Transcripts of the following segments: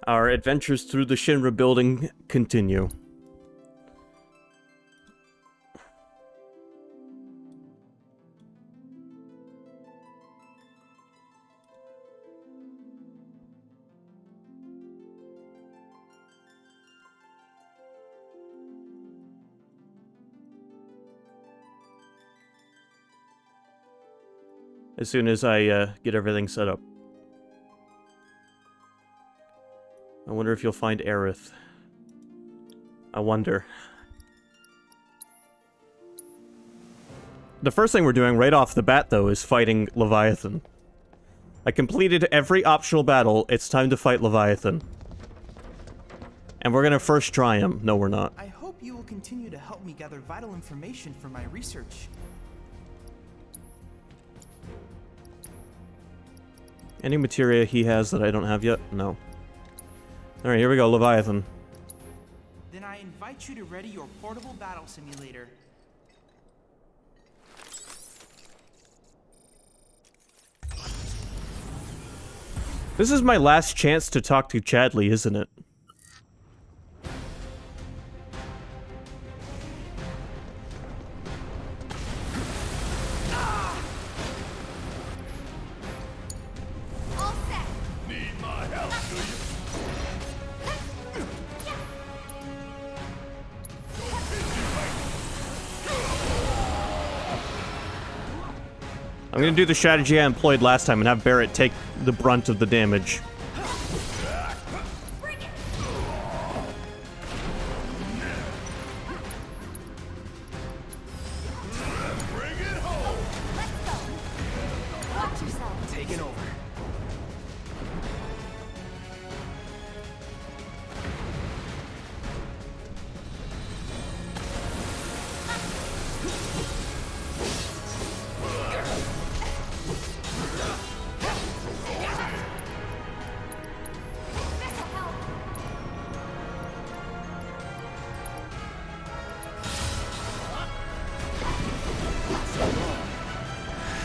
Our adventures through the Shinra building continue. As soon as I get everything set up. I wonder if you'll find Aerith. I wonder. The first thing we're doing right off the bat, though, is fighting Leviathan. I completed every optional battle. It's time to fight Leviathan. And we're gonna first try him. No, we're not. I hope you will continue to help me gather vital information for my research. Any materia he has that I don't have yet? No. Alright, here we go, Leviathan. Then I invite you to ready your portable battle simulator. This is my last chance to talk to Chadley, isn't it? I'm gonna do the strategy I employed last time and have Barrett take the brunt of the damage.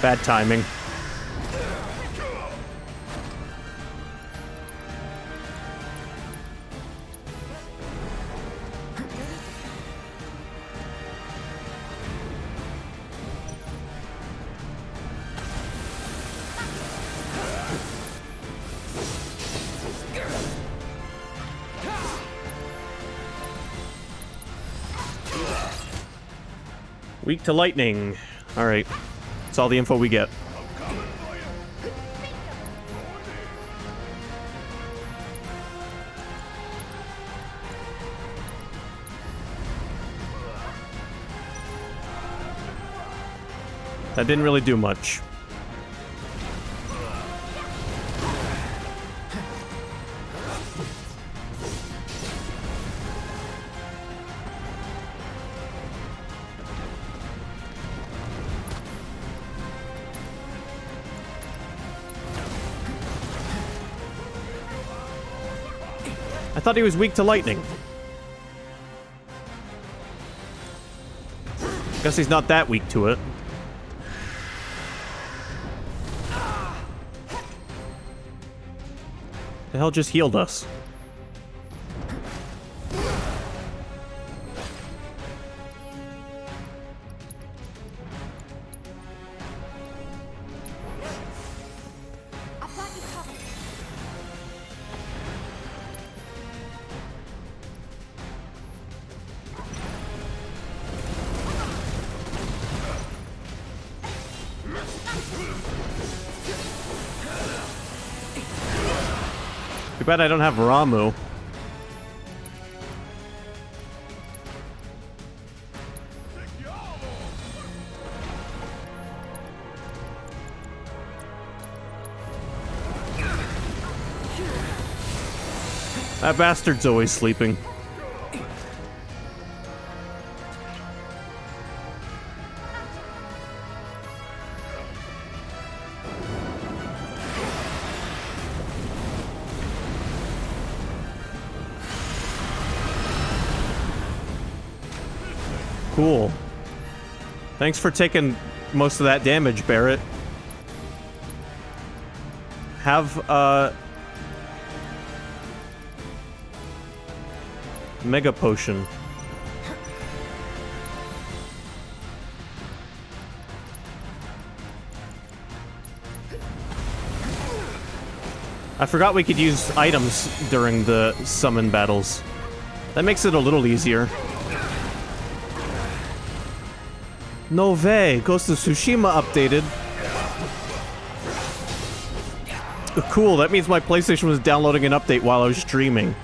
Bad timing. Weak to lightning. All right. That's all the info we get. That didn't really do much. I thought he was weak to lightning. Guess he's not that weak to it. The hell just healed us? Too bad I don't have Ramu. That bastard's always sleeping. Cool. Thanks for taking most of that damage, Barrett. Mega potion. I forgot we could use items during the summon battles. That makes it a little easier. No way! Ghost of Tsushima updated. Cool, that means my PlayStation was downloading an update while I was streaming.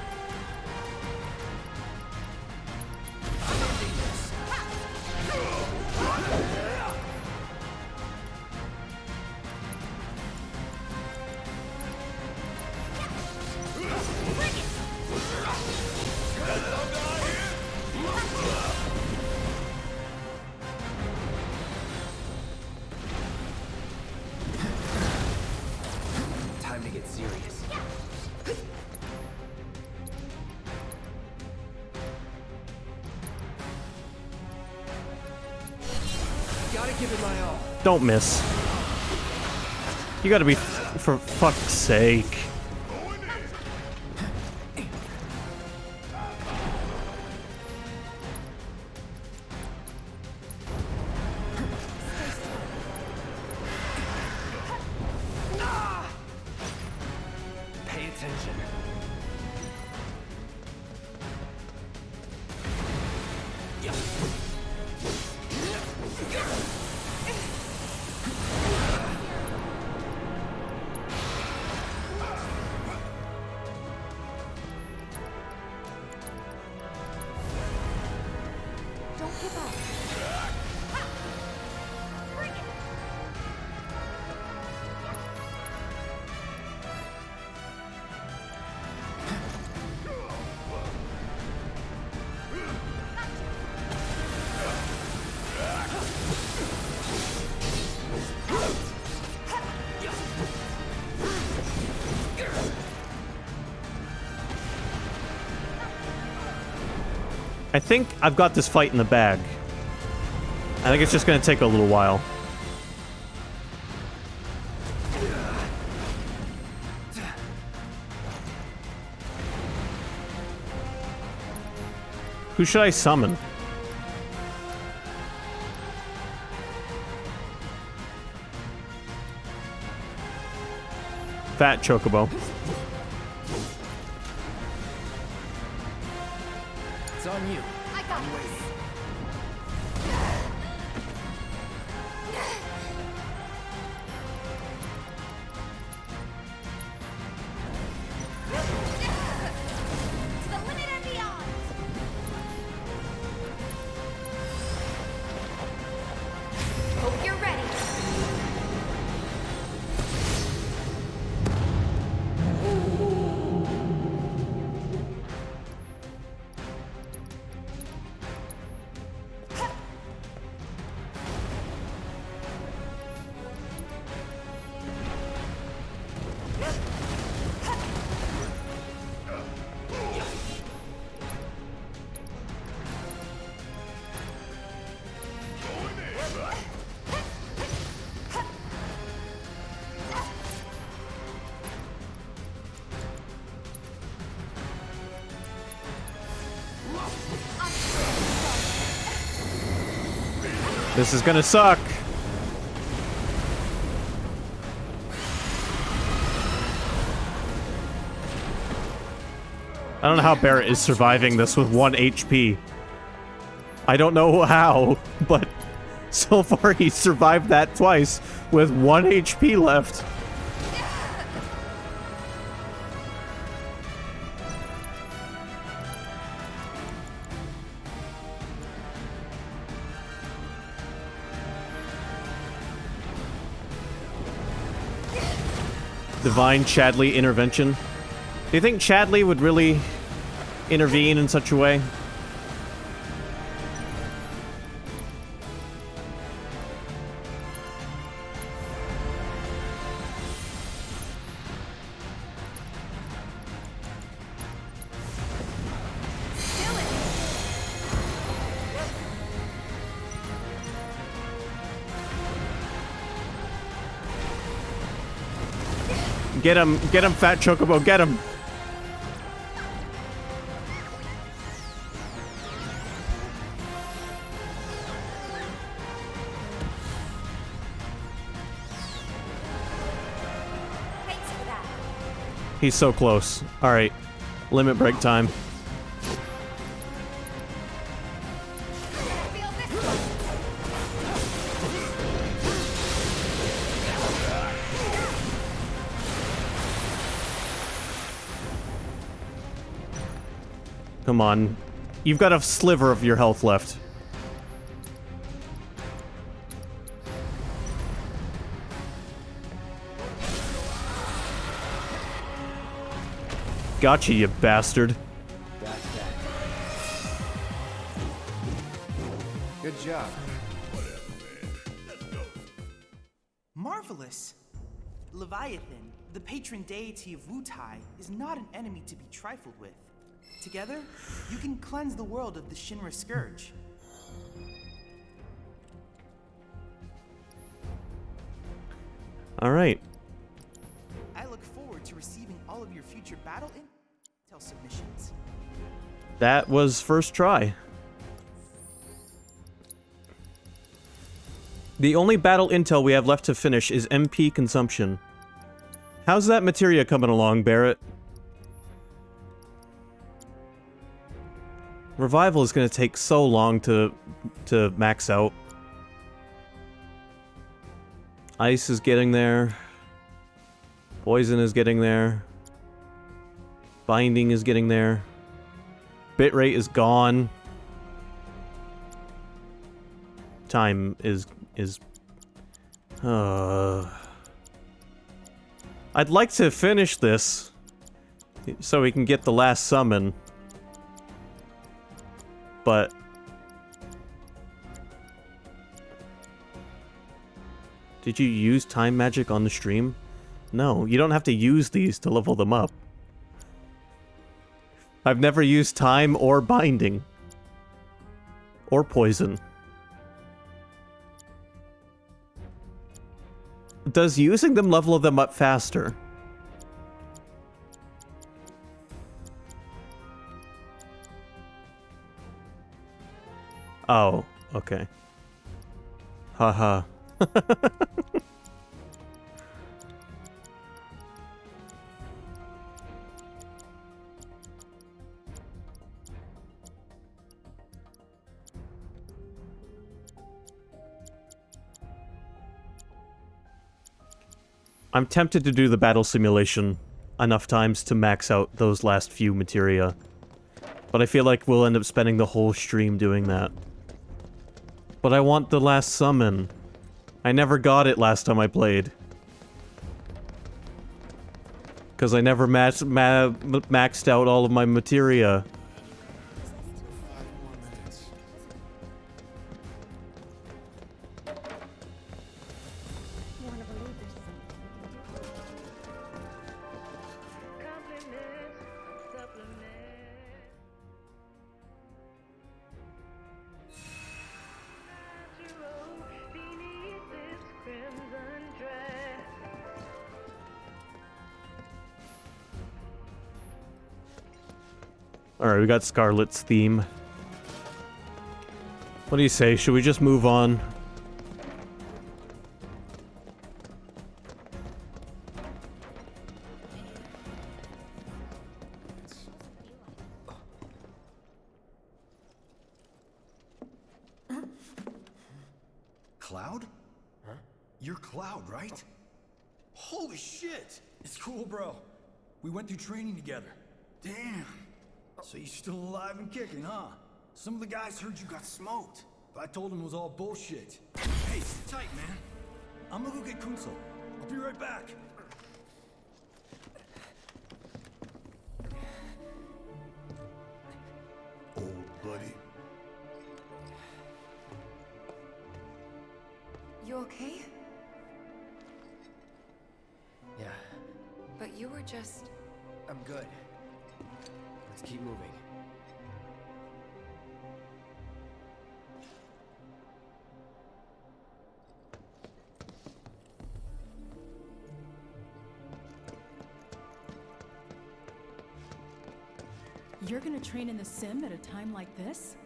Don't miss. You gotta be, for fuck's sake. Pay attention. I think I've got this fight in the bag. I think it's just gonna take a little while. Who should I summon? Fat Chocobo. It's on you. I got this. To the limit and beyond. Hope you're ready. This is gonna suck. I don't know how Barrett is surviving this with 1 HP. I don't know how, but so far he's survived that twice with 1 HP left. Divine Chadley intervention. Do you think Chadley would really intervene in such a way? Get him, Fat Chocobo, get him! He's so close. Alright. Limit break time. Feel this one. Come on. You've got a sliver of your health left. Gotcha, you bastard. Got that. Good job. Marvelous! Leviathan, the patron deity of Wutai, is not an enemy to be trifled with. Together, you can cleanse the world of the Shinra Scourge. Alright. I look forward to receiving all of your future battle intel submissions. That was first try. The only battle intel we have left to finish is MP consumption. How's that materia coming along, Barrett? Revival is going to take so long to max out. Ice is getting there. Poison is getting there. Binding is getting there. Bitrate is gone. Time is I'd like to finish this so we can get the last summon. But did you use time magic on the stream? No, you don't have to use these to level them up. I've never used time or binding. Or poison. Does using them level them up faster? Oh, okay. Haha. I'm tempted to do the battle simulation enough times to max out those last few materia. But I feel like we'll end up spending the whole stream doing that. But I want the last summon. I never got it last time I played. Because I never maxed out all of my materia. Alright, we got Scarlet's theme. What do you say? Should we just move on? Cloud? Huh? You're Cloud, right? Holy shit! It's cool, bro. We went through training together. Damn. So you're still alive and kicking, huh? Some of the guys heard you got smoked, but I told them it was all bullshit. Hey, sit tight, man. I'm gonna go get Kunsel. I'll be right back. Old buddy. You okay? Yeah, But you were just... I'm good. Let's keep moving. You're gonna train in the sim at a time like this?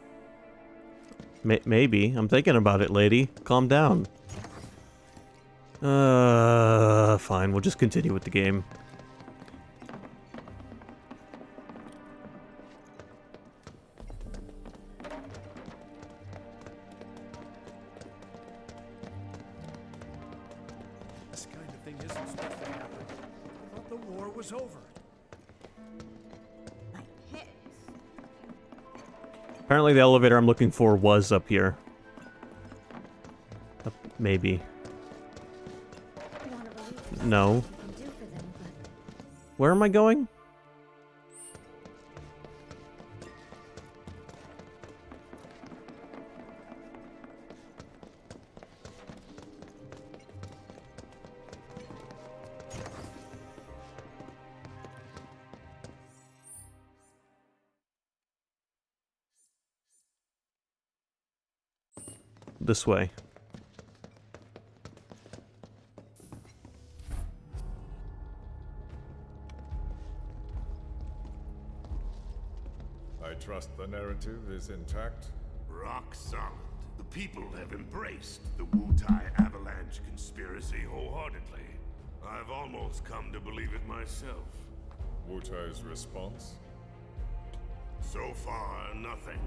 Maybe. I'm thinking about it, lady. Calm down. Fine. We'll just continue with the game. was over. Apparently the elevator I'm looking for was up here. Maybe. No. Where am I going? This way. I trust the narrative is intact. Rock solid. The people have embraced the Wutai Avalanche conspiracy wholeheartedly. I've almost come to believe it myself. Wutai's response? So far, nothing.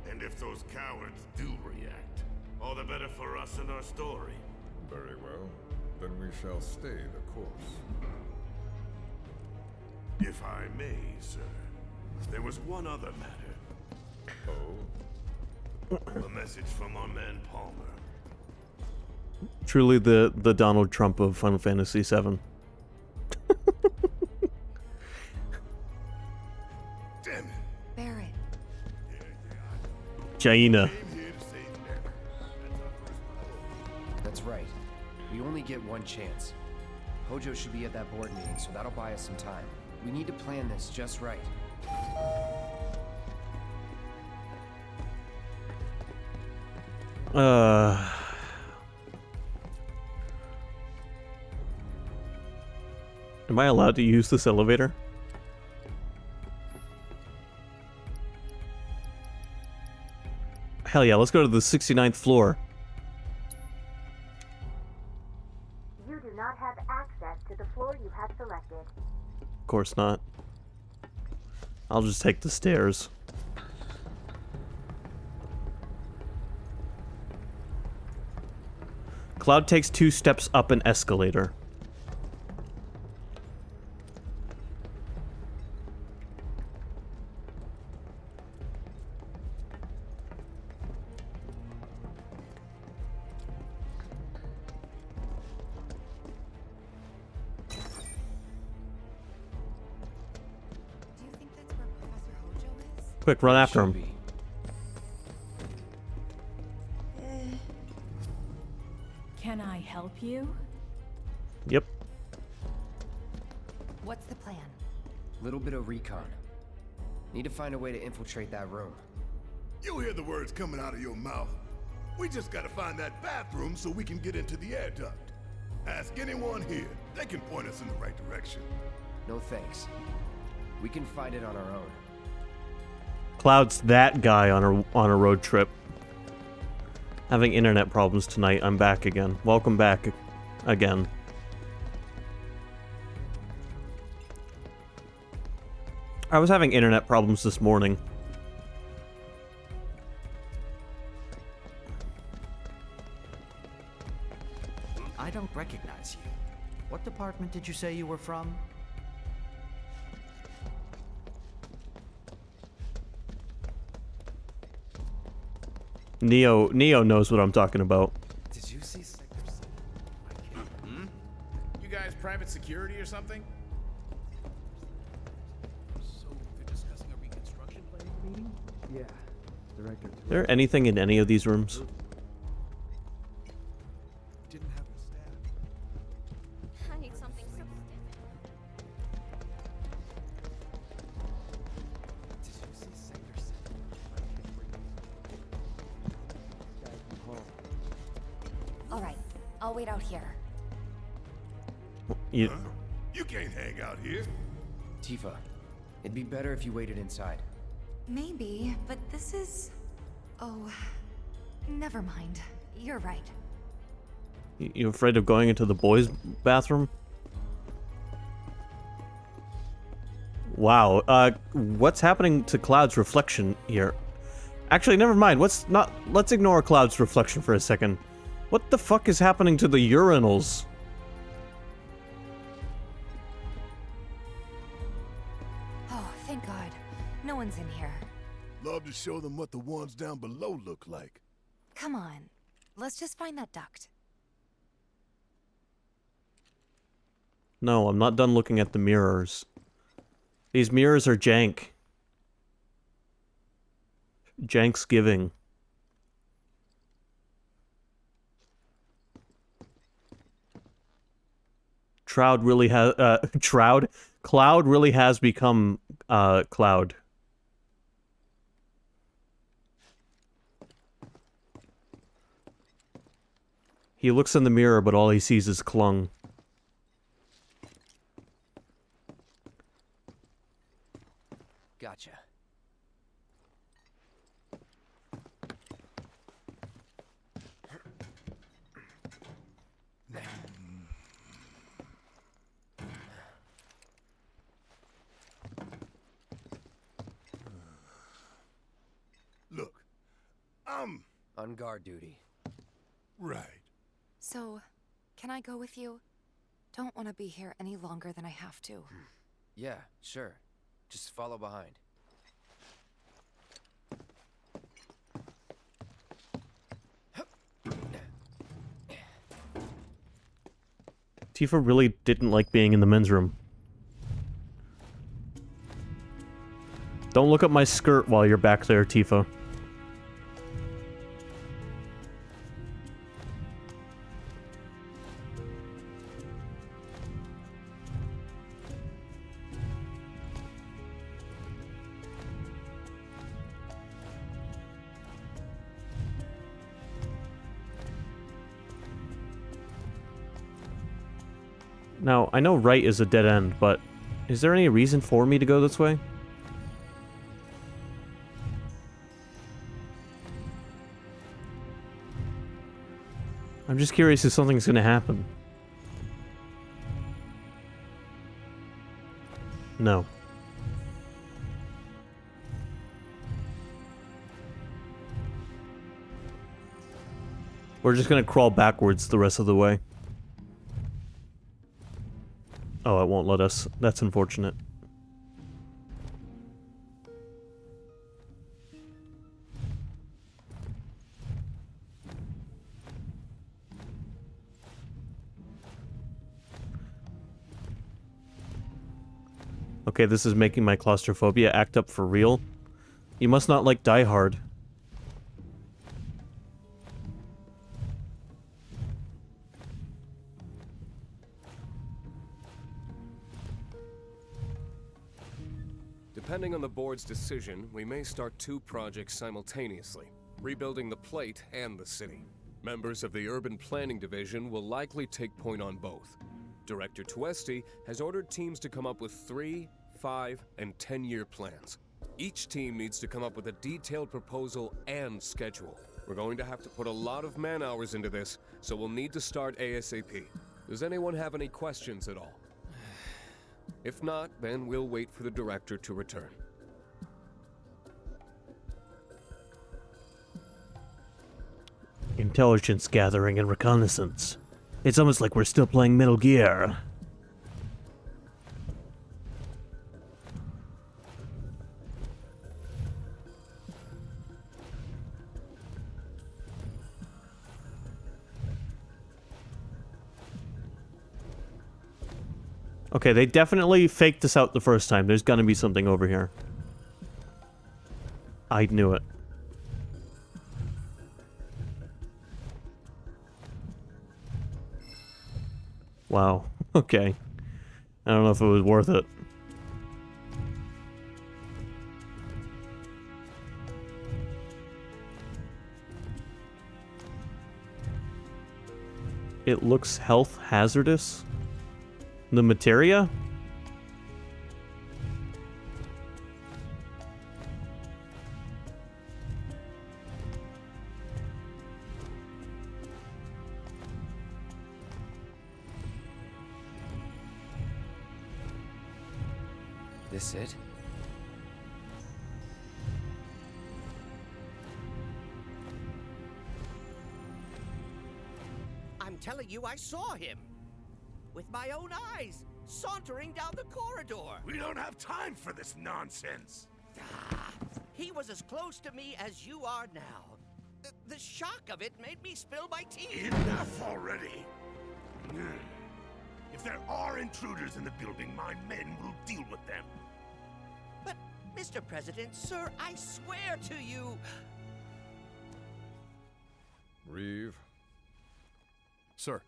And if those cowards do react, all the better for us and our story. Very well. Then we shall stay the course. If I may, sir, there was one other matter. Oh? A message from our man Palmer. Truly the Donald Trump of Final Fantasy VII. Damn it. Barrett. Jaina. Came here to save Barrett. That's our first priority. That's right. We only get one chance. Hojo should be at that board meeting, so that'll buy us some time. We need to plan this just right. Am I allowed to use this elevator? Hell yeah, let's go to the 69th floor. You do not have access to the floor you have selected. Of course not. I'll just take the stairs. Cloud takes 2 steps up an escalator. Do you think that's where Professor Hojo is? Quick, run after Should him. be. Can I help you? Yep. What's the plan? Little bit of recon. Need to find a way to infiltrate that room. You hear the words coming out of your mouth. We just gotta find that bathroom so we can get into the air duct. Ask anyone here. They can point us in the right direction. No thanks. We can find it on our own. Cloud's that guy on a road trip. Having internet problems tonight. I'm back again. Welcome back again. I was having internet problems this morning. I don't recognize you. What department did you say you were from? Neo knows what I'm talking about. Did you see Sector 7? You guys private security or something? So they're discussing a reconstruction plan meeting? Yeah. Director. Is there anything in any of these rooms? Didn't have the staff. I need something so Did you see Sector 7? All right, I'll wait out here. You, Huh? You can't hang out here. Tifa, it'd be better if you waited inside. Maybe, but this is... Oh, never mind. You're right. you afraid of going into the boys' bathroom? Wow. What's happening to Cloud's reflection here? Actually, never mind. Let's ignore Cloud's reflection for a second. What the fuck is happening to the urinals? Thank God. No one's in here. Love to show them what the ones down below look like. Come on. Let's just find that duct. No, I'm not done looking at the mirrors. These mirrors are jank. Jank's giving. Cloud really has become Cloud. He looks in the mirror, but all he sees is Klung. Gotcha. Look, I'm... On guard duty. Right. So, can I go with you? Don't want to be here any longer than I have to. Yeah, sure. Just follow behind. Tifa really didn't like being in the men's room. Don't look at my skirt while you're back there, Tifa. Now, I know right is a dead end, but is there any reason for me to go this way? I'm just curious if something's gonna happen. No. We're just gonna crawl backwards the rest of the way. Oh, it won't let us. That's unfortunate. Okay, this is making my claustrophobia act up for real. You must not like Die Hard. Depending on the board's decision, we may start 2 projects simultaneously, rebuilding the plate and the city. Members of the Urban Planning Division will likely take point on both. Director Tuesti has ordered teams to come up with 3, 5, and 10-year plans. Each team needs to come up with a detailed proposal and schedule. We're going to have to put a lot of man-hours into this, so we'll need to start ASAP. Does anyone have any questions at all? If not, then we'll wait for the director to return. Intelligence gathering and reconnaissance. It's almost like we're still playing Metal Gear. Okay, they definitely faked us out the first time. There's gonna be something over here. I knew it. Wow. Okay. I don't know if it was worth it. It looks health hazardous. The materia? This it? I'm telling you, I saw him. With my own eyes. sauntering down the corridor. We don't have time for this nonsense. He was as close to me as you are now. The shock of it made me spill my tea. Enough already. If there are intruders in the building, my men will deal with them. But, Mr. President, sir, I swear to you... Reeve? Sir,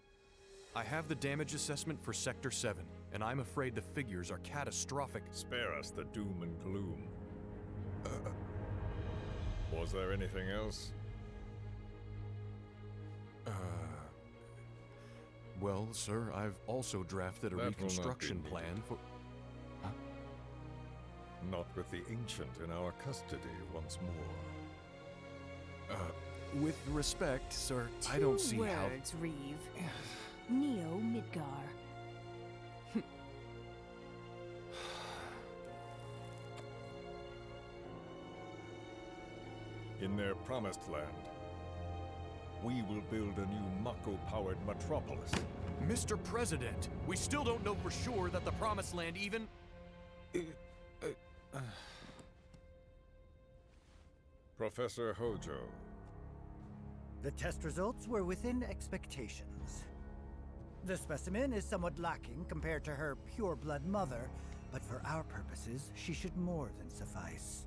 I have the damage assessment for Sector 7, and I'm afraid the figures are catastrophic. Spare us the doom and gloom. Was there anything else? Well, sir, I've also drafted a reconstruction plan for... Huh? Not with the Ancient in our custody once more. With respect, sir, I don't see how... 2 words, Reeve. Neo Midgar. In their promised land, we will build a new Mako-powered metropolis. Mr. President, we still don't know for sure that the Promised Land even... Professor Hojo. The test results were within expectations. The specimen is somewhat lacking compared to her pure-blood mother, but for our purposes, she should more than suffice.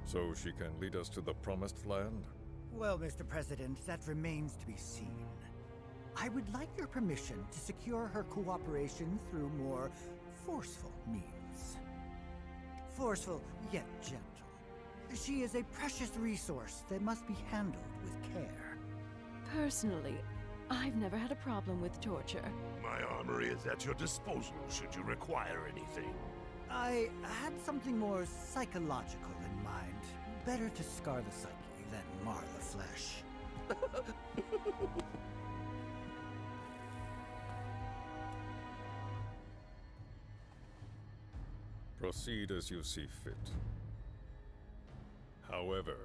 So she can lead us to the Promised Land? Well, Mr. President, that remains to be seen. I would like your permission to secure her cooperation through more forceful means. Forceful, yet gentle. She is a precious resource that must be handled with care. Personally, I've never had a problem with torture. My armory is at your disposal should you require anything. I had something more psychological in mind. Better to scar the psyche than mar the flesh. Proceed as you see fit. However,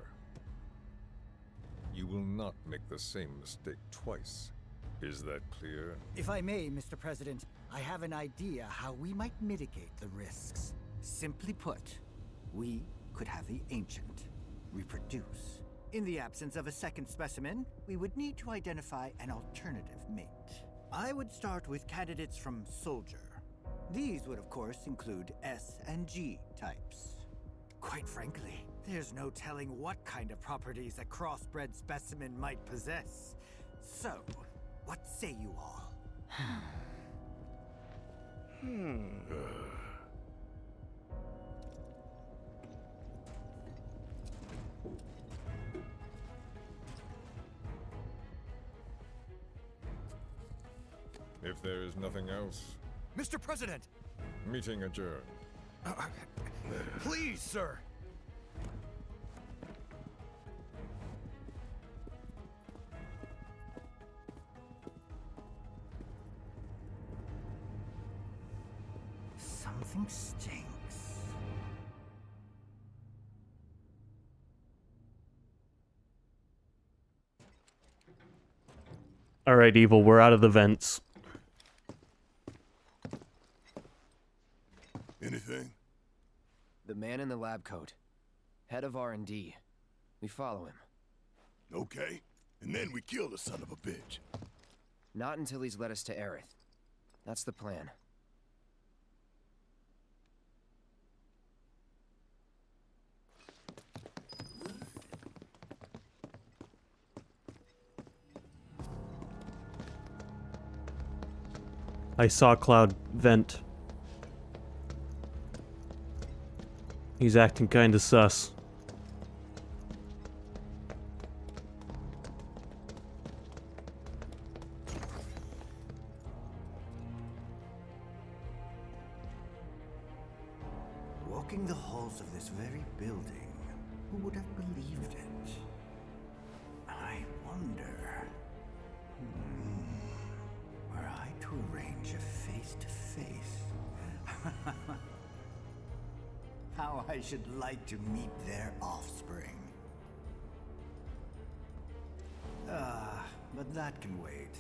you will not make the same mistake twice. Is that clear? If I may, Mr. President, I have an idea how we might mitigate the risks. Simply put, we could have the Ancient reproduce. In the absence of a second specimen, we would need to identify an alternative mate. I would start with candidates from Soldier. These would, of course, include S and G types. Quite frankly, there's no telling what kind of properties a crossbred specimen might possess. So, what say you all? If there is nothing else, Mr. President! meeting adjourned. Please, sir! Something stinks. Alright, Evil, we're out of the vents. Anything? The man in the lab coat. Head of R&D. We follow him. Okay. And then we kill the son of a bitch. Not until he's led us to Aerith. That's the plan. I saw Cloud vent. He's acting kinda sus. Walking the halls of this very building, who would have believed it? I wonder... were I to arrange a face-to-face... how I should like to meet their offspring. But that can wait.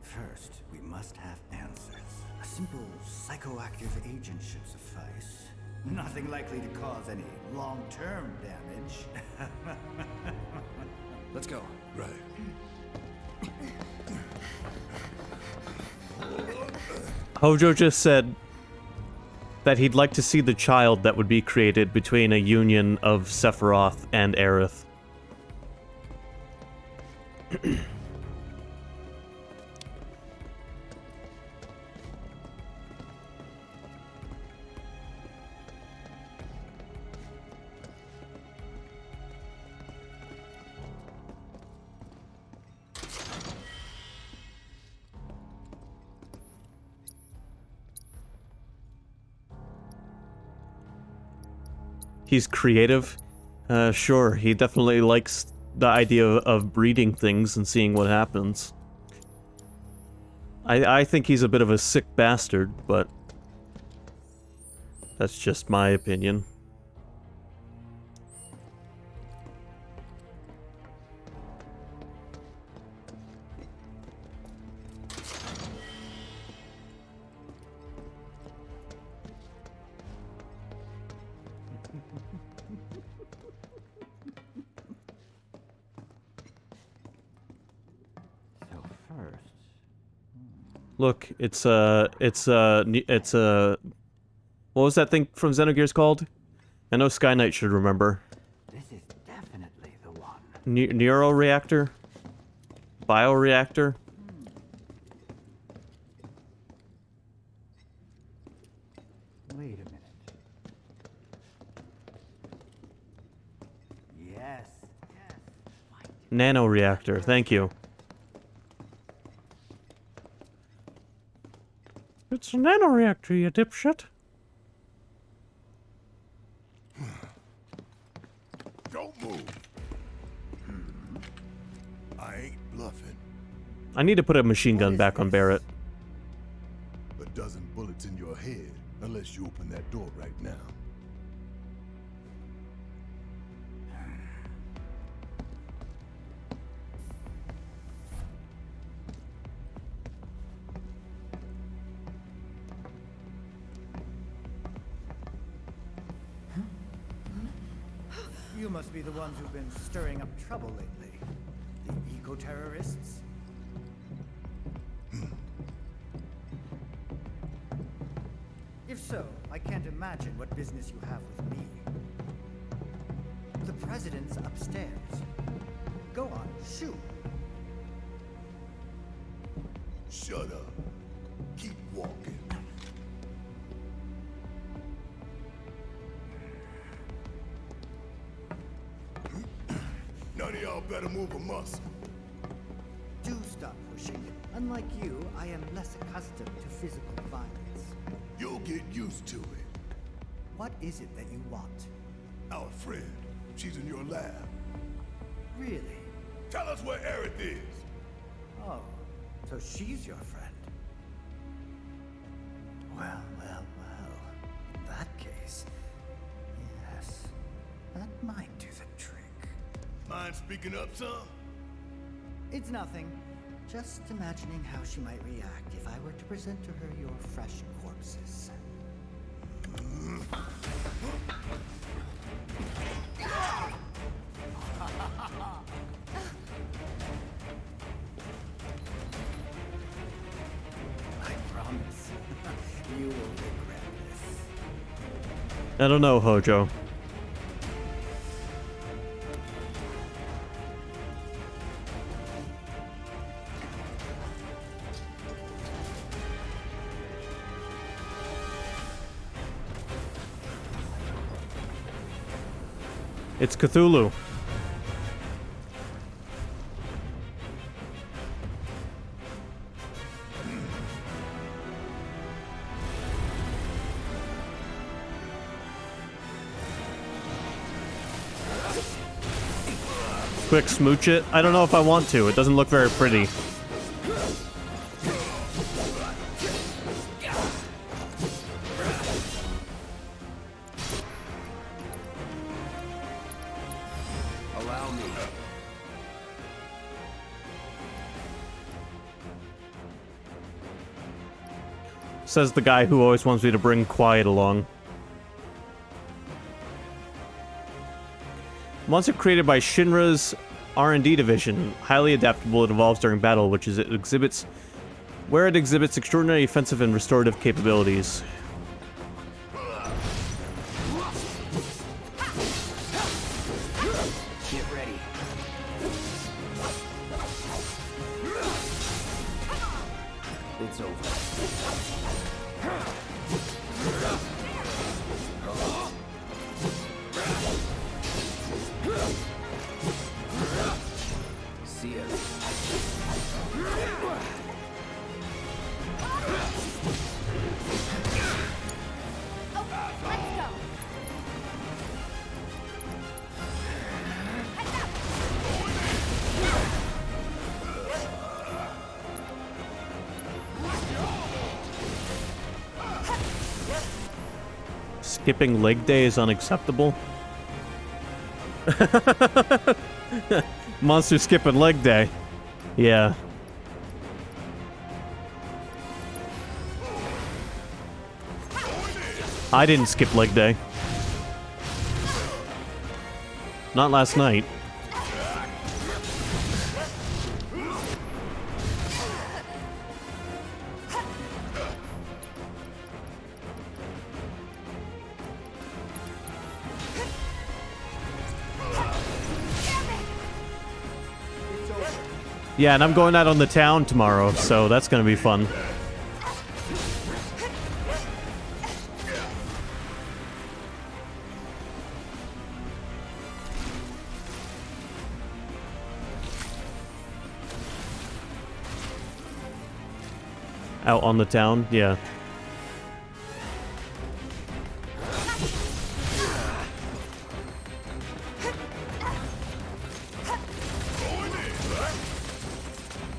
First, we must have answers. A simple psychoactive agent should suffice. Nothing likely to cause any long-term damage. Let's go. Right. Hojo just said that he'd like to see the child that would be created between a union of Sephiroth and Aerith. He's creative. Sure, he definitely likes the idea of breeding things and seeing what happens. I think he's a bit of a sick bastard, but that's just my opinion. Look, it's a, what was that thing from Xenogears called? I know Sky Knight should remember. This is definitely the one. Neuroreactor? Bioreactor? Wait a minute. Yes. Nanoreactor, thank you. It's a nanoreactor, you dipshit. Don't move. I ain't bluffing. I need to put a machine gun back on Barrett. A dozen bullets in your head, unless you open that door right now. You must be the ones who've been stirring up trouble lately. The eco-terrorists? If so, I can't imagine what business you have with me. The president's upstairs. Go on, shoot. Shut up. Keep walking. None of y'all better move a muscle. Do stop pushing. Unlike you, I am less accustomed to physical violence. You'll get used to it. What is it that you want? Our friend. She's in your lab. Really? Tell us where Aerith is. Oh, so she's your friend. Well. In that case, yes, that might do the trick. Mind speaking up, son? It's nothing. Just imagining how she might react if I were to present to her your fresh corpses. I promise. You will regret this. I don't know, Hojo. It's Cthulhu. Quick smooch it? I don't know if I want to. It doesn't look very pretty. Says the guy who always wants me to bring Quiet along. Monster created by Shinra's R&D division. Highly adaptable, it evolves during battle, which is it exhibits extraordinary offensive and restorative capabilities. Get ready. It's over. See ya. Skipping leg day is unacceptable. Monster skipping leg day. Yeah. I didn't skip leg day. Not last night. Yeah, and I'm going out on the town tomorrow, so that's gonna be fun. Out on the town? Yeah.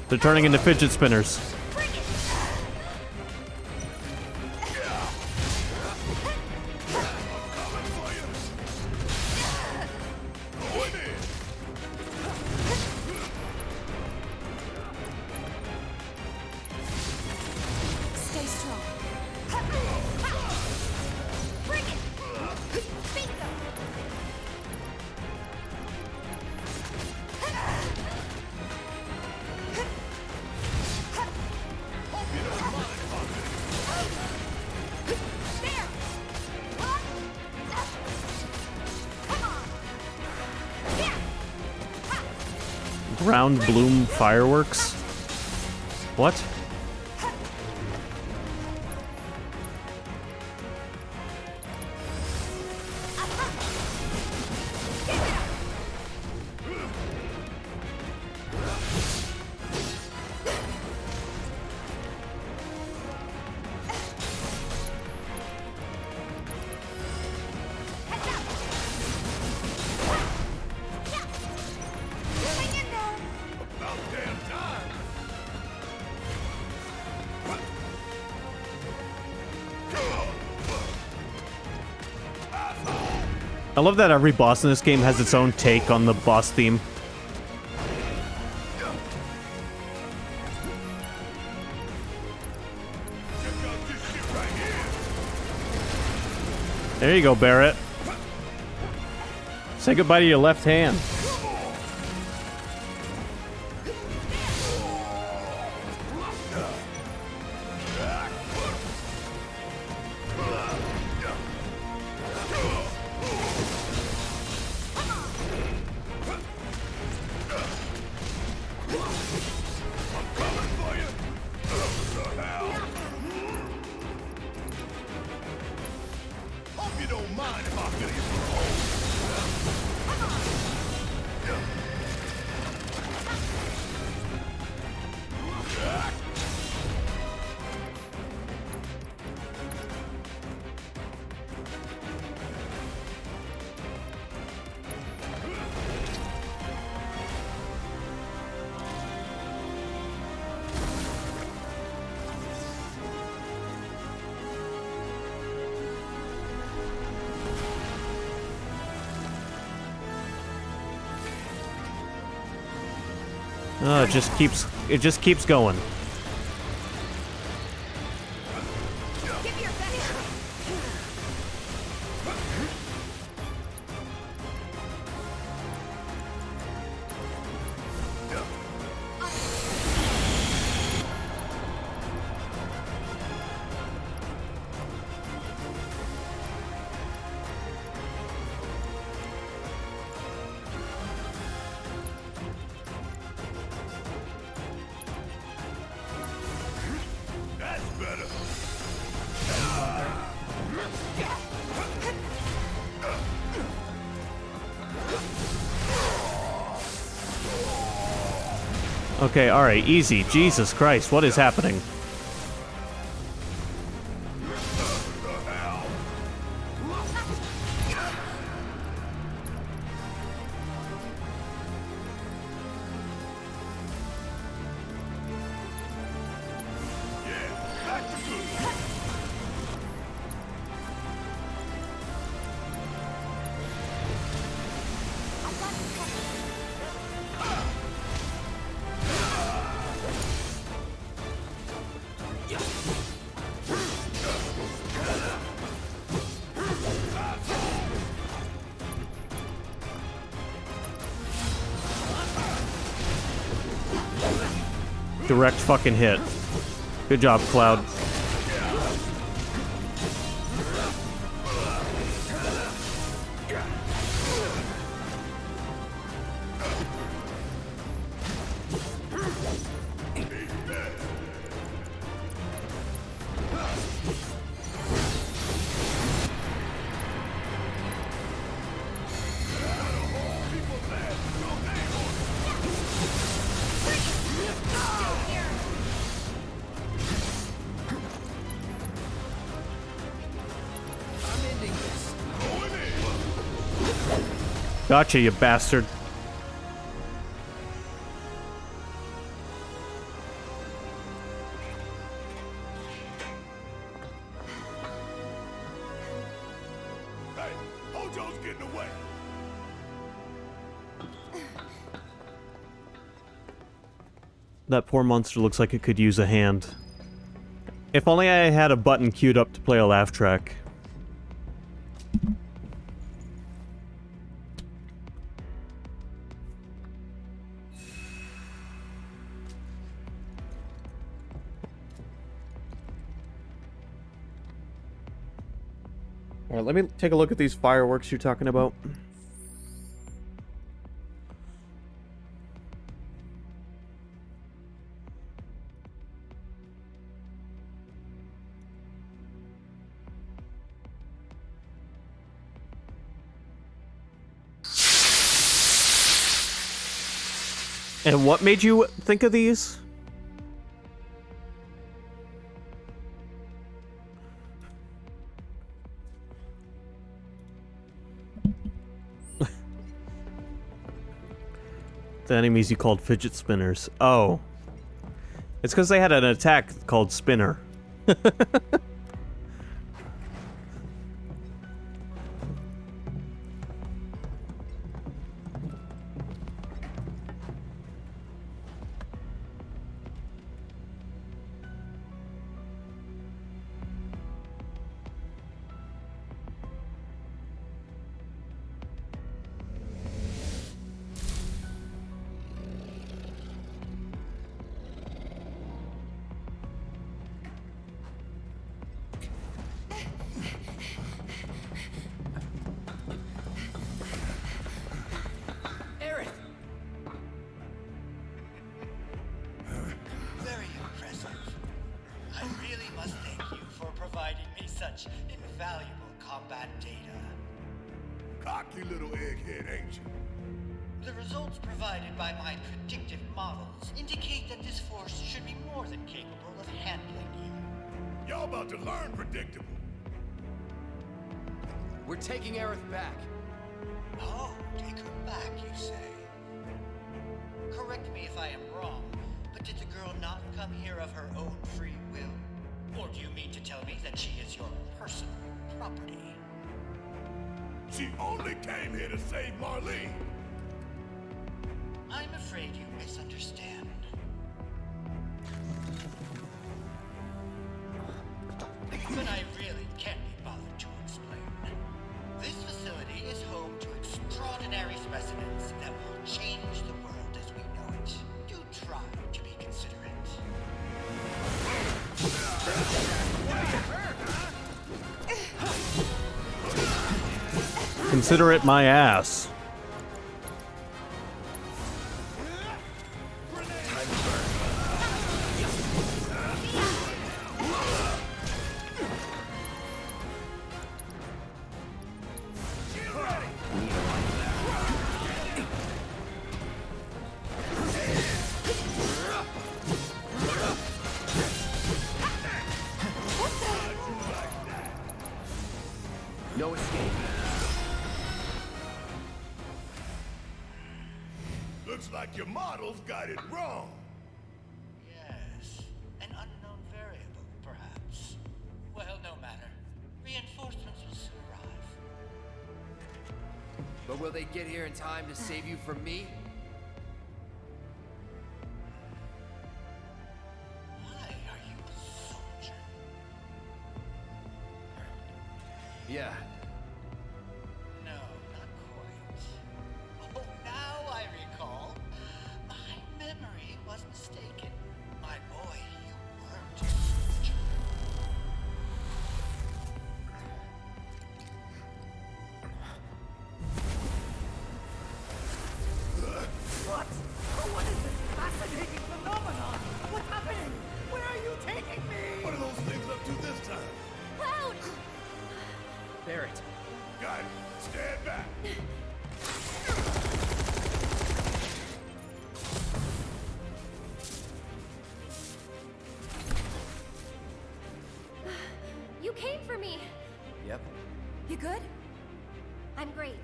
They're turning into fidget spinners. Stay strong. Bring it. Bingo. Ground bloom fireworks? What? I love that every boss in this game has its own take on the boss theme. There you go, Barrett. Say goodbye to your left hand. Oh, it just keeps going. Okay, alright, easy. Jesus Christ, what is happening? Direct fucking hit. Good job, Cloud. Gotcha, you bastard. Hey, Hojo's getting away. That poor monster looks like it could use a hand. If only I had a button queued up to play a laugh track. Alright, let me take a look at these fireworks you're talking about. And what made you think of these? The enemies you called fidget spinners. Oh. It's because they had an attack called Spinner. Very impressive. I really must thank you for providing me such invaluable combat data. Cocky little egghead, ain't you? The results provided by my predictive models indicate that this force should be more than capable of handling you. Y'all about to learn predictable. We're taking Aerith back. Oh, take her back, you say? Correct me if I am wrong, but did the girl not come here of her own free will? Or do you mean to tell me that she is your personal property? She only came here to save Marlene. I'm afraid you misunderstand. But I really can't be bothered to explain. This facility is home to extraordinary specimens that will change the world as we know it. Do try to be considerate. Consider it my ass. Looks like your models got it wrong. Yes. An unknown variable, perhaps. Well, no matter. Reinforcements will soon arrive. But will they get here in time to save you from me? Why are you a soldier? Yeah. No, not quite. Oh, now I recall. My memory was mistaken. My boy, you weren't a soldier. What? Oh, what is this fascinating phenomenon? What's happening? Where are you taking me? What are those things up to this time? Cloud! Barrett. Got it. Stand back. You came for me. Yep. You good? I'm great.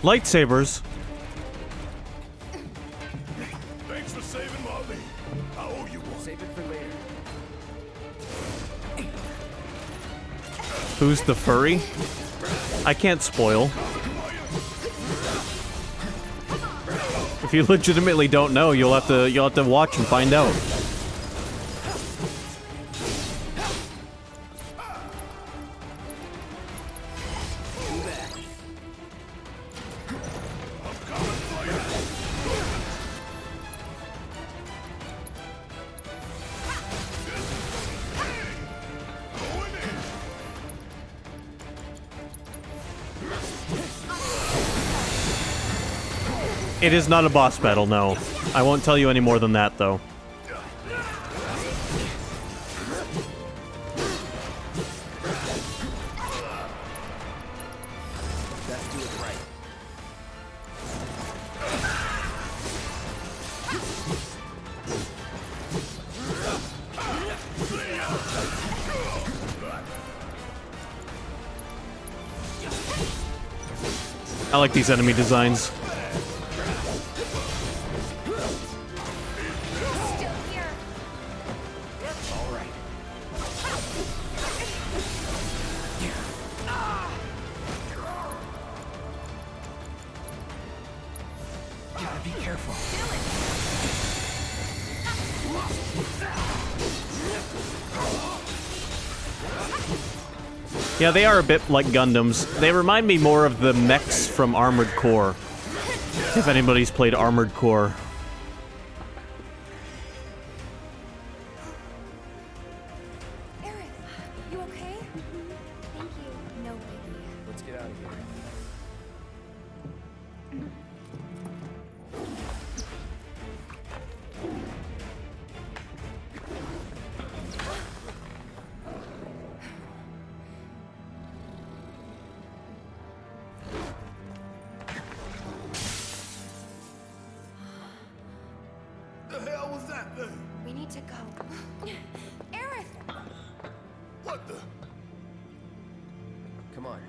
Lightsabers. Thanks for saving Marley. I owe you one. Save it for later. Who's the furry? I can't spoil. If you legitimately don't know, you'll have to watch and find out. It is not a boss battle, no. I won't tell you any more than that, though. Let's do it right. I like these enemy designs. Gotta be careful. Yeah, they are a bit like Gundams. They remind me more of the mechs from Armored Core. If anybody's played Armored Core. Aerith, you okay? Thank you. No biggie. Let's get out of here. The hell was that thing? We need to go. Aerith! What the? Come on.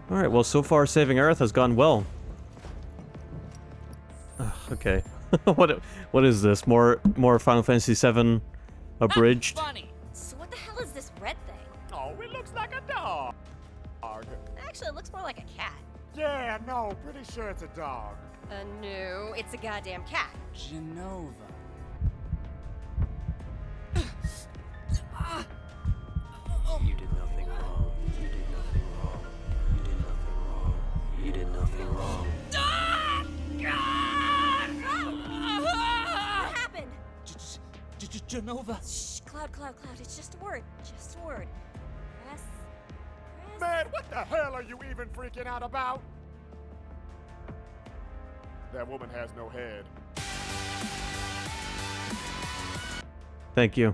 Alright, well, so far saving Earth has gone well. Ugh, okay. What is this? More Final Fantasy VII abridged? Funny. So what the hell is this red thing? Oh, it looks like a dog. Actually, it looks more like a cat. Yeah, no, pretty sure it's a dog. No, it's a goddamn cat. Genova. You did nothing wrong. You did nothing wrong. You did nothing wrong. You did nothing wrong. What happened? Genova. Shh, Cloud. It's just a word. Just a word. Press. Man, what the hell are you even freaking out about? That woman has no head. Thank you.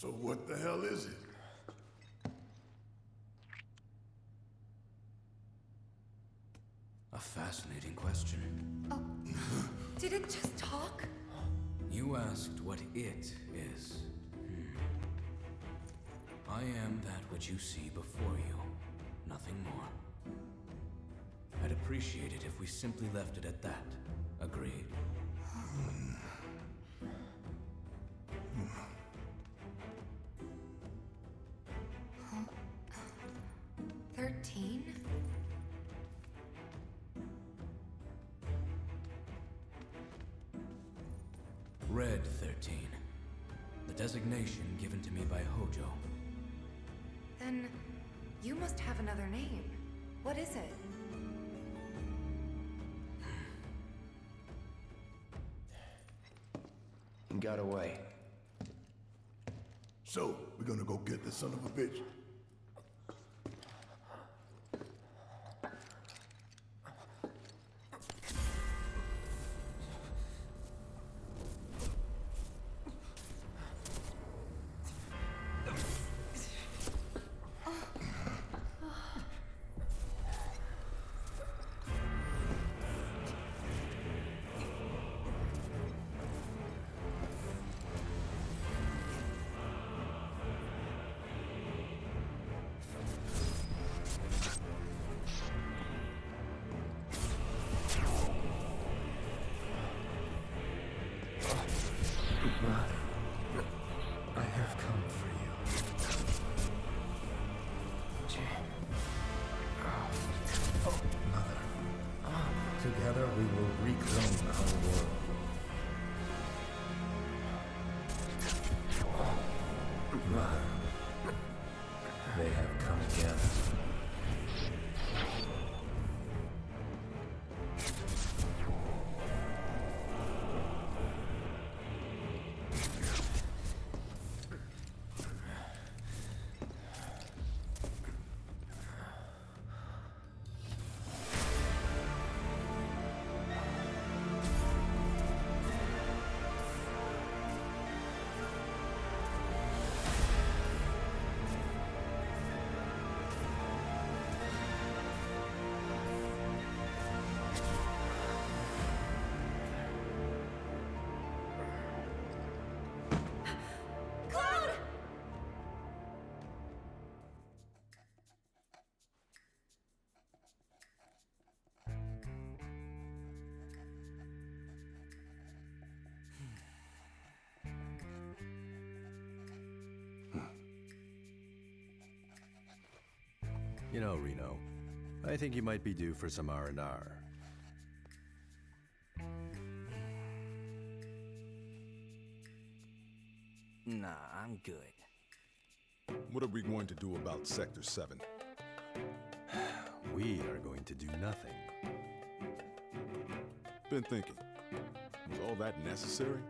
So what the hell is it? A fascinating question. Oh, did it just talk? You asked what it is. I am that which you see before you. Nothing more. I'd appreciate it if we simply left it at that. Agreed? 13? Red 13. The designation given to me by Hojo. Then you must have another name. What is it? He got away. So, we're gonna go get this son of a bitch? I have come for you. Oh, Mother. Together we will reclaim our world. Mother. They have come together. You know, Reno, I think you might be due for some R&R. Nah, I'm good. What are we going to do about Sector 7? We are going to do nothing. Been thinking, was all that necessary?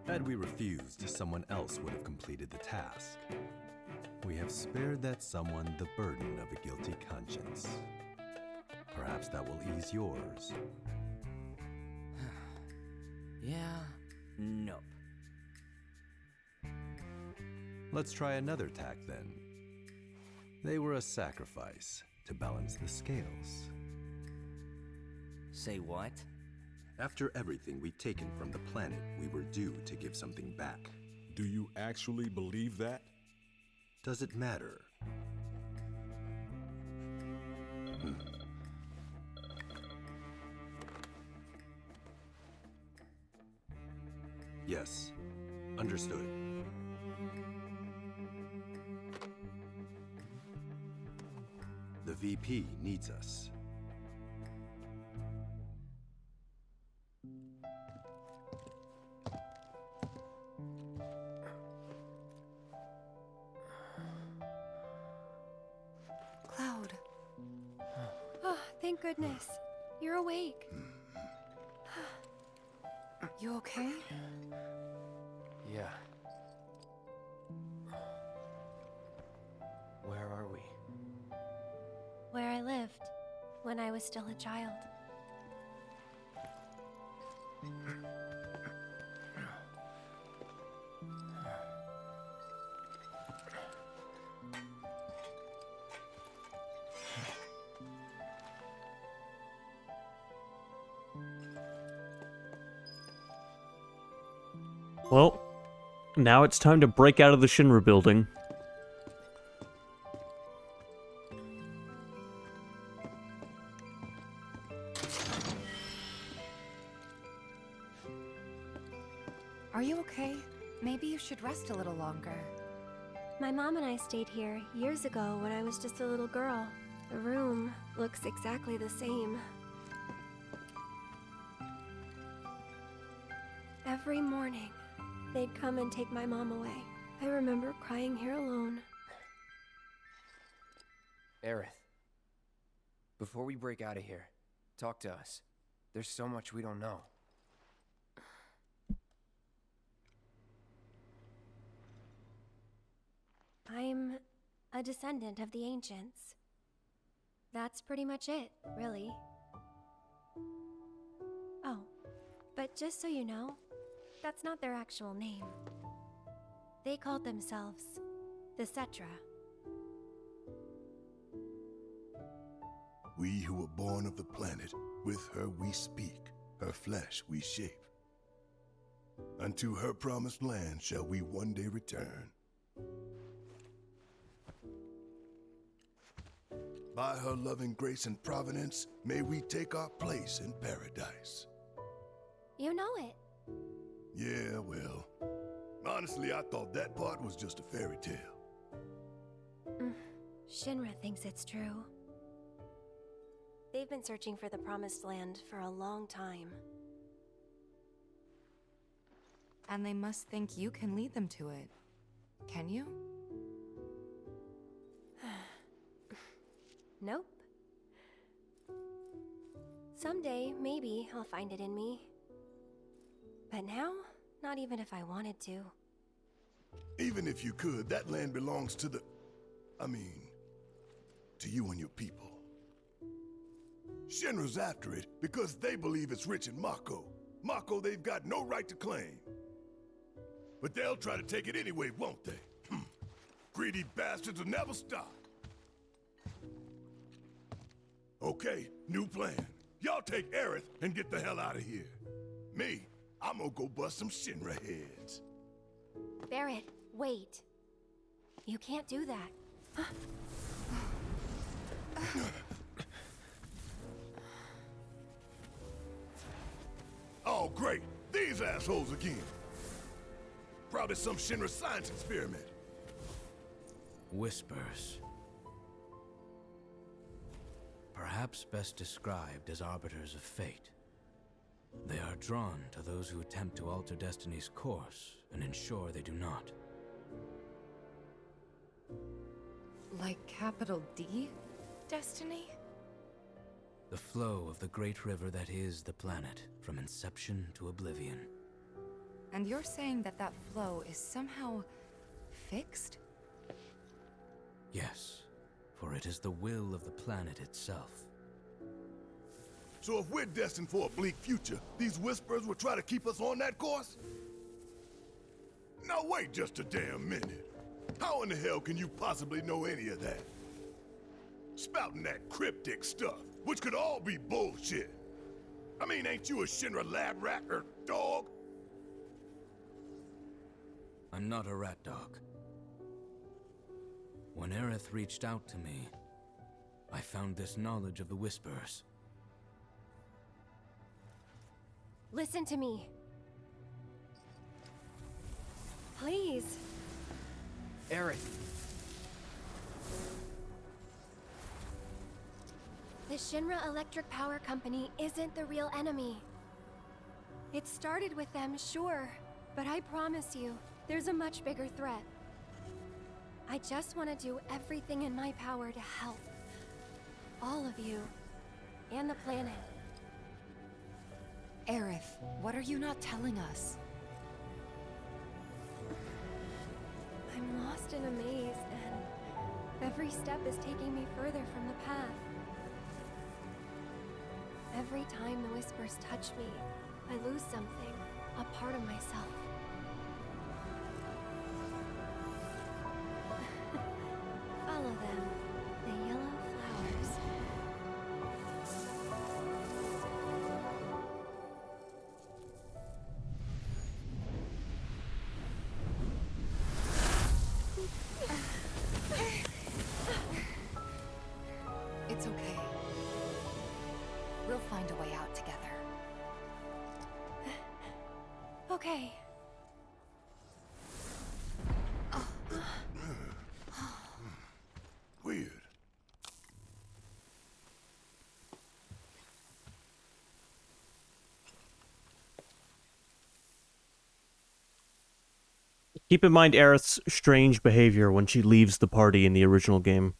Had we refused, someone else would have completed the task. We have spared that someone the burden of a guilty conscience. Perhaps that will ease yours. Yeah, nope. Let's try another tack then. They were a sacrifice to balance the scales. Say what? After everything we'd taken from the planet, we were due to give something back. Do you actually believe that? Does it matter? Yes, understood. The VP needs us. Cloud. Oh, thank goodness. You're awake. You okay? Yeah. Where are we? Where I lived when I was still a child. Well, now it's time to break out of the Shinra building. Are you okay? Maybe you should rest a little longer. My mom and I stayed here years ago when I was just a little girl. The room looks exactly the same. Every morning, they'd come and take my mom away. I remember crying here alone. Aerith, before we break out of here, talk to us. There's so much we don't know. I'm a descendant of the ancients. That's pretty much it, really. Oh, but just so you know, that's not their actual name. They called themselves the Cetra. We who were born of the planet, with her we speak, her flesh we shape. Unto her promised land shall we one day return. By her loving grace and providence, may we take our place in paradise. You know it. Yeah, well, honestly, I thought that part was just a fairy tale. Shinra thinks it's true. They've been searching for the Promised Land for a long time. And they must think you can lead them to it. Can you? Nope. Someday, maybe, I'll find it in me. But now, not even if I wanted to. Even if you could, that land belongs to to you and your people. Shinra's after it because they believe it's rich in Mako. Mako they've got no right to claim. But they'll try to take it anyway, won't they? Greedy bastards will never stop. Okay, new plan. Y'all take Aerith and get the hell out of here. Me, I'm gonna go bust some Shinra heads. Barrett, wait. You can't do that. Oh, great. These assholes again. Probably some Shinra science experiment. Whispers. Perhaps best described as arbiters of fate. They are drawn to those who attempt to alter destiny's course and ensure they do not. Like capital D? Destiny? The flow of the great river that is the planet, from inception to oblivion. And you're saying that that flow is somehow fixed? Yes, for it is the will of the planet itself. So if we're destined for a bleak future, these whispers will try to keep us on that course? Now wait just a damn minute. How in the hell can you possibly know any of that? Spouting that cryptic stuff, which could all be bullshit. I mean, ain't you a Shinra lab rat or dog? I'm not a rat dog. When Aerith reached out to me, I found this knowledge of the Whispers. Listen to me. Please. Aerith. The Shinra Electric Power Company isn't the real enemy. It started with them, sure, but I promise you, there's a much bigger threat. I just want to do everything in my power to help. All of you. And the planet. Aerith, what are you not telling us? I'm lost in a maze, and every step is taking me further from the path. Every time the whispers touch me, I lose something, a part of myself. Follow them, the yellow flowers. okay. Weird. Keep in mind Aerith's strange behavior when she leaves the party in the original game.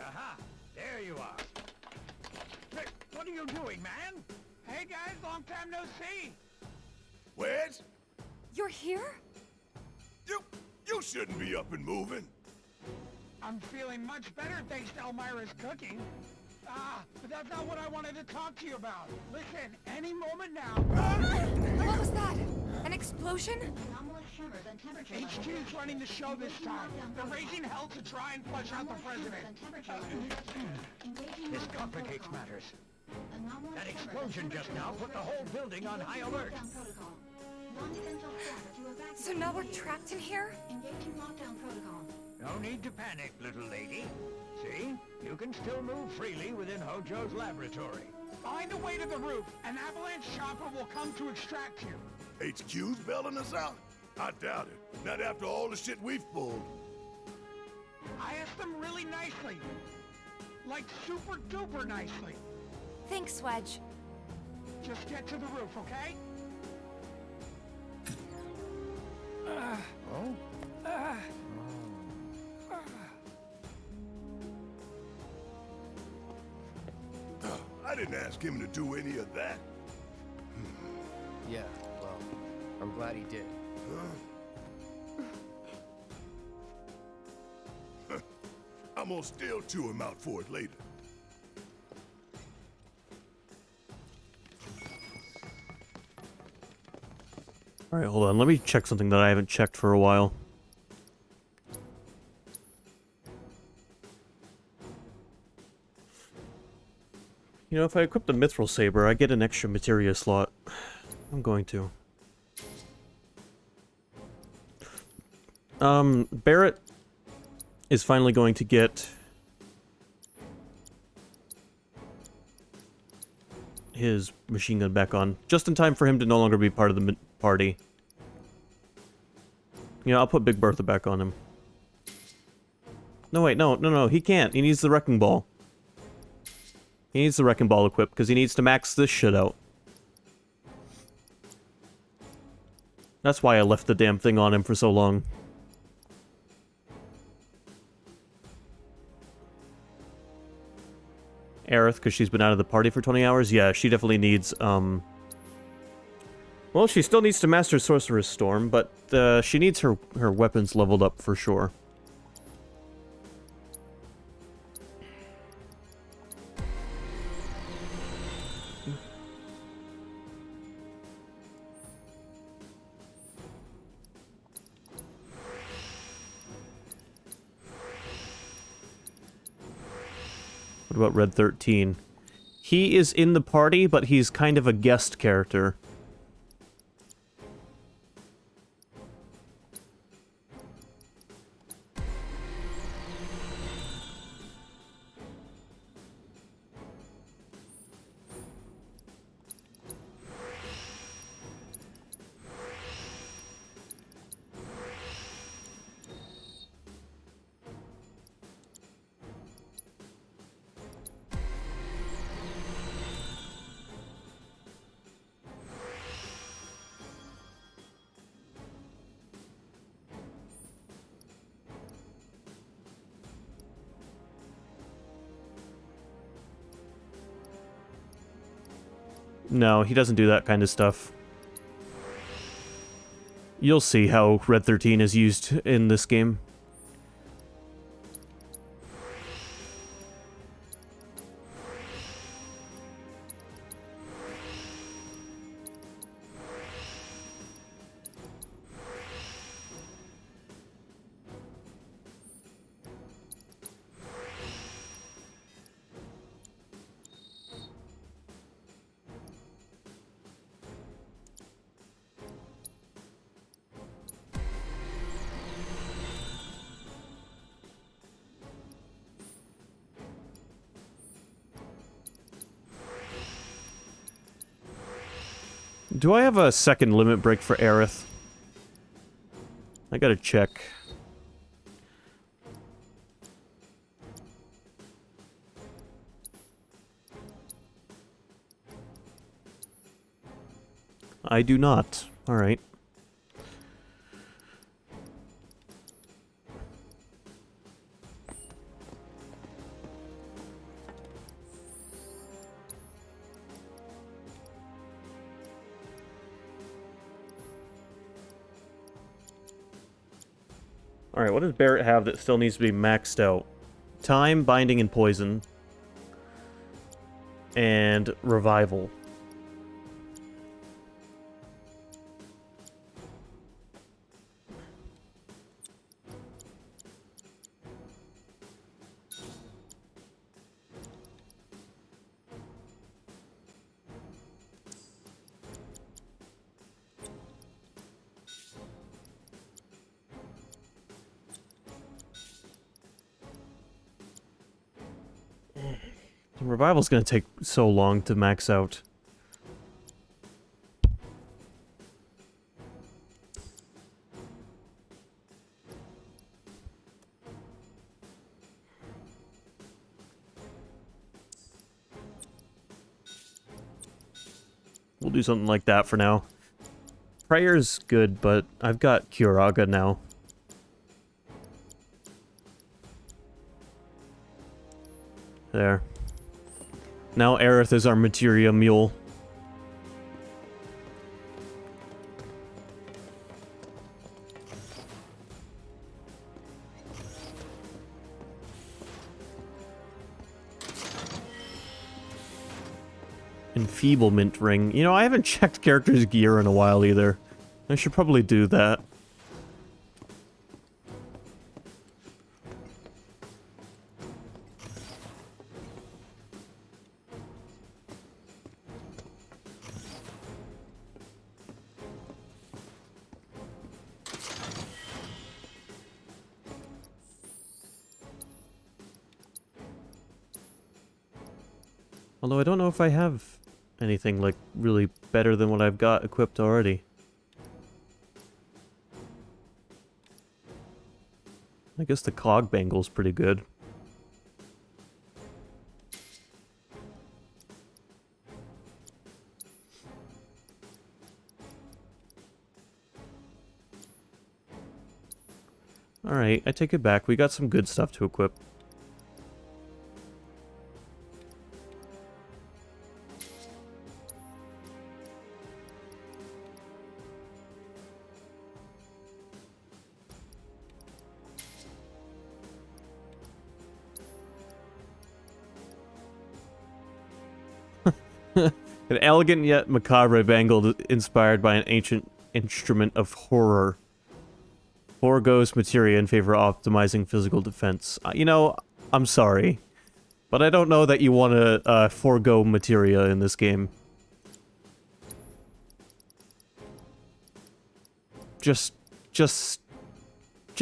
Aha! There you are. Hey, what are you doing, man? Hey guys, long time no see. Wedge? You're here? You shouldn't be up and moving. I'm feeling much better thanks to Elmira's cooking. But that's not what I wanted to talk to you about. Listen, any moment now... What was that? An explosion? HQ's running the show this time. They're raising hell to try and flush out the president. This complicates matters. That explosion just now put the whole building on high alert. So now we're trapped in here? No need to panic, little lady. See? You can still move freely within Hojo's laboratory. Find a way to the roof. An avalanche chopper will come to extract you. HQ's bailing us out? I doubt it. Not after all the shit we've pulled. I asked them really nicely. Like super duper nicely. Thanks, Wedge. Just get to the roof, okay? I didn't ask him to do any of that. Yeah, well, I'm glad he did. I'm gonna still chew him out for it later. Alright, hold on. Let me check something that I haven't checked for a while. You know, if I equip the Mithril Saber, I get an extra materia slot. I'm going to. Barrett is finally going to get his machine gun back on, just in time for him to no longer be part of the party. You know, I'll put Big Bertha back on him. No, wait, no, he can't. He needs the Wrecking Ball. He needs the Wrecking Ball equipped, because he needs to max this shit out. That's why I left the damn thing on him for so long. Aerith, because she's been out of the party for 20 hours? Yeah, she definitely needs, well, she still needs to master Sorcerer's Storm, but she needs her weapons leveled up for sure. What about Red 13? He is in the party, but he's kind of a guest character. No, he doesn't do that kind of stuff. You'll see how Red 13 is used in this game. Do I have a second limit break for Aerith? I gotta check. I do not. Alright. Alright, what does Barrett have that still needs to be maxed out? Time, Binding, and Poison. And Revival. The Revival's gonna take so long to max out. We'll do something like that for now. Prayer's good, but I've got Curaga now. There. Now Aerith is our materia mule. Enfeeblement ring. You know, I haven't checked characters' gear in a while either. I should probably do that. Although I don't know if I have anything, like, really better than what I've got equipped already. I guess the clog bangle's pretty good. Alright, I take it back. We got some good stuff to equip. An elegant yet macabre bangle inspired by an ancient instrument of horror. Foregoes materia in favor of optimizing physical defense. You know, I'm sorry, but I don't know that you want to forego materia in this game. Just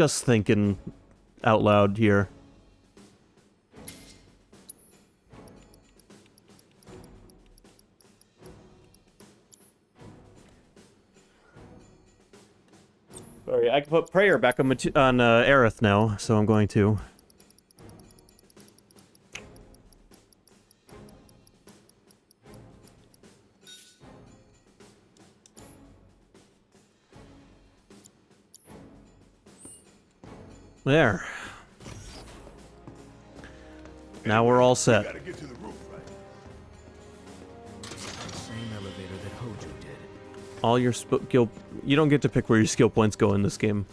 thinking out loud here. Sorry, I can put prayer back on Aerith now, so I'm going to. There. Now we're all set. Same elevator that Hojo did. All your skill... You don't get to pick where your skill points go in this game.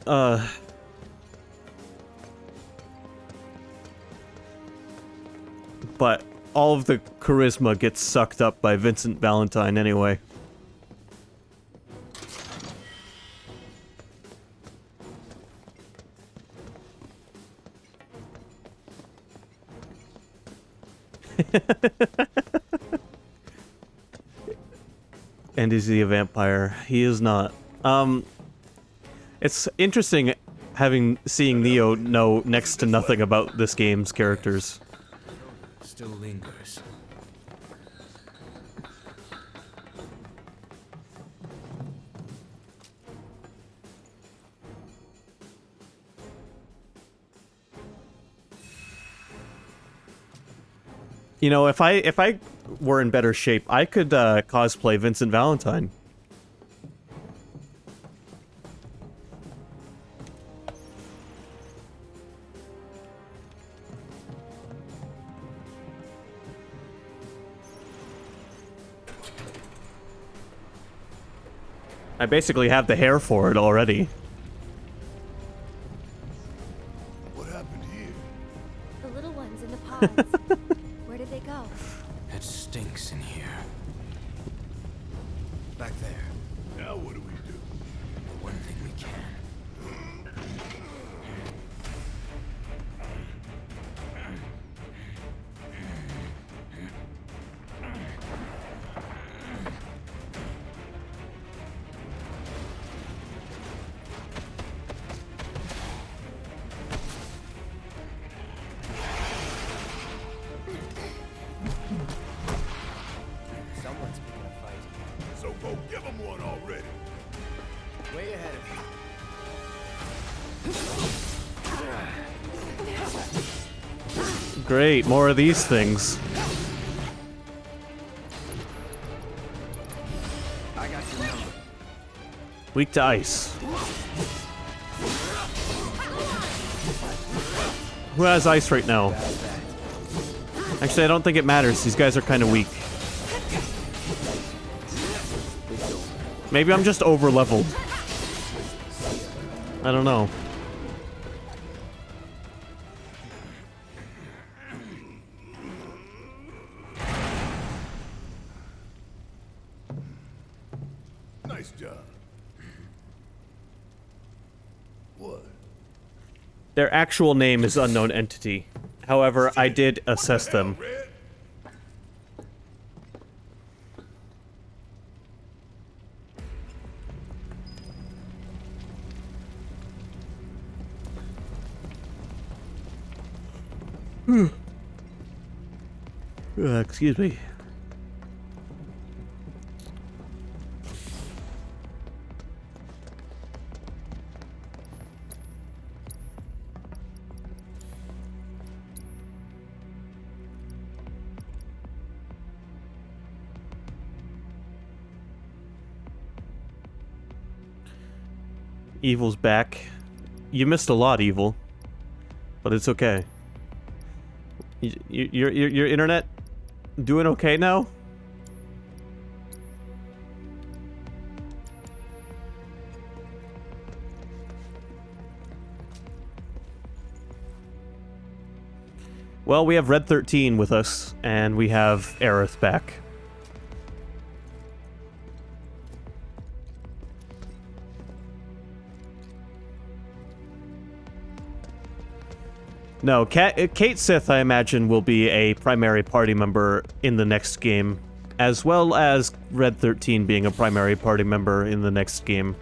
But all of the charisma gets sucked up by Vincent Valentine anyway. And is he a vampire? He is not. It's interesting seeing Neo know next to nothing about this game's characters. Still lingers. You know, if I were in better shape, I could cosplay Vincent Valentine. I basically have the hair for it already. What happened here? The little ones in the pods. Where did they go? It stinks in here. Back there. Now what do we do? One thing we can. Someone's picking a fight. So go give him one already. Way ahead of you. Great, more of these things. I got your number. Weak to ice. Who has ice right now? Actually, I don't think it matters. These guys are kind of weak. Maybe I'm just over-leveled. I don't know. Nice job. What? Their actual name is unknown entity. However, I did assess them. Excuse me. Evil's back. You missed a lot, Evil. But it's okay. Your internet doing okay now? Well, we have Red 13 with us, and we have Aerith back. No, Kate Sith, I imagine, will be a primary party member in the next game, as well as Red 13 being a primary party member in the next game.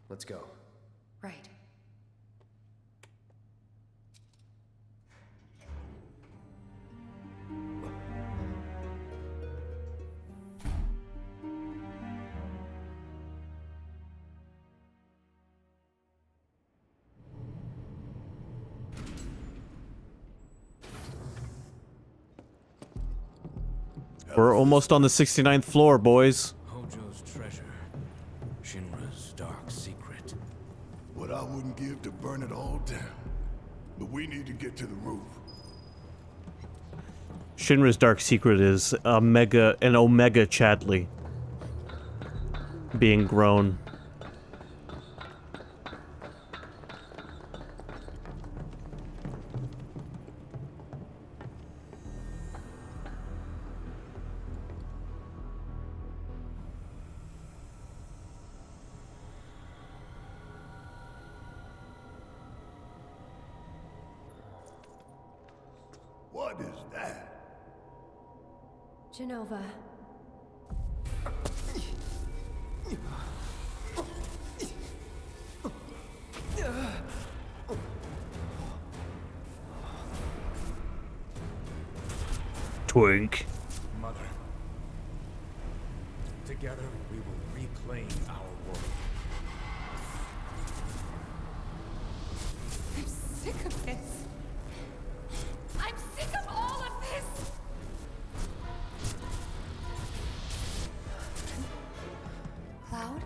Let's go. Right. We're almost on the 69th floor, boys. Hojo's treasure. Shinra's dark secret. What I wouldn't give to burn it all down. But we need to get to the roof. Shinra's dark secret is an Omega Chadley being grown. Genova. Twink. Mother. Together, we will reclaim our world. I'm sick of this. I'm sick of all of this. Cloud?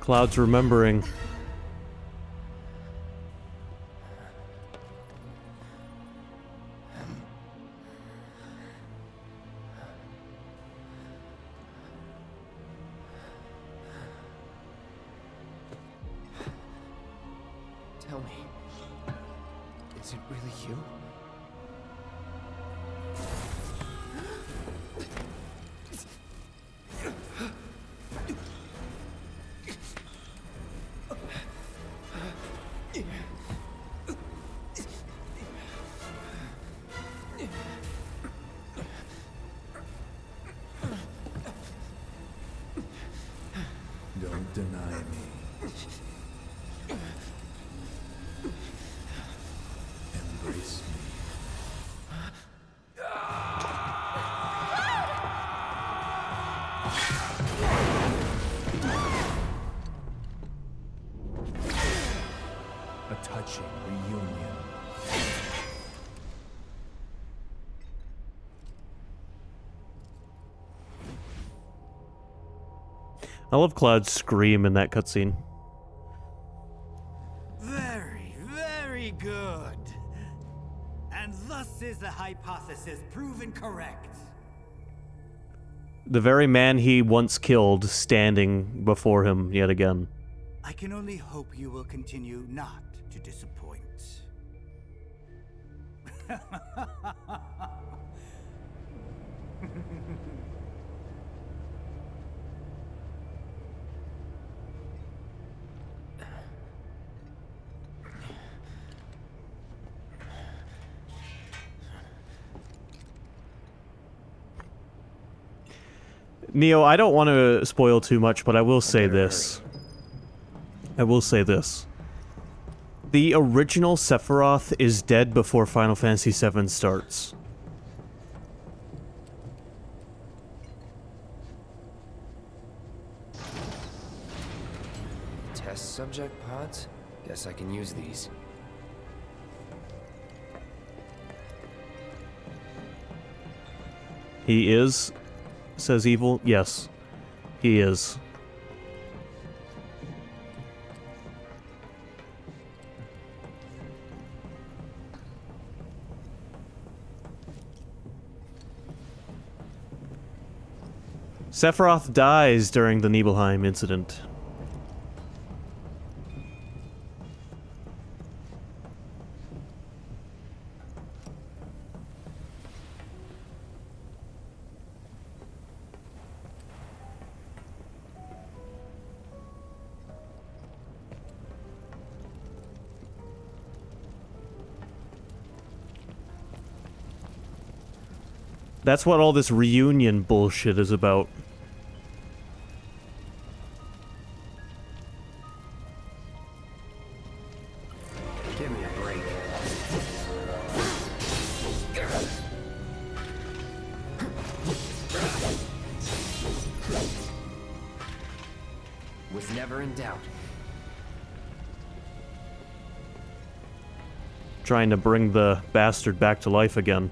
Cloud's remembering. Tell me, is it really you? Don't deny me. Embrace me. A touching reunion. I love Cloud's scream in that cutscene. Very, very good. And thus is the hypothesis proven correct. The very man he once killed standing before him yet again. I can only hope you will continue not to disappoint. Neo, I don't want to spoil too much, but I will say this. I will say this. The original Sephiroth is dead before Final Fantasy VII starts. Test subject pods? Guess I can use these. He is, says Evil. Yes, he is. Sephiroth dies during the Nibelheim incident. That's what all this reunion bullshit is about. Give me a break. Was never in doubt. Trying to bring the bastard back to life again.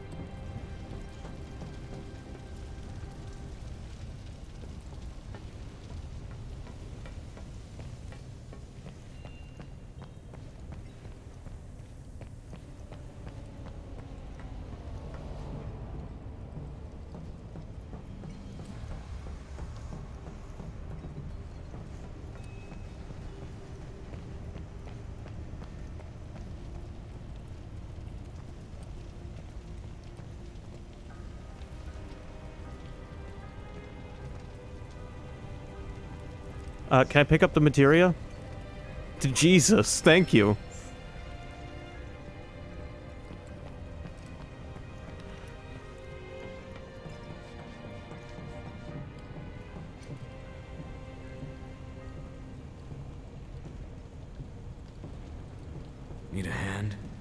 Can I pick up the materia? Jesus, thank you.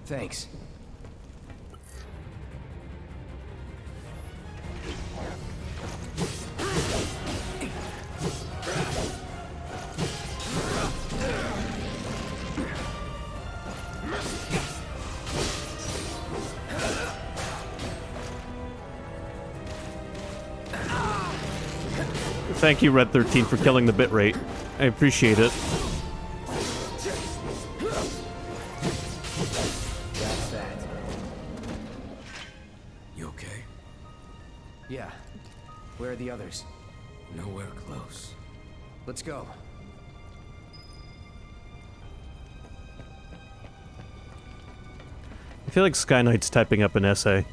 Thanks. Thank you, Red 13, for killing the bitrate. I appreciate it. That's that. You okay? Yeah. Where are the others? Nowhere close. Let's go. I feel like Sky Knight's typing up an essay.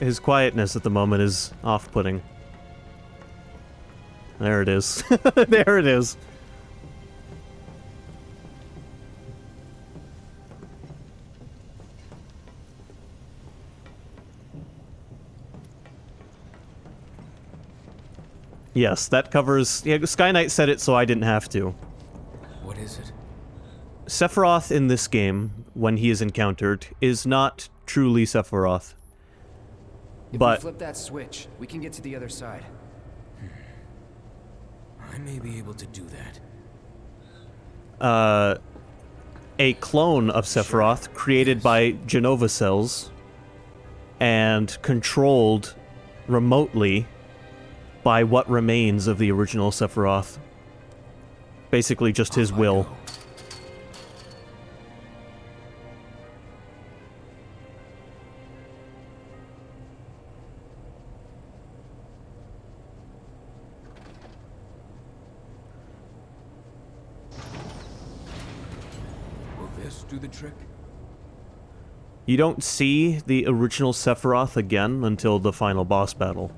His quietness at the moment is off-putting. There it is. There it is. Yes, that covers... Yeah, Sky Knight said it, so I didn't have to. What is it? Sephiroth in this game, when he is encountered, is not truly Sephiroth. If But we flip that switch, we can get to the other side. I may be able to do that. A clone of Sephiroth created by Genova cells and controlled remotely by what remains of the original Sephiroth. Basically just his will. Do the trick? You don't see the original Sephiroth again until the final boss battle.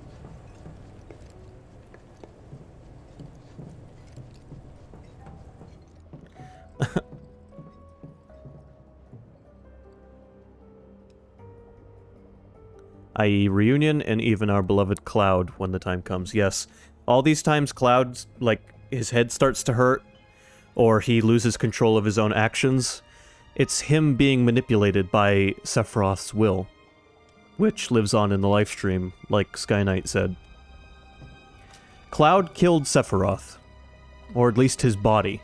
i.e. Reunion and even our beloved Cloud when the time comes. Yes, all these times Cloud's, like, his head starts to hurt or he loses control of his own actions. It's him being manipulated by Sephiroth's will, which lives on in the livestream, like Sky Knight said. Cloud killed Sephiroth, or at least his body.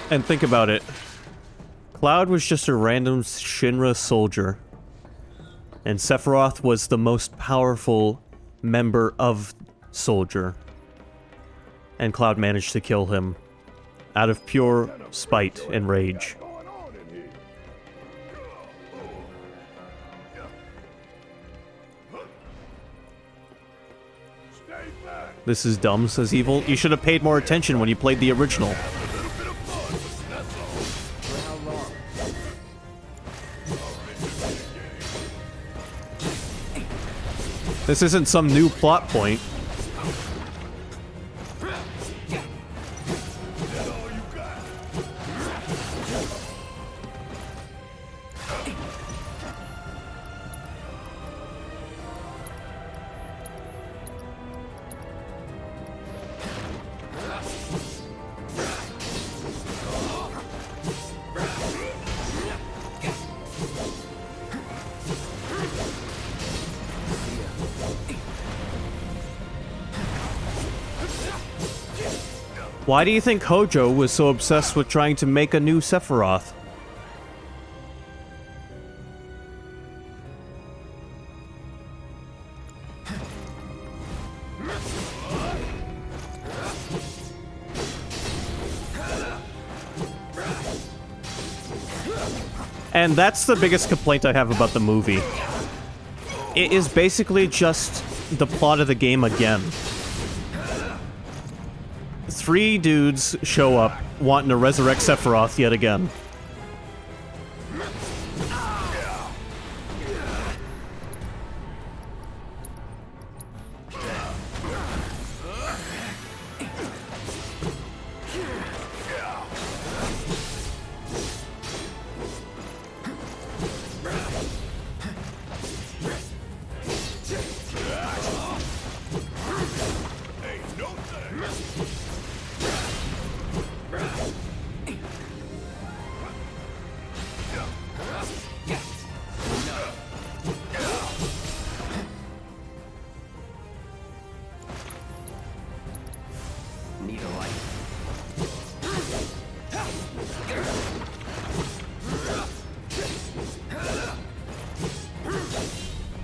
And think about it. Cloud was just a random Shinra soldier. And Sephiroth was the most powerful member of Soldier. And Cloud managed to kill him. Out of pure spite and rage. This is dumb, says Evil. You should have paid more attention when you played the original. This isn't some new plot point. Why do you think Hojo was so obsessed with trying to make a new Sephiroth? And that's the biggest complaint I have about the movie. It is basically just the plot of the game again. 3 dudes show up wanting to resurrect Sephiroth yet again.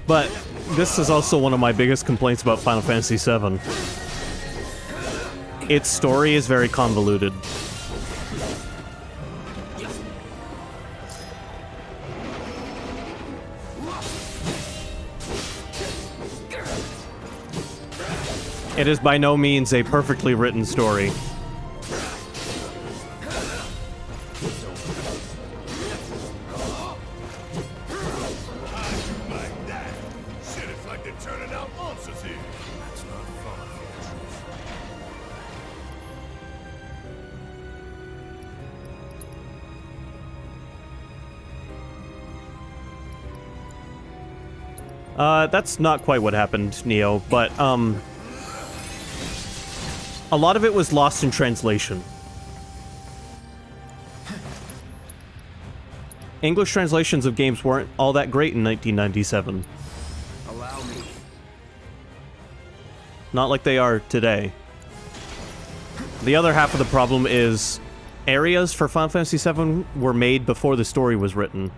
But this is also one of my biggest complaints about Final Fantasy VII. Its story is very convoluted. It is by no means a perfectly written story. That's not quite what happened, Neo, but, a lot of it was lost in translation. English translations of games weren't all that great in 1997. Allow me. Not like they are today. The other half of the problem is areas for Final Fantasy VII were made before the story was written,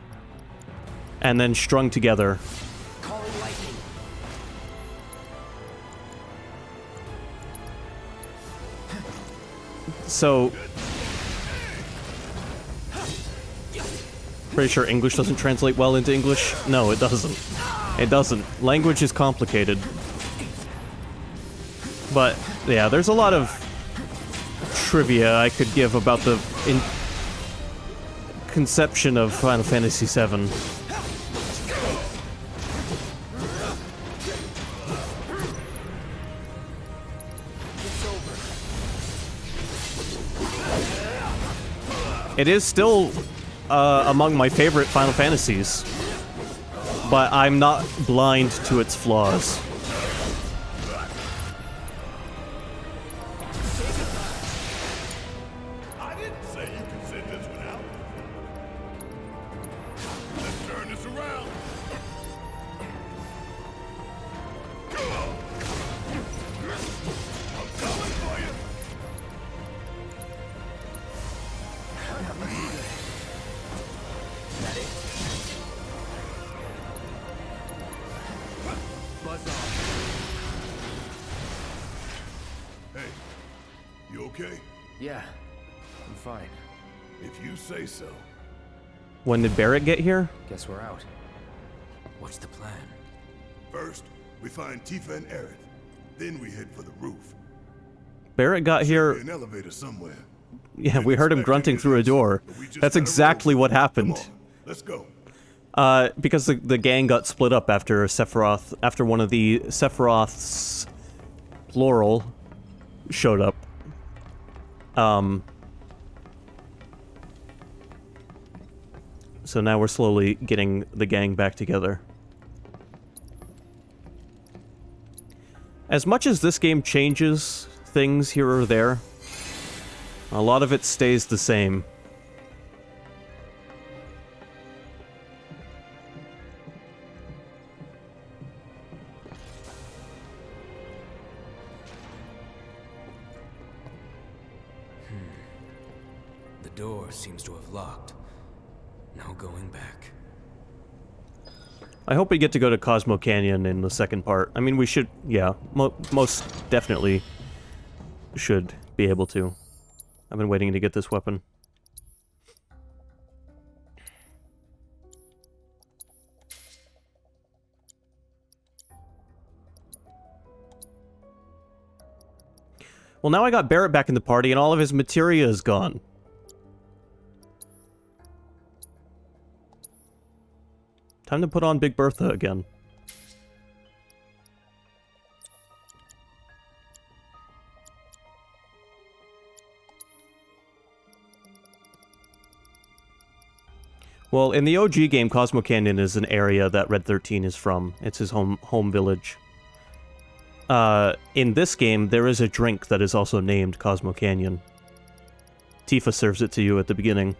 and then strung together. So, pretty sure English doesn't translate well into English? No, it doesn't. It doesn't. Language is complicated. But, yeah, there's a lot of trivia I could give about the conception of Final Fantasy VII. It is still among my favorite Final Fantasies, but I'm not blind to its flaws. I didn't say you could sit this one out. Let's turn this around. I'm coming for you. Hey, you okay? Yeah, I'm fine. If you say so. When did Barrett get here? Guess we're out. What's the plan? First, we find Tifa and Aerith. Then we head for the roof. Barrett got here... An elevator somewhere. Yeah, we heard him grunting through a door. That's exactly what happened. Let's go. Because the gang got split up after Sephiroth, after one of the Sephiroths, plural, showed up. So now we're slowly getting the gang back together. As much as this game changes things here or there, a lot of it stays the same. The door seems to have locked. No going back. I hope we get to go to Cosmo Canyon in the second part. I mean, we should, yeah, most definitely should be able to. I've been waiting to get this weapon. Well, now I got Barrett back in the party and all of his materia is gone. Time to put on Big Bertha again. Well, in the OG game, Cosmo Canyon is an area that Red 13 is from. It's his home village. In this game, there is a drink that is also named Cosmo Canyon. Tifa serves it to you at the beginning.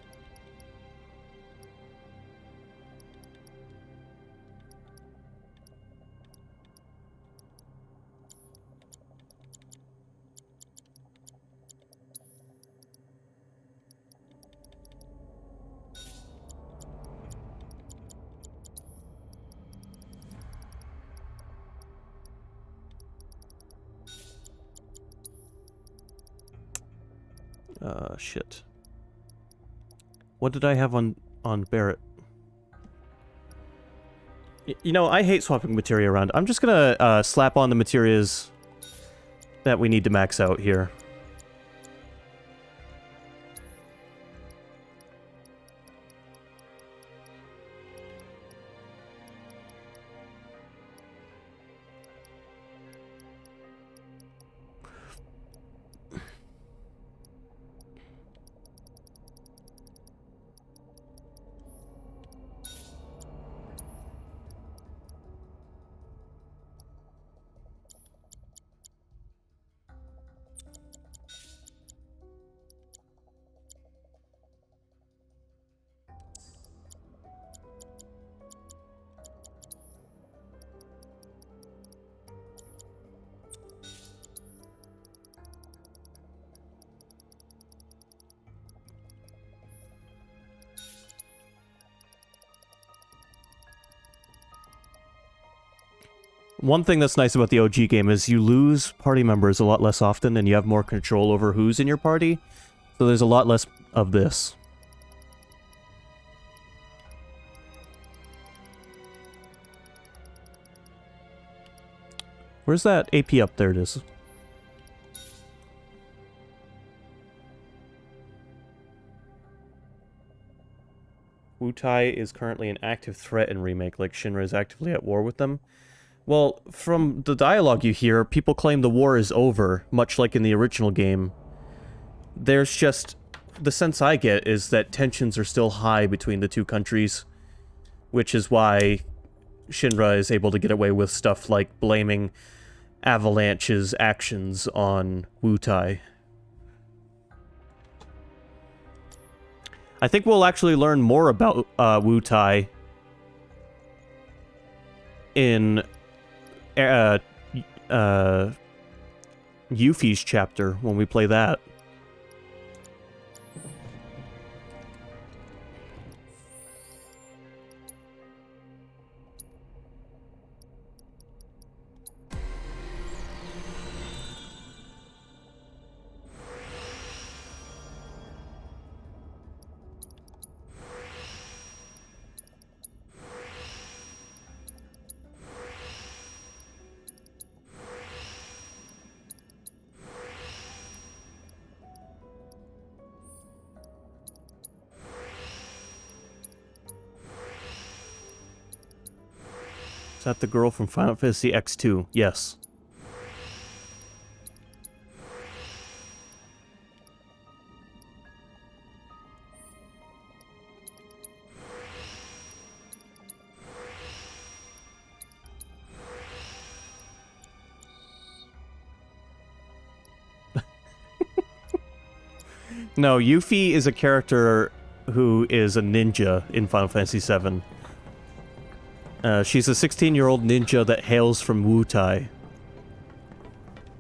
Shit. What did I have on Barrett? You know, I hate swapping materia around. I'm just gonna slap on the materias that we need to max out here. One thing that's nice about the OG game is you lose party members a lot less often and you have more control over who's in your party, so there's a lot less of this. Where's that AP up? There it is. Wutai is currently an active threat in Remake, like Shinra is actively at war with them. Well, from the dialogue you hear, people claim the war is over, much like in the original game. There's just... the sense I get is that tensions are still high between the two countries, which is why Shinra is able to get away with stuff like blaming Avalanche's actions on Wutai. I think we'll actually learn more about Wutai in Yuffie's chapter when we play that. Is that the girl from Final Fantasy X2? Yes. No, Yuffie is a character who is a ninja in Final Fantasy VII. She's a 16-year-old ninja that hails from Wutai.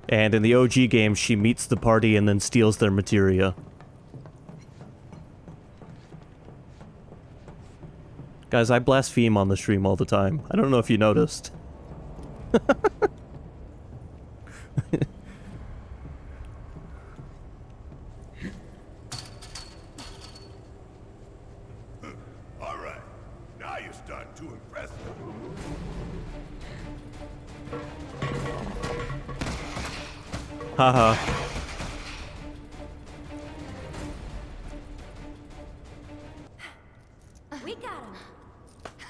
And in the OG game, she meets the party and then steals their materia. Guys, I blaspheme on the stream all the time. I don't know if you noticed. Alright, now you're starting to impress me. Haha. We got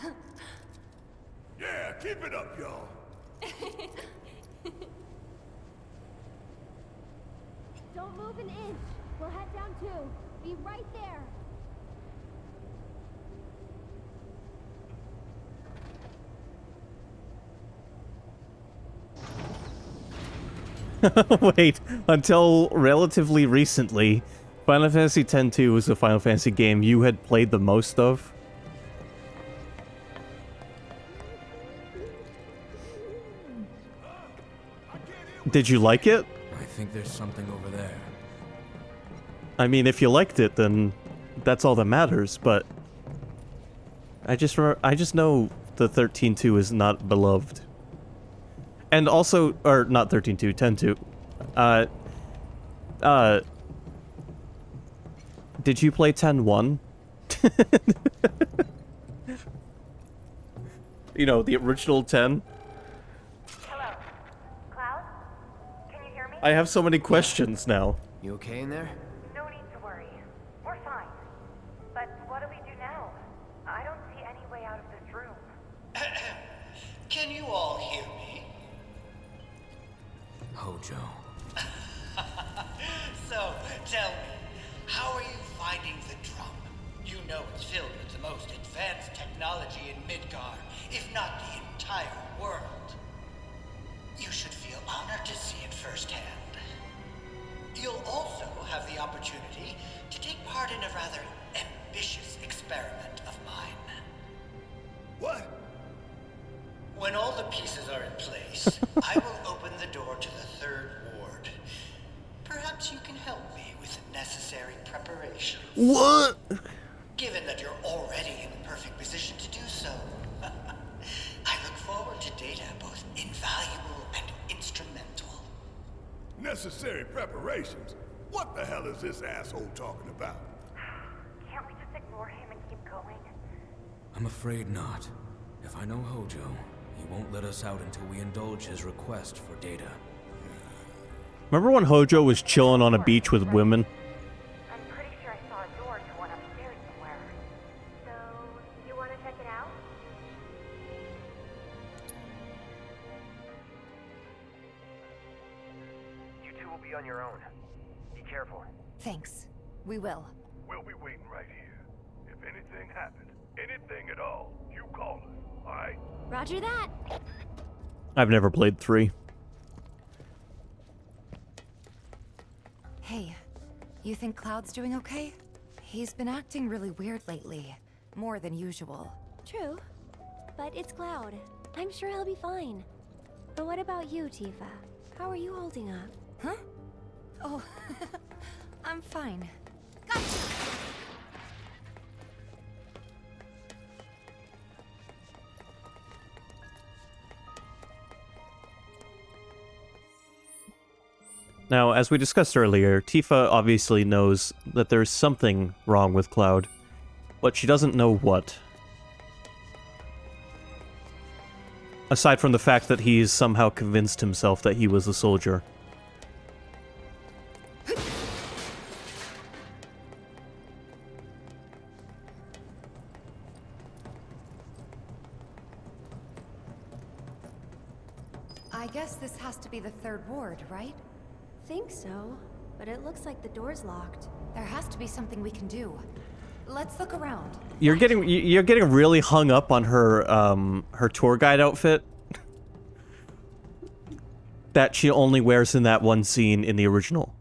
him. Yeah, keep it up, y'all. Don't move an inch. We'll head down too. Be right there. Wait, until relatively recently, Final Fantasy X-2 was the Final Fantasy game you had played the most of? Did you like it? I think there's something over there. I mean, if you liked it, then that's all that matters, but... I just know the 13.2 is not beloved. And also, or not 13.2, 10.2. Did you play 10-1? You know, the original 10? Hello? Cloud? Can you hear me? I have so many questions now. You okay in there? No need to worry. We're fine. But what do we do now? I don't see any way out of this room. Can you all hear me? Hojo. So, tell me, how are you finding the drum? You know it's filled with the most advanced technology in Midgar, if not the entire world. You should feel honored to see it firsthand. You'll also have the opportunity to take part in a rather ambitious experiment of mine. What? When all the pieces are in place, I will open the door to the third ward. Perhaps you can help me with the necessary preparations. What? Given that you're already in the perfect position to do so. I look forward to data both invaluable and instrumental. Necessary preparations? What the hell is this asshole talking about? Can't we just ignore him and keep going? I'm afraid not. If I know Hojo, he won't let us out until we indulge his request for data. Remember when Hojo was chilling on a beach with women? I'm pretty sure I saw a door to one upstairs somewhere. So, you want to check it out? You two will be on your own. Be careful. Thanks. We will. We'll be waiting right here. If anything happens, anything at all, you call us, alright? Roger that. I've never played 3. Hey, you think Cloud's doing okay? He's been acting really weird lately. More than usual. True. But it's Cloud. I'm sure he'll be fine. But what about you, Tifa? How are you holding up? Huh? Oh, I'm fine. Now, as we discussed earlier, Tifa obviously knows that there's something wrong with Cloud, but she doesn't know what. Aside from the fact that he's somehow convinced himself that he was a soldier. I guess this has to be the third ward, right? Think so, but it looks like the door's locked. There has to be something we can do. Let's look around. You're getting really hung up on her her tour guide outfit that she only wears in that one scene in the original.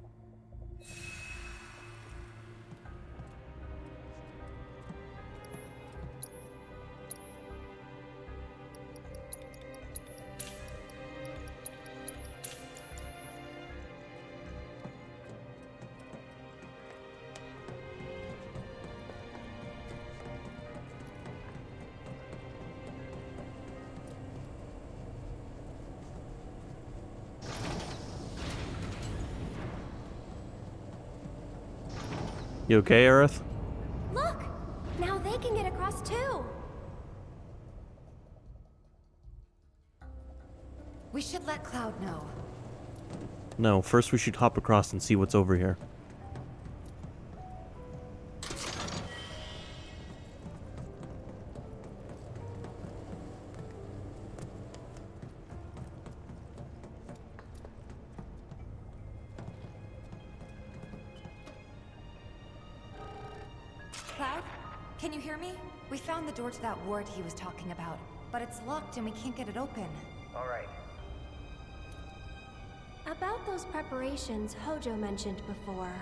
You okay, Aerith? Look! Now they can get across too! We should let Cloud know. No, first we should hop across and see what's over here. Cloud? Can you hear me? We found the door to that ward he was talking about, but it's locked and we can't get it open. Alright. About those preparations Hojo mentioned before.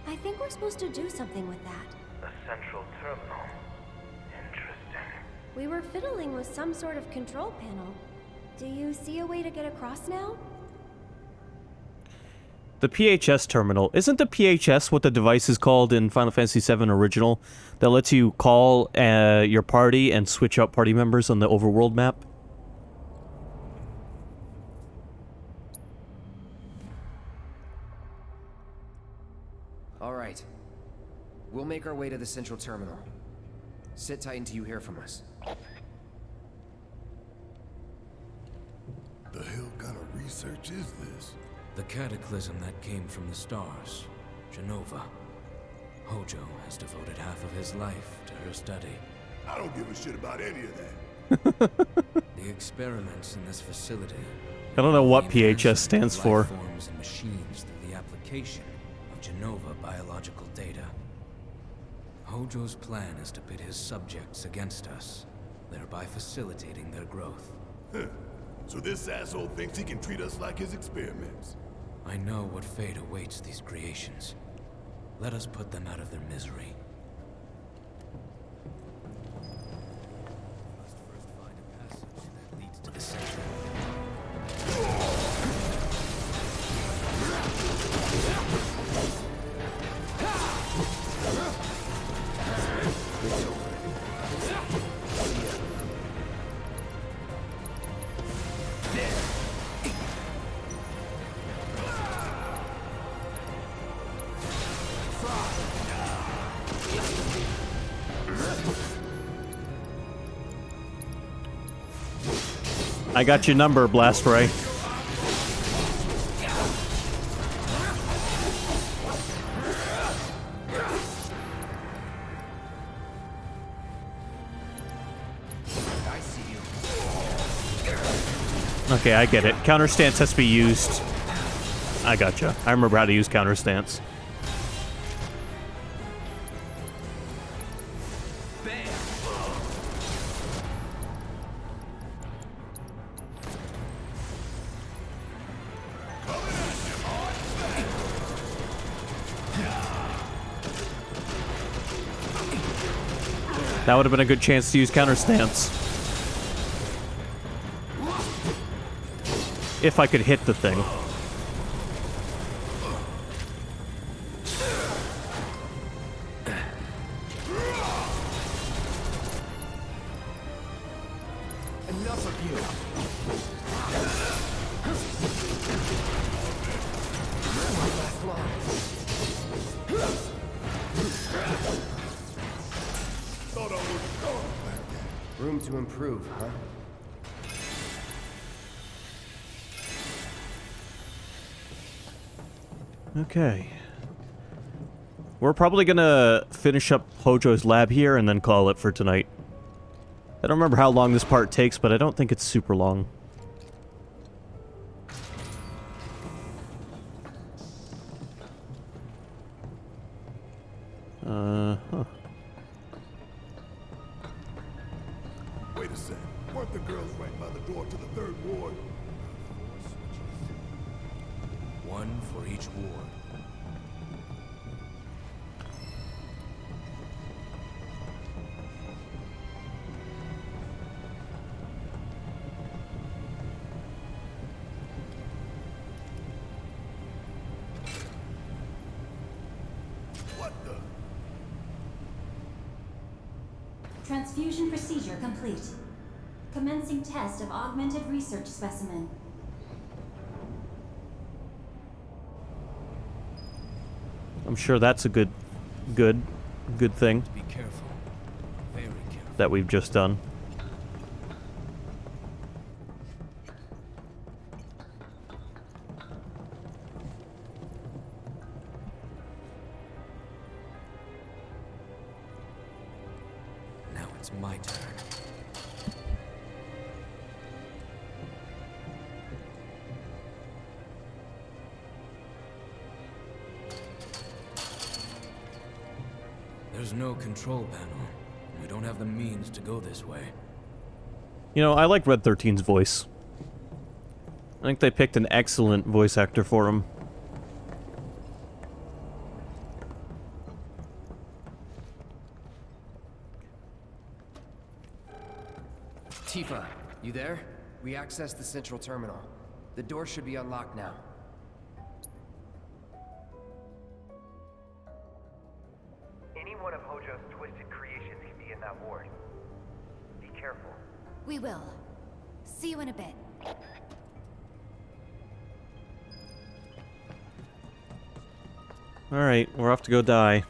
I think we're supposed to do something with that. A central terminal. Interesting. We were fiddling with some sort of control panel. Do you see a way to get across now? The PHS terminal. Isn't the PHS what the device is called in Final Fantasy VII Original that lets you call your party and switch out party members on the overworld map? way to the central terminal. Sit tight until you hear from us. The hell kind of research is this? The cataclysm that came from the stars, Genova. Hojo has devoted half of his life to her study. I don't give a shit about any of that. The experiments in this facility. I don't know what PHS stands for. Life forms and machines through the application of Genova biological data. Hojo's plan is to pit his subjects against us, thereby facilitating their growth. So this asshole thinks he can treat us like his experiments. I know what fate awaits these creations. Let us put them out of their misery. Must first find a passage that leads to the center. I got your number, Blast Ray. Okay, I get it. Counter stance has to be used. I gotcha. I remember how to use counter stance. That would have been a good chance to use counter stance. If I could hit the thing. Enough of you. One last line. Thought I was gone. Room to improve, huh? Okay. We're probably gonna finish up Hojo's lab here and then call it for tonight. I don't remember how long this part takes, but I don't think it's super long. Huh. Wait a sec. Weren't the girls right by the door to the third ward? One for each ward. What the? Transfusion procedure complete. Commencing test of augmented research specimen. I'm sure that's a good thing Be careful. Very careful. that we've just done. Now it's my turn. There's no control panel. We don't have the means to go this way. You know, I like Red 13's voice. I think they picked an excellent voice actor for him. Tifa, you there? We accessed the central terminal. The door should be unlocked now. Any one of Hojo's twisted creations can be in that ward. Be careful. We will. See you in a bit. Alright, we're off to go die.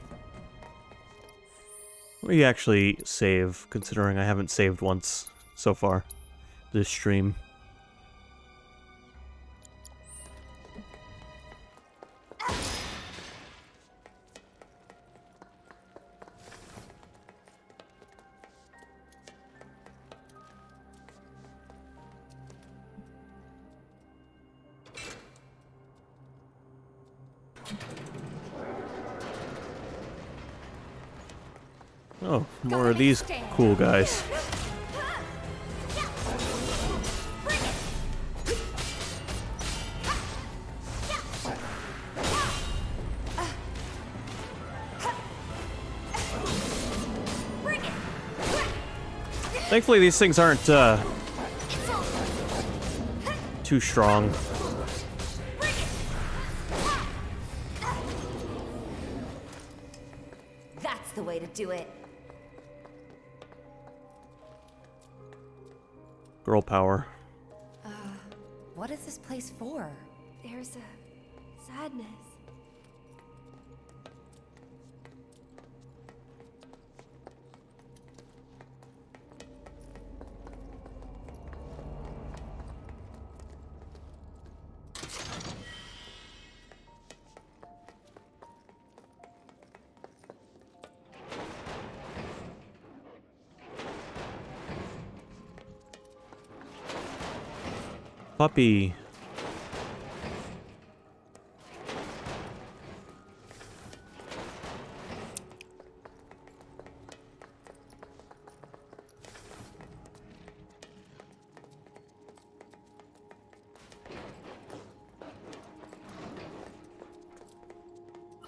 Let me actually save, considering I haven't saved once so far this stream. Oh, more of these cool guys. Thankfully, these things aren't too strong. That's the way to do it. Girl power. What is this place for? There's a sadness. Puppy.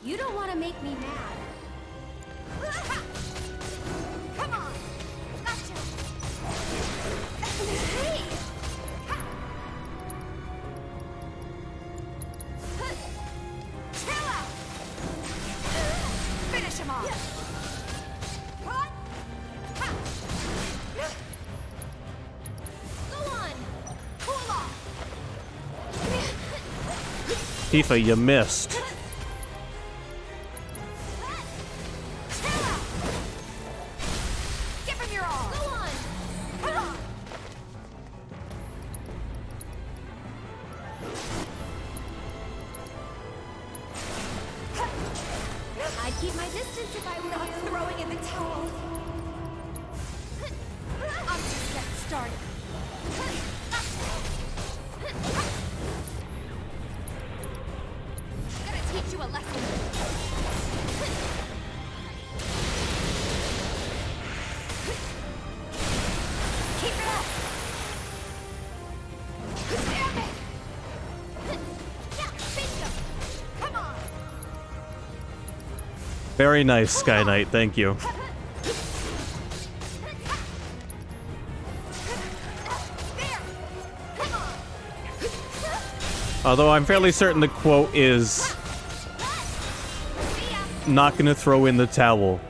You don't want to make me mad. Come on. Gotcha. Hey. Chill out. Finish him off. Go on. Cool off. Tifa, you missed. I'd keep my distance if I were not throwing in the towel. I'm just getting started. Gonna teach you a lesson. Keep it up. Damn it! Bingo! Come on! Very nice, Sky Knight, thank you. Although I'm fairly certain the quote is not gonna throw in the towel.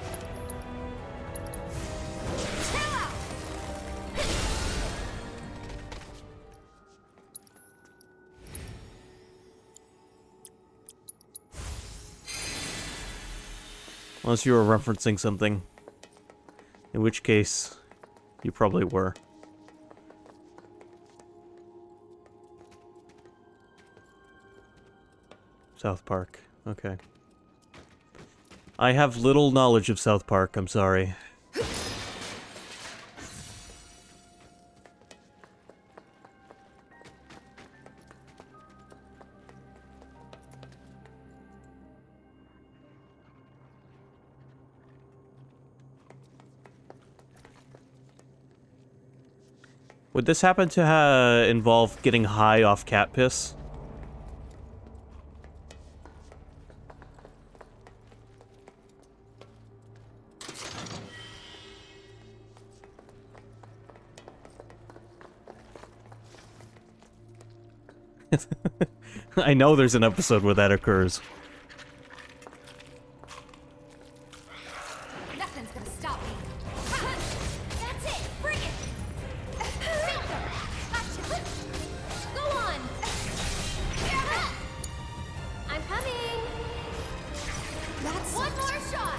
Unless you were referencing something. In which case, you probably were. South Park. Okay. I have little knowledge of South Park, I'm sorry. Would this happen to involve getting high off cat piss? I know there's an episode where that occurs. Nothing's gonna stop me. That's it. Bring it. Go on. I'm coming. That's one more shot.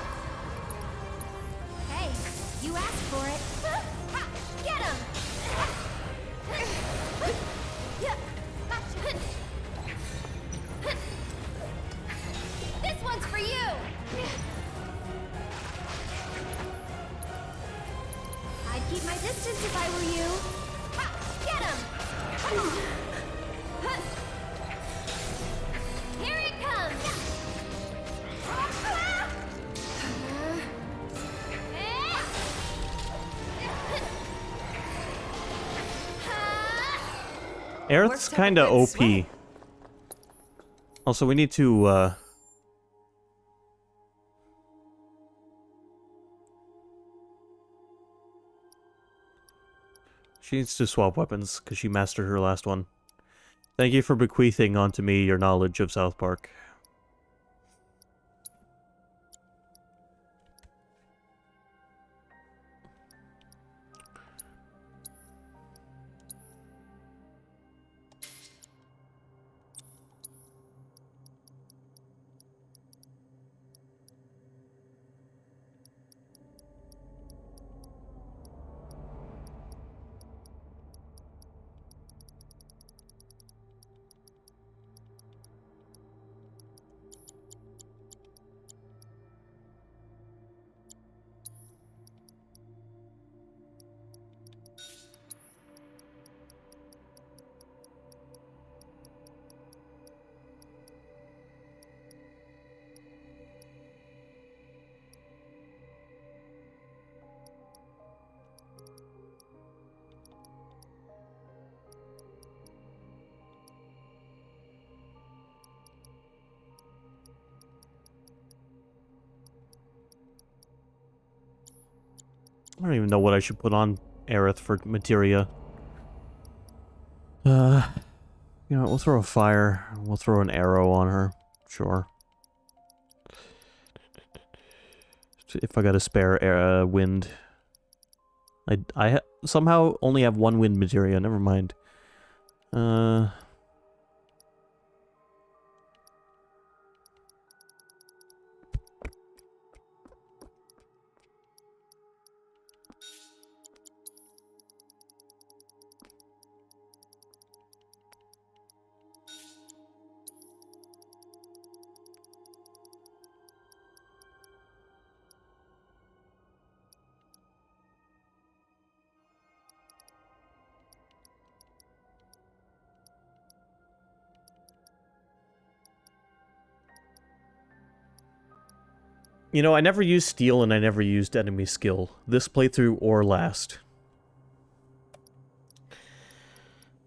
Here it comes! Aerith's kinda OP. Also, we need to, she needs to swap weapons, because she mastered her last one. Thank you for bequeathing onto me your knowledge of South Park. I don't even know what I should put on Aerith for materia. You know, we'll throw a fire. We'll throw an arrow on her. Sure. If I got a spare wind. I somehow only have one wind materia. Never mind. You know, I never used steel and I never used enemy skill. This playthrough or last.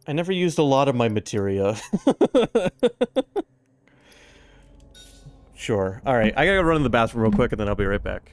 I never used a lot of my materia. Sure. Alright, I gotta run to the bathroom real quick and then I'll be right back.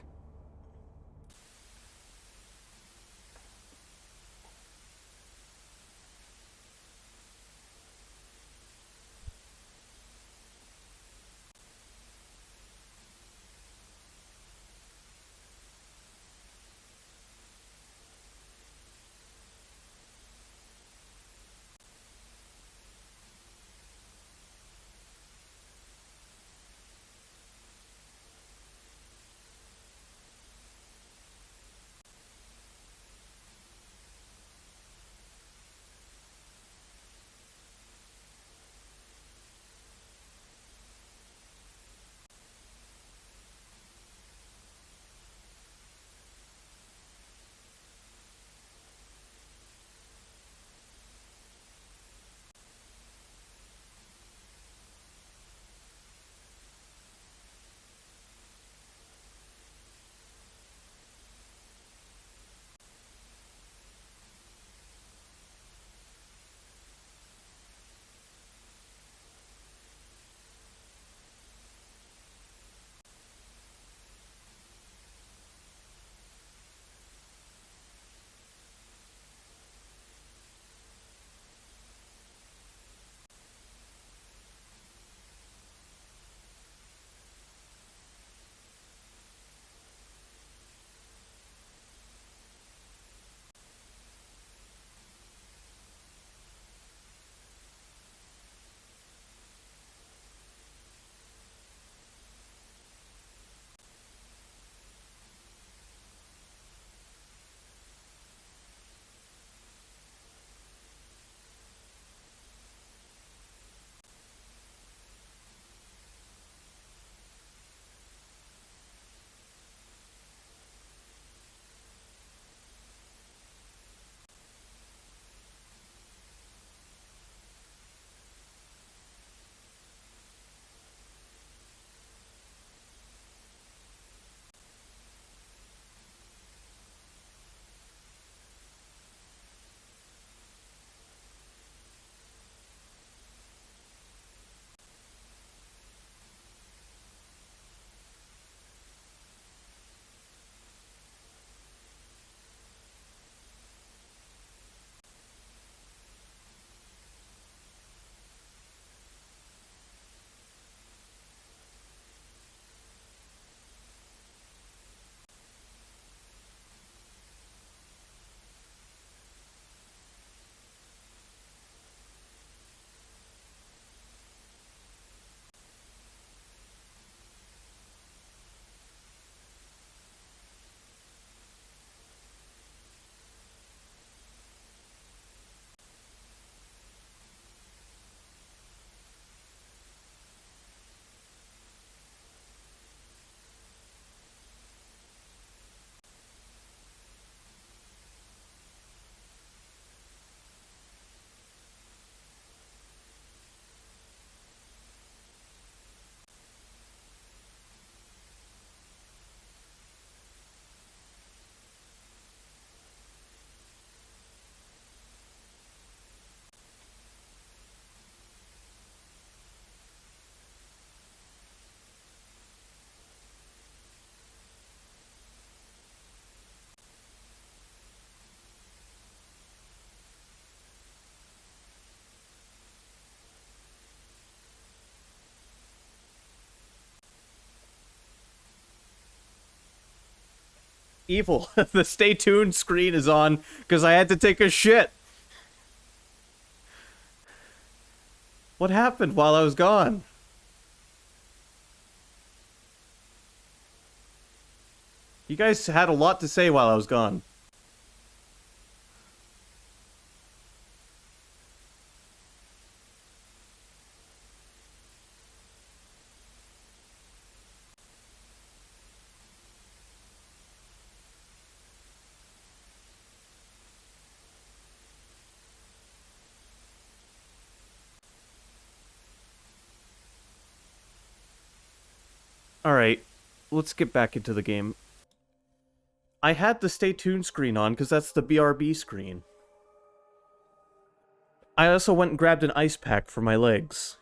Evil, the stay tuned screen is on because I had to take a shit. What happened while I was gone? You guys had a lot to say while I was gone. Alright, let's get back into the game. I had the stay tuned screen on because that's the BRB screen. I also went and grabbed an ice pack for my legs.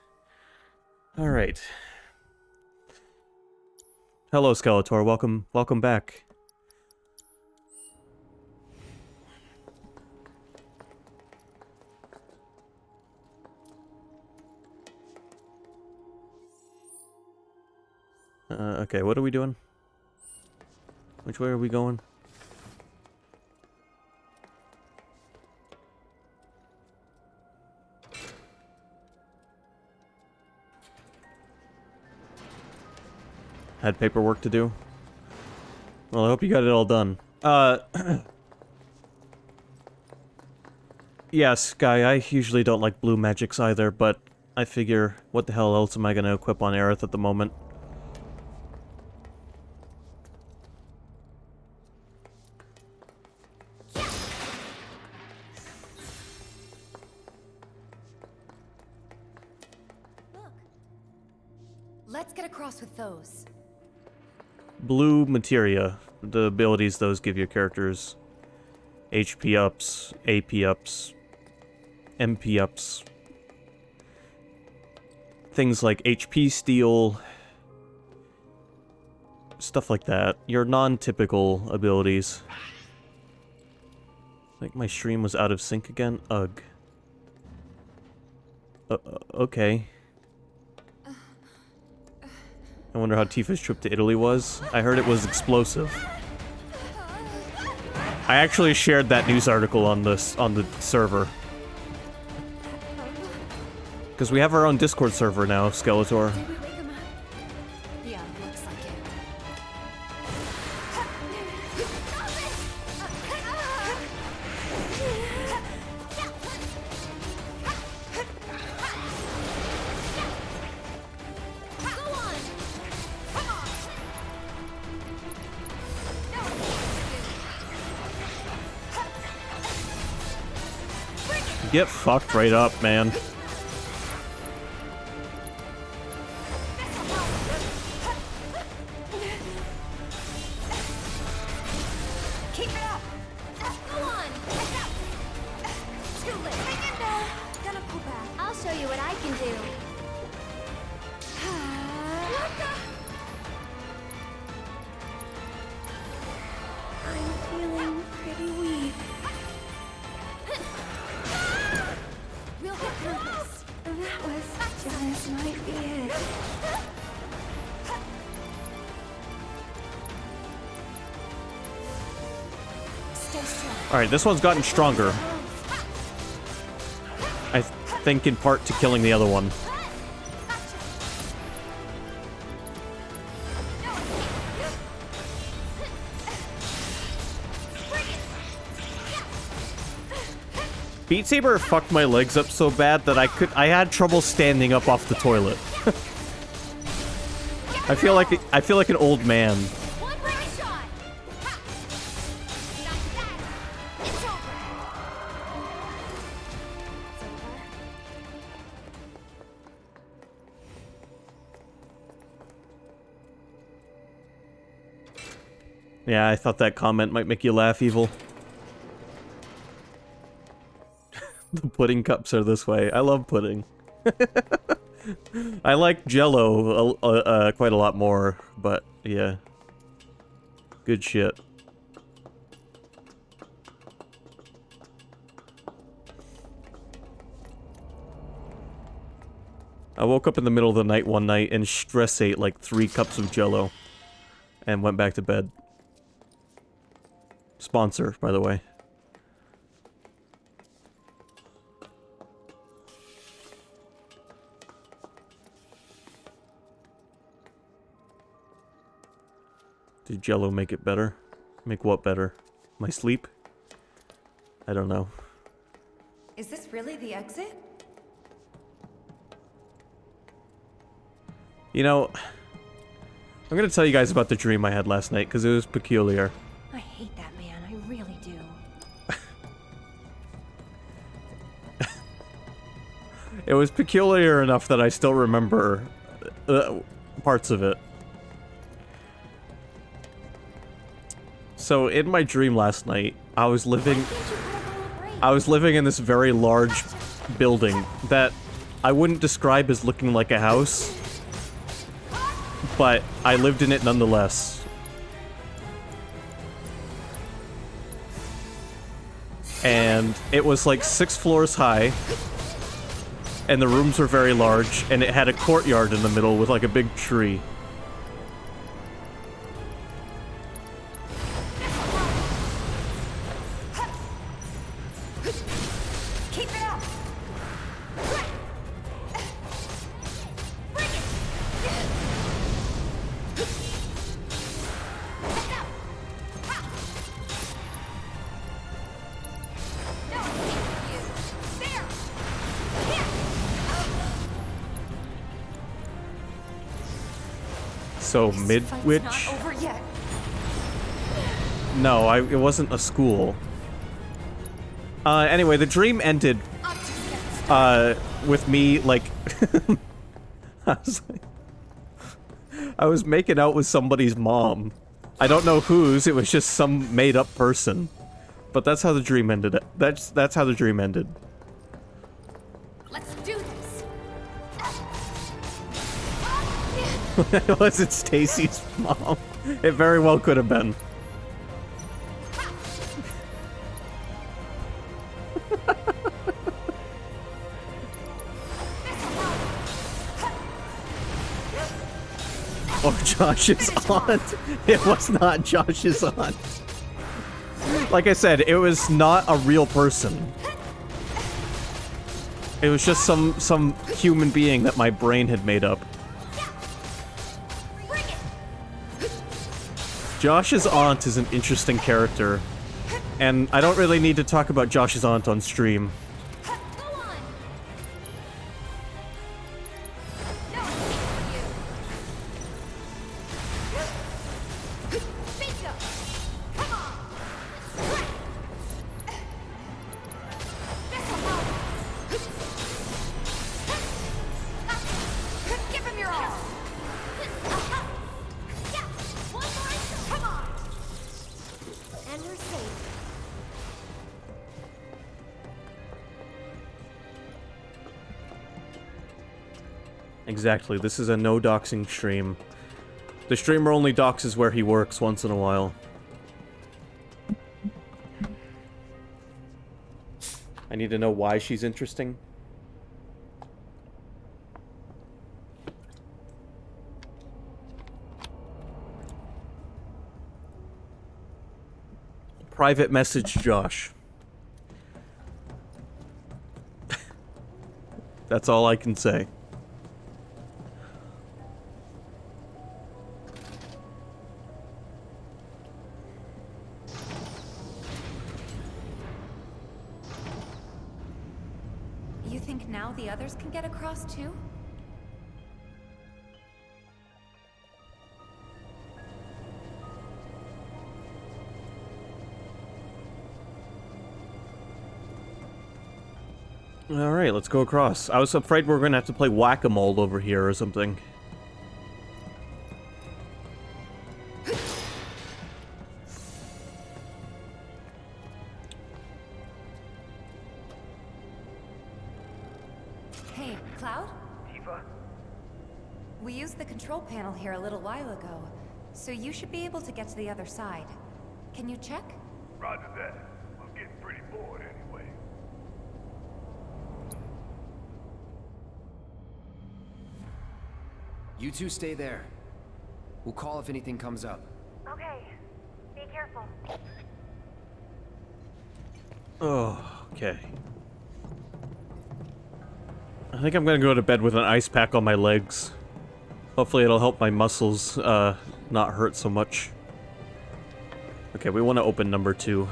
Alright. Hello, Skeletor. Welcome back. Okay, what are we doing? Which way are we going? Had paperwork to do? Well, I hope you got it all done. Yes, Guy, I usually don't like blue magics either, but I figure, what the hell else am I gonna equip on Aerith at the moment? Let's get across with those. Blue materia, the abilities those give your characters. HP ups, AP ups, MP ups. Things like HP steal, stuff like that. Your non-typical abilities. I think my stream was out of sync again. Ugh. Okay. I wonder how Tifa's trip to Italy was. I heard it was explosive. I actually shared that news article on the server. Because we have our own Discord server now, Skeletor. Yeah, looks like it. Get fucked right up, man. Keep it up. Go on. Too late. Gonna pull back. I'll show you what I can do. I'm feeling pretty weak. We'll get through this. That was just might be it. Stay strong. Alright, this one's gotten stronger. I think in part to killing the other one. Beat Saber fucked my legs up so bad that I had trouble standing up off the toilet. I feel like an old man. Yeah, I thought that comment might make you laugh, Evil. The pudding cups are this way. I love pudding. I like Jell-O quite a lot more, but yeah. Good shit. I woke up in the middle of the night one night and stress ate like 3 cups of Jell-O and went back to bed. Sponsor, by the way. Did Jello make it better? Make what better? My sleep? I don't know. Is this really the exit? You know, I'm gonna tell you guys about the dream I had last night, because it was peculiar. I hate that man, I really do. It was peculiar enough that I still remember parts of it. So, in my dream last night, I was living in this very large building that I wouldn't describe as looking like a house, but I lived in it nonetheless. And it was like 6 floors high, and the rooms were very large, and it had a courtyard in the middle with like a big tree. So, Midwich? Not over yet. No, it wasn't a school. Anyway, the dream ended, with me, like, I was making out with somebody's mom. I don't know whose, it was just some made-up person. But that's how the dream ended. That's how the dream ended. Let's do this. Was it Stacy's mom? It very well could have been. Or Josh's aunt. It was not Josh's aunt. Like I said, it was not a real person. It was just some human being that my brain had made up. Josh's aunt is an interesting character, and I don't really need to talk about Josh's aunt on stream. Give him your all. Come on. And we're safe. Exactly, this is a no doxing stream. The streamer only doxes where he works once in a while. I need to know why she's interesting. Private message Josh. That's all I can say. You think now the others can get across too? Alright, let's go across. I was afraid we were gonna have to play whack-a-mole over here or something. Hey, Cloud? Tifa? We used the control panel here a little while ago, so you should be able to get to the other side. Can you check? Roger that. I'm getting pretty bored anyway. You two stay there. We'll call if anything comes up. Okay. Be careful. Oh, okay. I think I'm gonna go to bed with an ice pack on my legs. Hopefully it'll help my muscles, not hurt so much. Okay, we want to open number 2.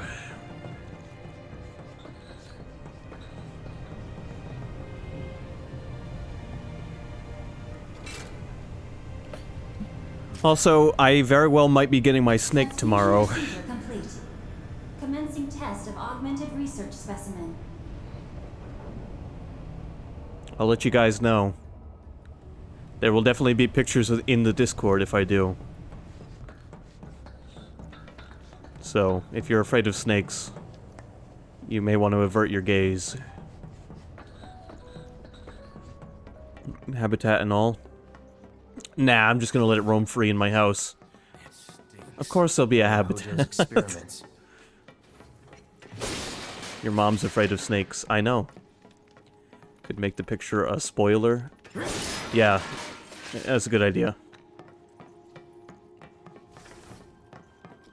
Also, I very well might be getting my snake tomorrow. Procedure complete. Commencing test of augmented research specimen. I'll let you guys know. There will definitely be pictures in the Discord if I do. So, if you're afraid of snakes, you may want to avert your gaze. Habitat and all. Nah, I'm just gonna let it roam free in my house. Of course there'll be a habitat. Your mom's afraid of snakes. I know. Could make the picture a spoiler. Yeah, that's a good idea.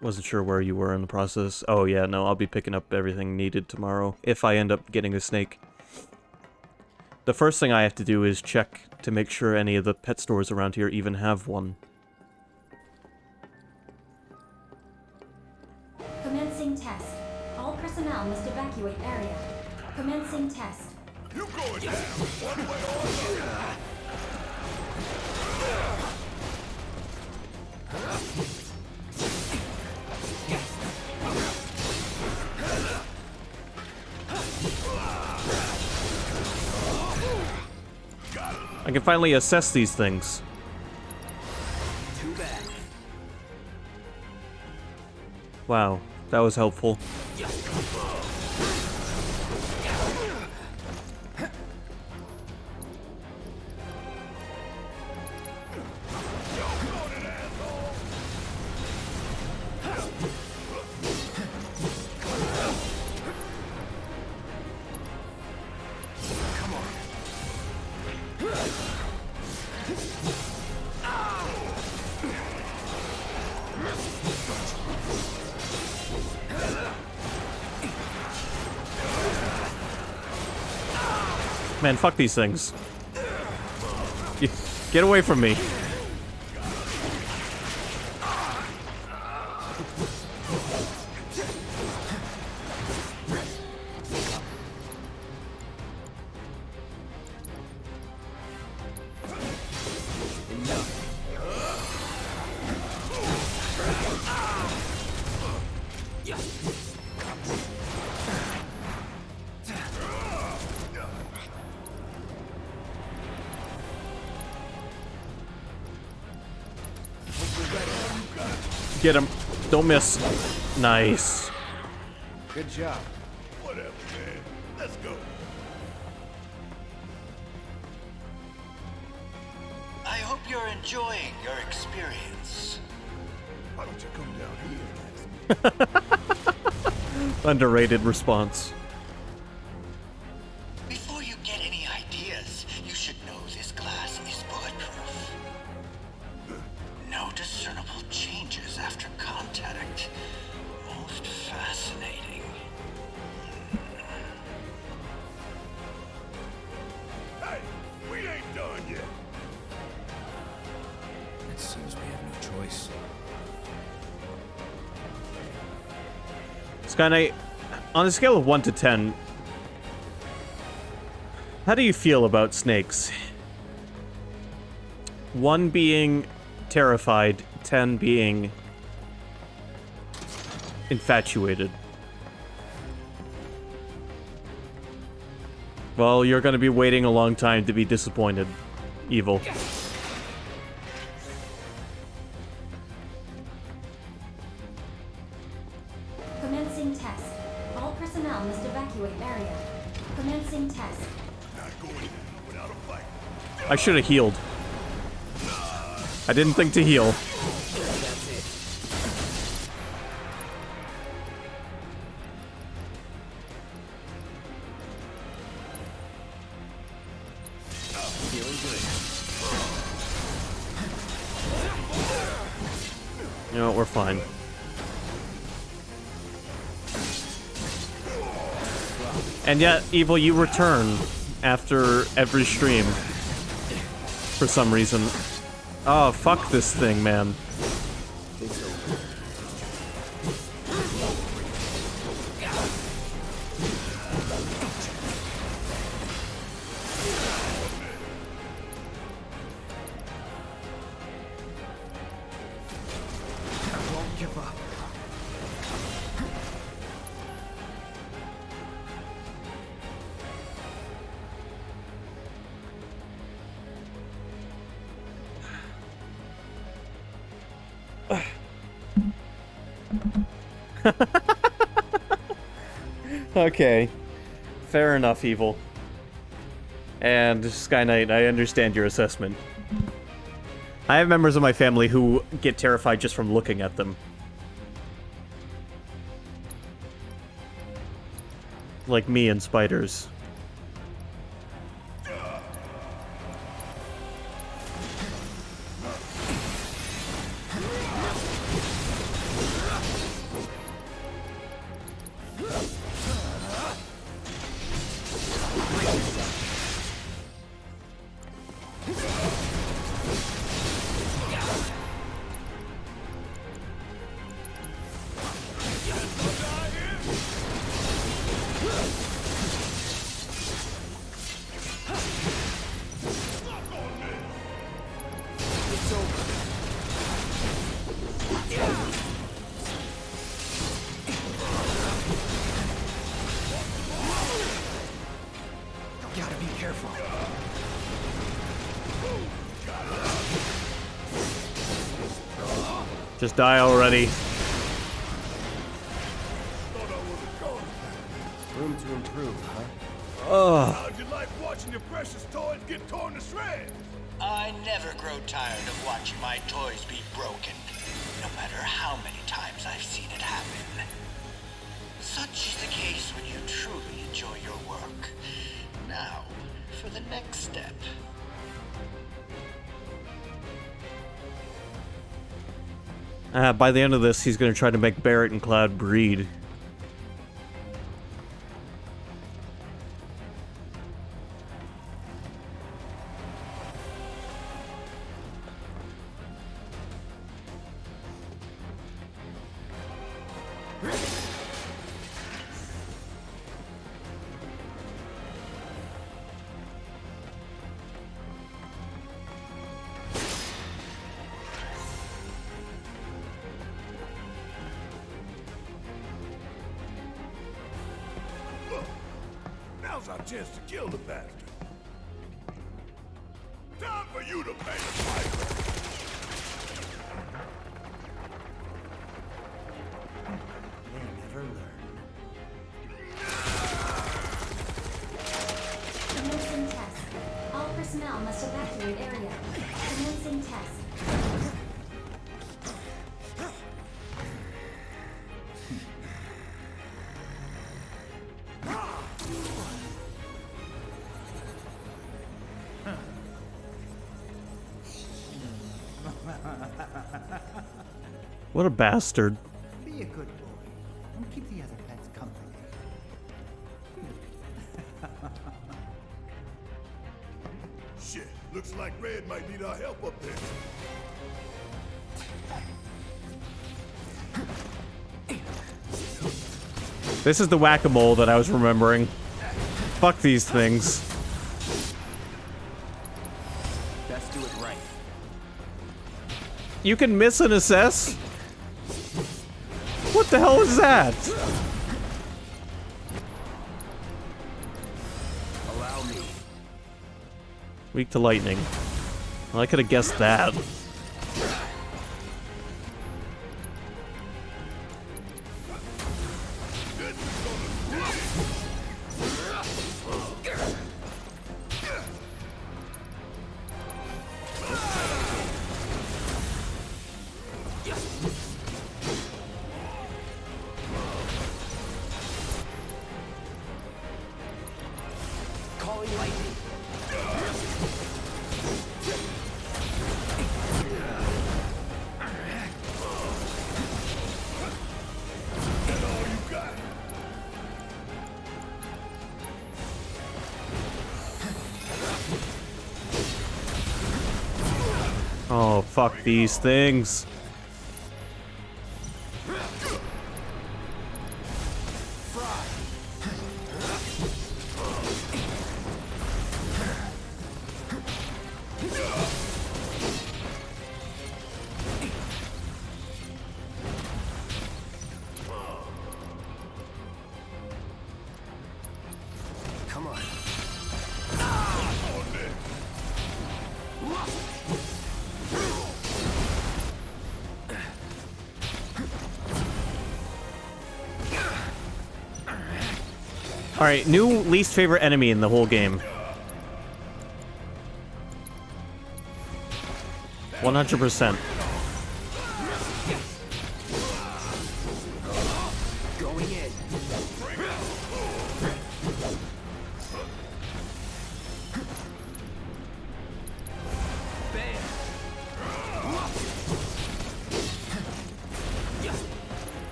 Wasn't sure where you were in the process. Oh yeah, no, I'll be picking up everything needed tomorrow, if I end up getting a snake. The first thing I have to do is check to make sure any of the pet stores around here even have one. Commencing test. All personnel must evacuate area. Commencing test. You going down one way or another. I can finally assess these things. Too bad. Wow, that was helpful. Man, fuck these things. Get away from me. Get him. Don't miss. Nice. Good job. Whatever, man. Let's go. I hope you're enjoying your experience. Why don't you come down here? Underrated response. Before you get any ideas, you should know this glass is bulletproof. No discernible changes after contact. Most fascinating. Hey, we ain't done yet. It seems we have no choice. Sky Knight, on a scale of 1 to 10, how do you feel about snakes? 1 being terrified, 10 being infatuated. Well, you're gonna be waiting a long time to be disappointed, Evil. Commencing test. All personnel must evacuate area. Commencing test. I should have healed. I didn't think to heal. You know what, we're fine. And yet, Evil, you return after every stream. For some reason. Oh, fuck this thing, man. I won't give up. Okay. Fair enough, Evil. And Sky Knight, I understand your assessment. I have members of my family who get terrified just from looking at them. Like me and spiders. Gotta be careful. Just die already. Room to improve, huh? Ugh. How'd you like watching your precious toys get torn to shreds? I never grow tired of watching my toys be broken, no matter how many times I've seen it happen. Such is the case when you truly enjoy your work. Now, for the next step. By the end of this, he's gonna try to make Barrett and Cloud breed. Now's our chance to kill the bastard. Time for you to pay the piper. They never learn. Commencing test. All personnel must evacuate area. Commencing test. What a bastard. Be a good boy and keep the other pets company. Shit, looks like Red might need our help up there. This is the whack-a-mole that I was remembering. Fuck these things. Best do it right. You can miss an assess? What the hell is that? Allow me. Weak to lightning. Well, I could have guessed that. Calling lightning. Oh, fuck these things. Come on. Alright, new least favorite enemy in the whole game. 100%. Going in.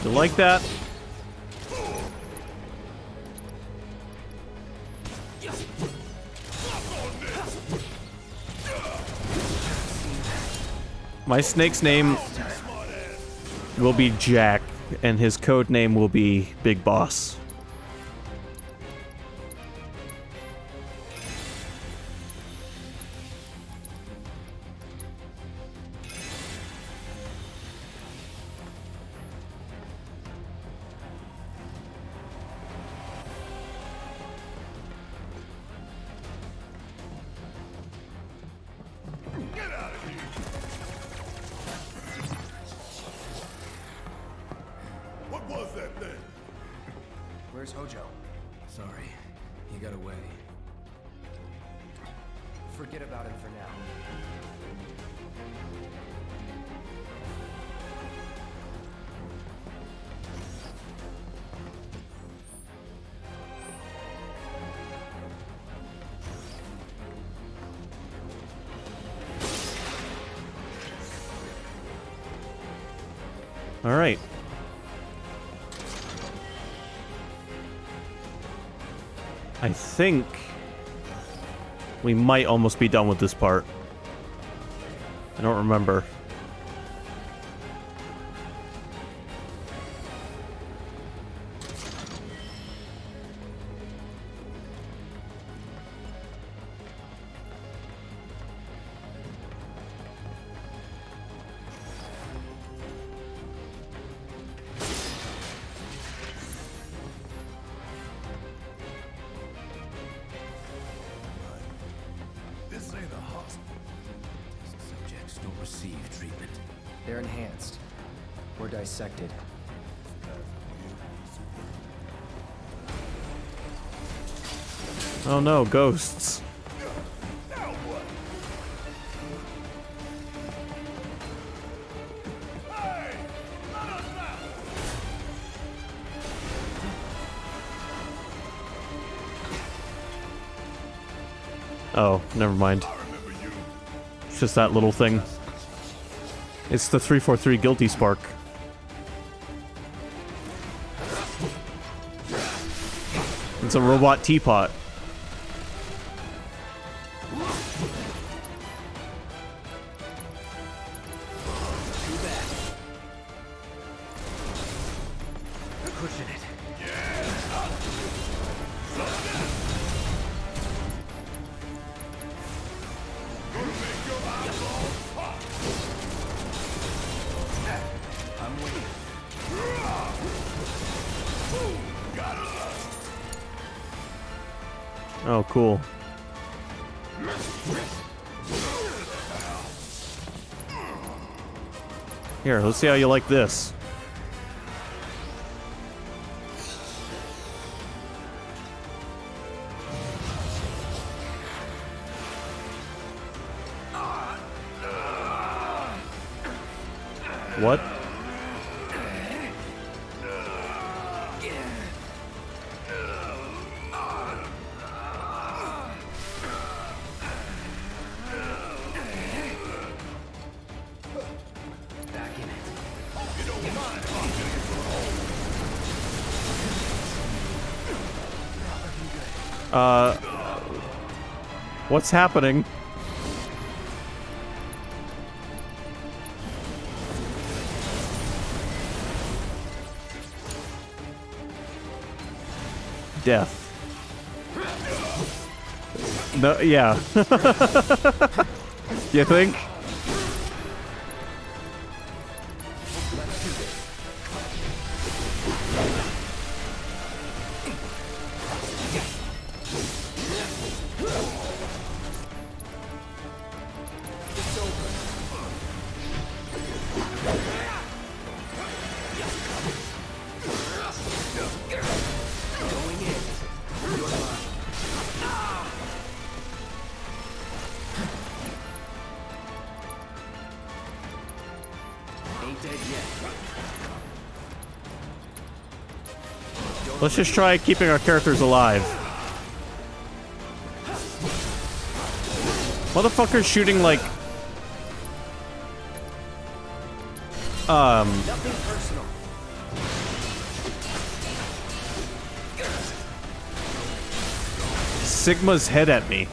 You like that? My snake's name will be Jack, and his code name will be Big Boss. What was that thing? Where's Hojo? Sorry, he got away. Forget about him for now. All right. I think we might almost be done with this part. I don't remember. This ain't a hospital. Subjects don't receive treatment. They're enhanced. Or dissected. Oh no, ghosts. Oh, never mind. It's just that little thing. It's the 343 Guilty Spark. It's a robot teapot. Pushing it. I'm waiting. Oh, cool. Here, let's see how you like this. What? What's happening? Death. No, yeah. You think? Let's just try keeping our characters alive. Motherfucker's shooting like... Nothing personal. Sigma's head at me.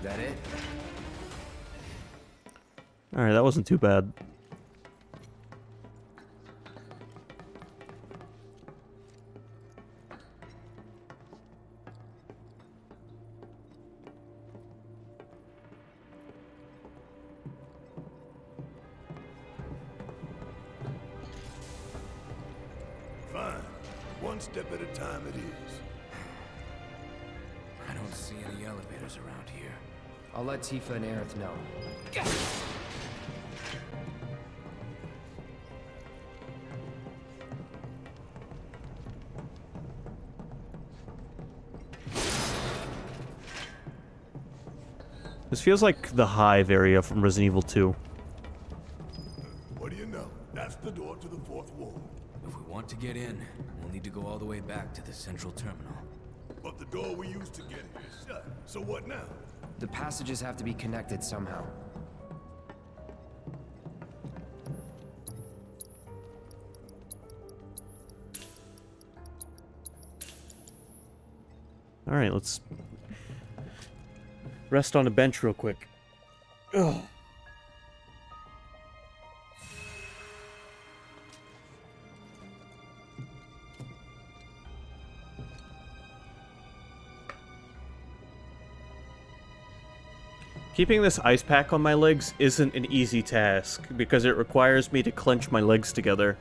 That it? Alright, that wasn't too bad. Fine. One step at a time it is. I don't see any elevators around here. I'll let Tifa and Aerith know. This feels like the Hive area from Resident Evil 2. What do you know? That's the door to the fourth wall. If we want to get in, we'll need to go all the way back to the central terminal. But the door we used to get here is shut. So what now? The passages have to be connected somehow. Alright, let's rest on a bench real quick. Ugh. Keeping this ice pack on my legs isn't an easy task, because it requires me to clench my legs together,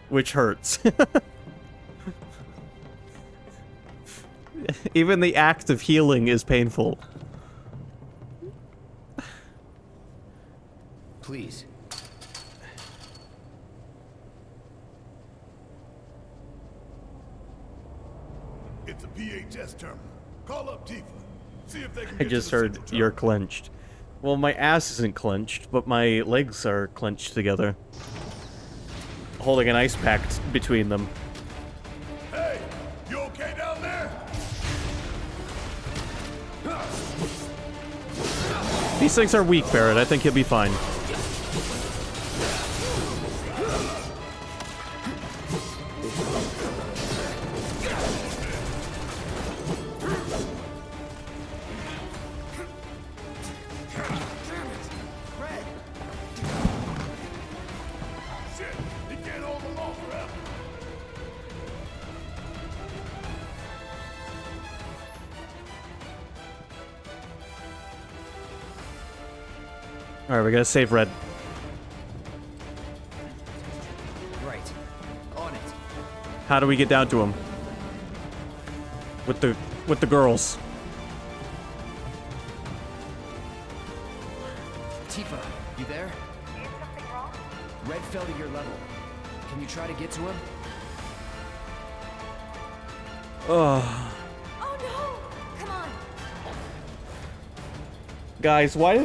which hurts. Even the act of healing is painful. Please. It's a PHS terminal. Call up Tifa. See if they can I get just to the heard central you're clenched. Well, my ass isn't clenched, but my legs are clenched together. Holding an ice pack between them. Hey, you okay down there? These things are weak, Barrett. I think he'll be fine. Alright, we gotta save Red. Right. On it. How do we get down to him? With the girls. Tifa, you there? Is something wrong? Red fell to your level. Can you try to get to him? Ugh. Oh no! Come on! Guys, why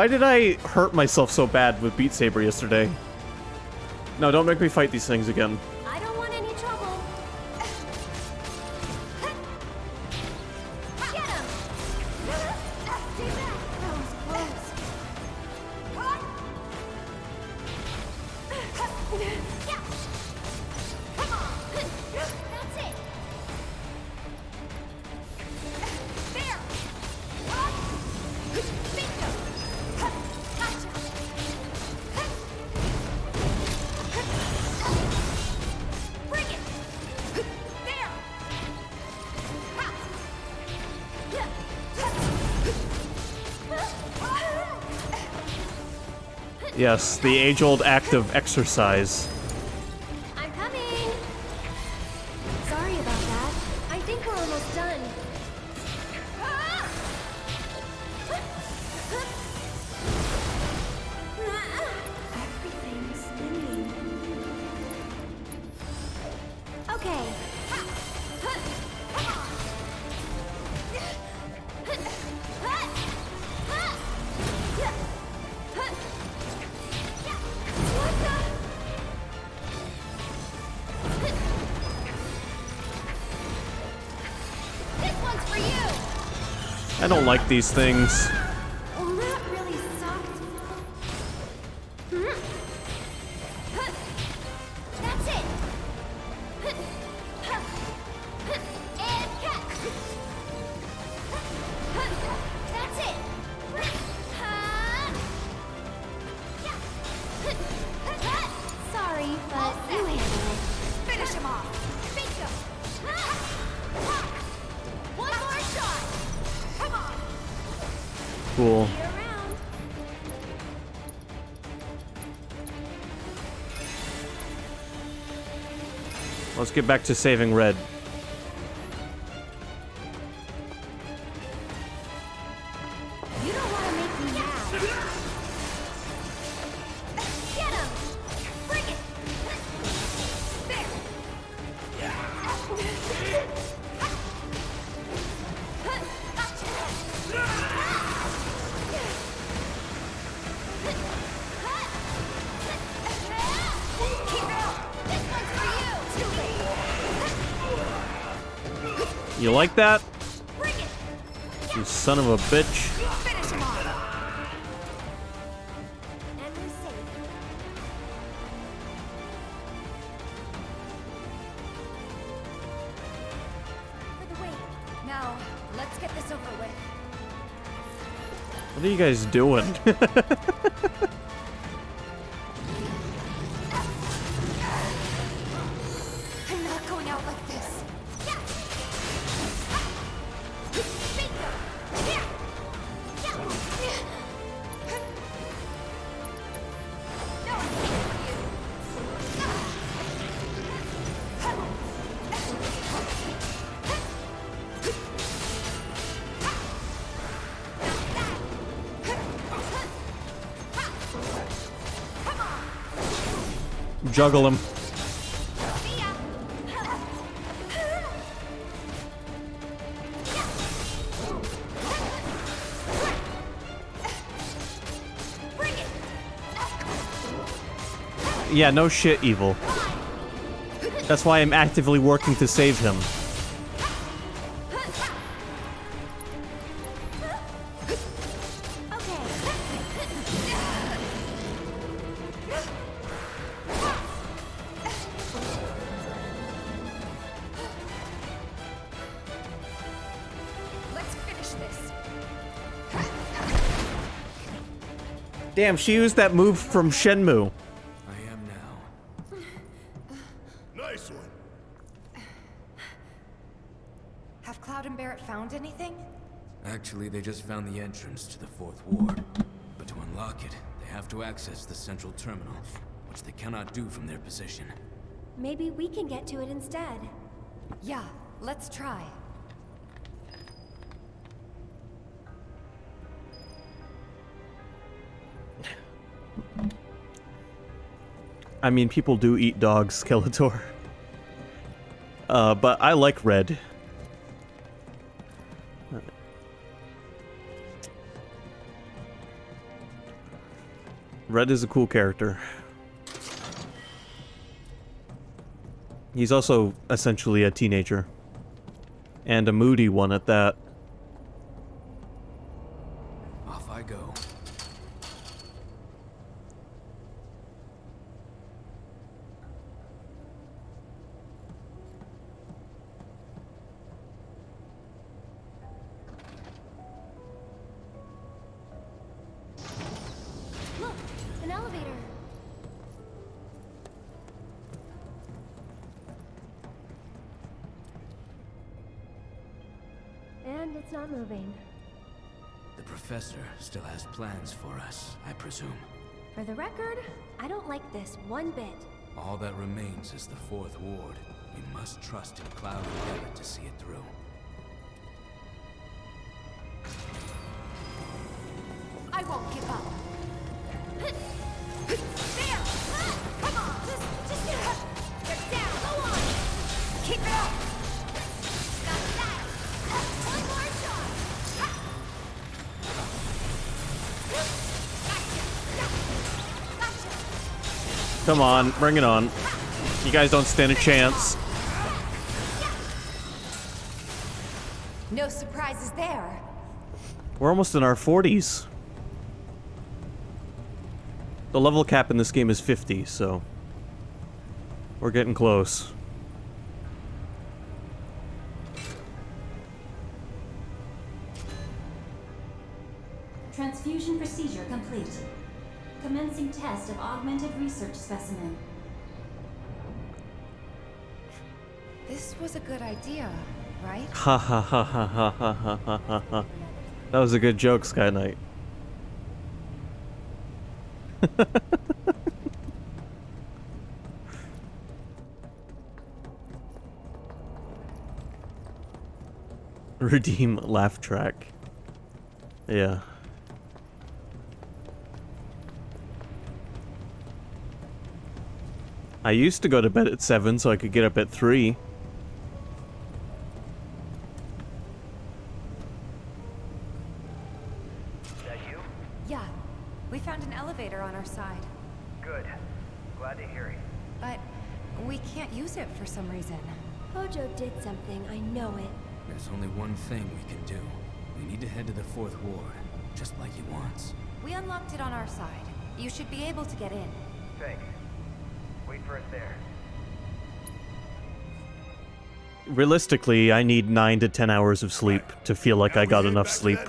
did I hurt myself so bad with Beat Saber yesterday? No, don't make me fight these things again. I don't want any trouble. Get him! That was close. Yes, the age-old act of exercise. I'm coming! Sorry about that. I think we're almost done. Everything's spinning. Okay. I don't like these things. Well, that really sucked. That's it. And cut. That's it. Sorry, but you handle it. Finish him off. Bingo. One more shot. Come on. Cool. See you around. Let's get back to saving Red. You don't want to make me mad. Get him! Bring it! There! Keep it up! This one's for you! You like that? Bring it! You son of a bitch. Finish him off! And we're safe. For the wait. Now, let's get this over with. What are you guys doing? I'm not going out like this. Juggle him. Yeah, no shit, Evil. That's why I'm actively working to save him. Let's finish this. Damn, she used that move from Shenmue. I am now. Nice one. Have Cloud and Barrett found anything? Actually, they just found the entrance to the 4th ward. But to unlock it, they have to access the central terminal, which they cannot do from their position. Maybe we can get to it instead. Yeah, let's try. I mean, people do eat dogs, Skeletor. But I like Red. Red is a cool character. He's also essentially a teenager. And a moody one at that. Off I go. Look, an elevator. And it's not moving. The professor still has plans for us, I presume. For the record, I don't like this one bit. All that remains is the fourth ward. We must trust in Cloud together to see it through. I won't give up. There! Come on! Just get up! Get down! Go on! Keep it up! Got that! One more shot! Gotcha! Come on, bring it on. You guys don't stand a chance. No surprises there. We're almost in our 40s. The level cap in this game is 50, so we're getting close. Transfusion procedure complete. Commencing test of augmented research specimen. This was a good idea, right? Ha ha ha ha ha ha ha ha ha ha. That was a good joke, Sky Knight. Redeem laugh track. Yeah. I used to go to bed at 7 so I could get up at 3. That you? Yeah. We found an elevator on our side. Good. Glad to hear it. But we can't use it for some reason. Hojo did something, I know it. There's only one thing we can do. We need to head to the fourth ward, just like he wants. We unlocked it on our side. You should be able to get in. Thanks. Wait for us there. Realistically, I need 9 to 10 hours of sleep to feel like I got enough sleep.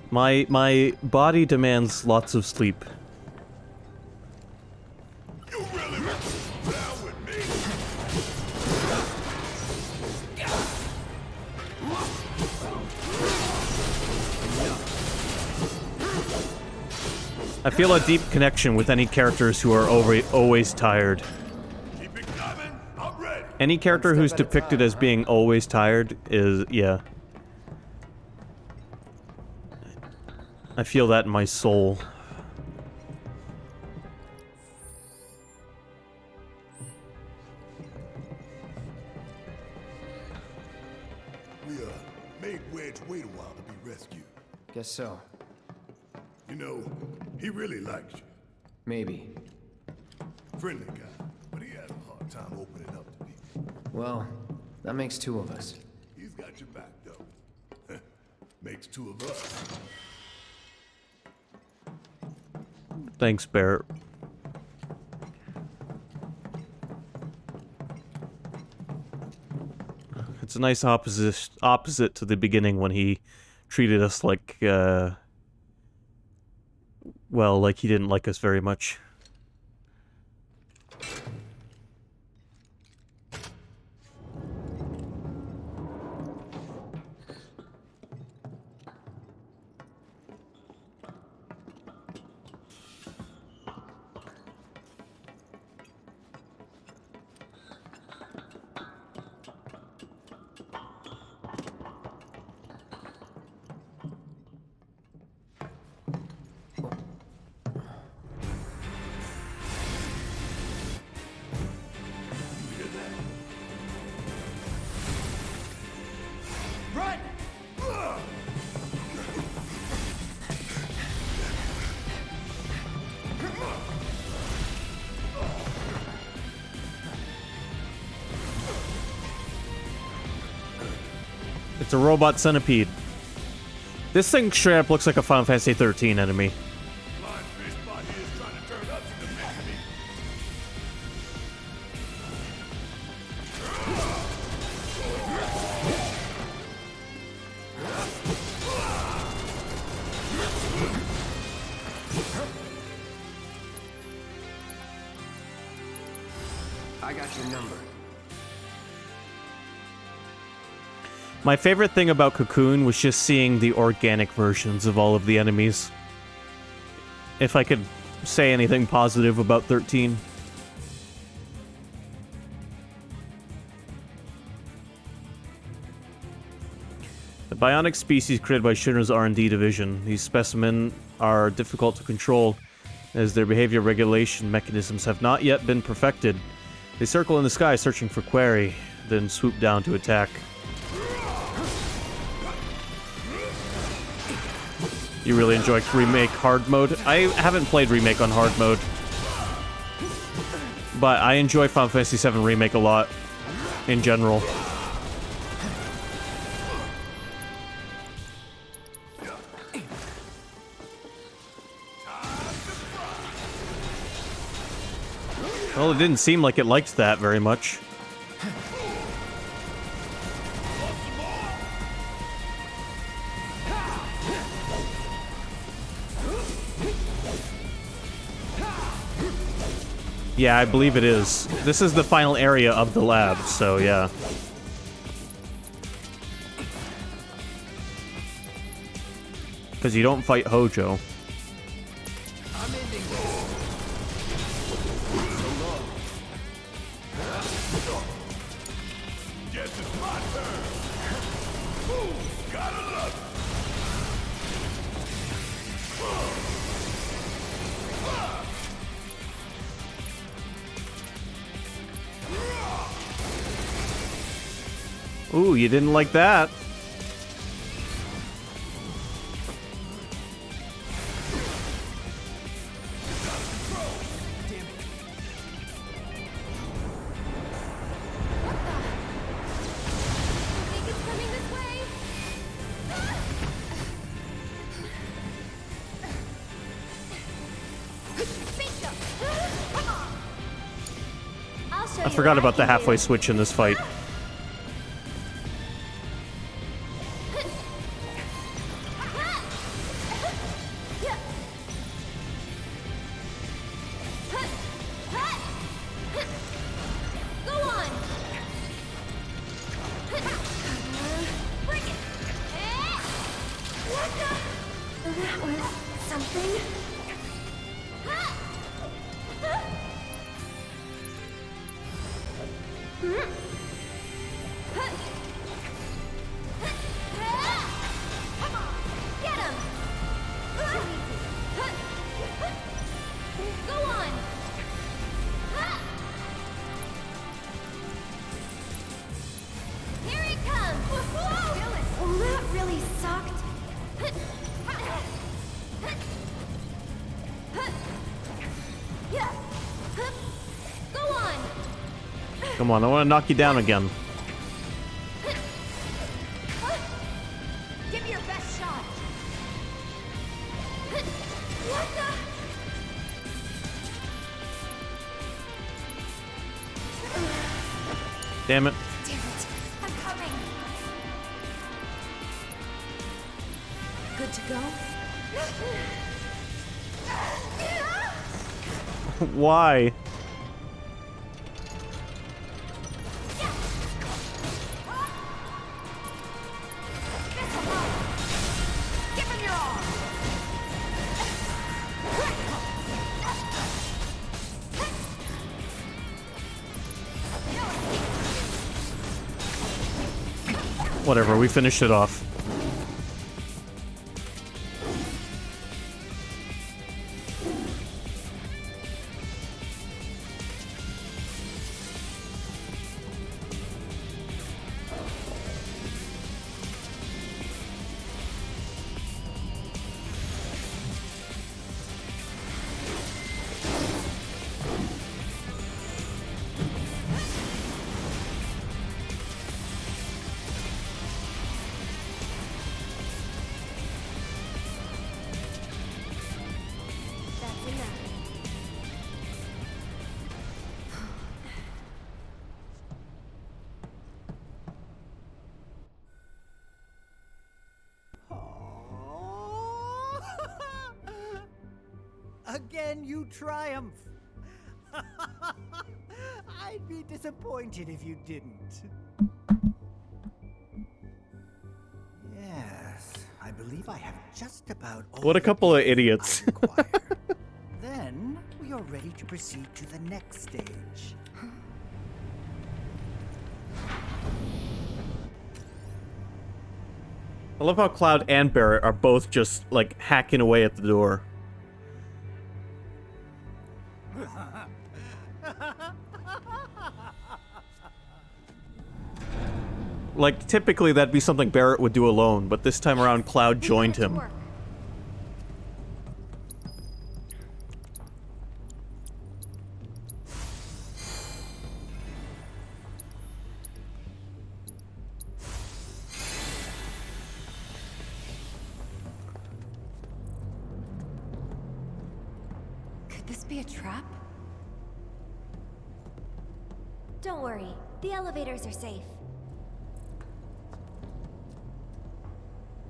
My body demands lots of sleep. I feel a deep connection with any characters who are always tired. Any character who's depicted as being always tired is, yeah. I feel that in my soul. We, made Wedge wait a while to be rescued. Guess so. You know, he really likes you. Maybe. Friendly guy, but he has a hard time opening up to people. Well, that makes two of us. He's got your back, though. Makes two of us. Thanks, Barrett. It's a nice opposite to the beginning when he treated us like, well, like he didn't like us very much. Run! It's a robot centipede. This thing straight up looks like a Final Fantasy 13 enemy. I got your number. My favorite thing about Cocoon was just seeing the organic versions of all of the enemies. if I could say anything positive about 13. The bionic species created by Shinra's R&D division. These specimens are difficult to control, as their behavior regulation mechanisms have not yet been perfected. They circle in the sky searching for quarry, then swoop down to attack. You really enjoyed Remake hard mode? I haven't played Remake on hard mode, but I enjoy Final Fantasy VII Remake a lot, in general. Well, it didn't seem like it liked that very much. Yeah, I believe it is. This is the final area of the lab, so yeah. Because you don't fight Hojo. Ooh, you didn't like that. I forgot about the halfway switch in this fight. Come on, I want to knock you down again. Give me your best shot. What the? Damn it. Damn it. I'm coming. Good to go? Why? Whatever, we finished it off. Again, you triumph. I'd be disappointed if you didn't. Yes, I believe I have just about all What a couple of idiots. ready to proceed to the next stage. I love how Cloud and Barrett are both just, like, hacking away at the door. Like, typically that'd be something Barrett would do alone, but this time around Cloud joined him. Could this be a trap? Don't worry, the elevators are safe.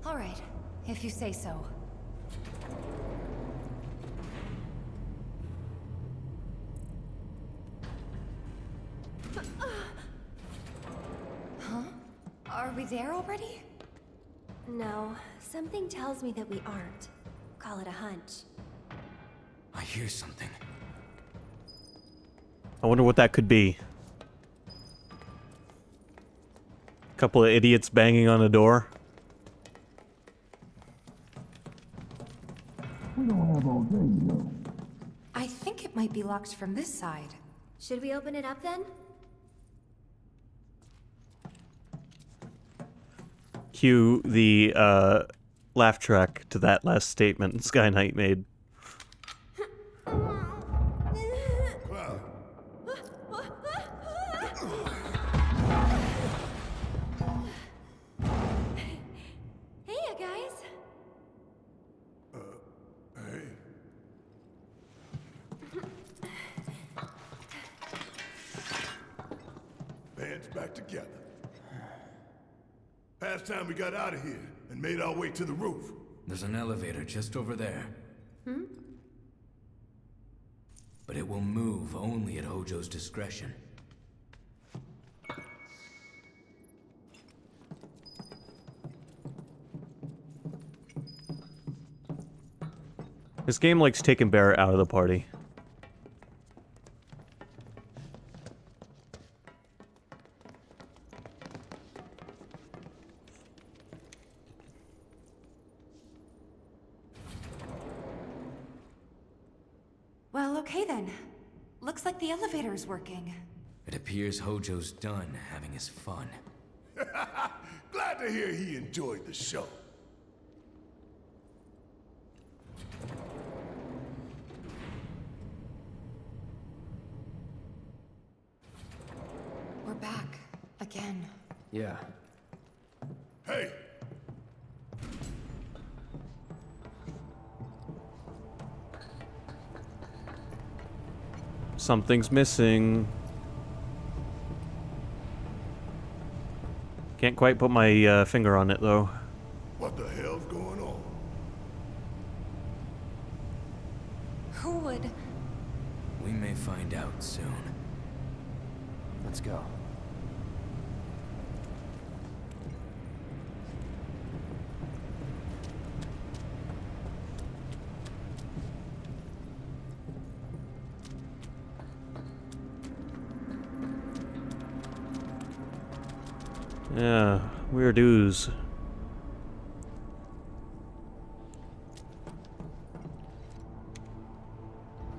All right, if you say so. Huh? Are we there already? No, something tells me that we aren't. Call it a hunch. I hear something. I wonder what that could be. Couple of idiots banging on a door. We don't have all day, you know. I think it might be locked from this side. Should we open it up then? Cue the laugh track to that last statement Sky Knight made. Hey, you guys. Hey. Band's back together. Past time we got out of here and made our way to the roof. There's an elevator just over there. Hmm? But it will move only at Hojo's discretion. This game likes taking Barrett out of the party. Well, okay then. Looks like the elevator's working. It appears Hojo's done having his fun. Glad to hear he enjoyed the show. We're back. Again. Yeah. Hey! Something's missing. Can't quite put my finger on it, though. What the hell's going on? Who would? We may find out soon. Let's go. Yeah, weird ooze.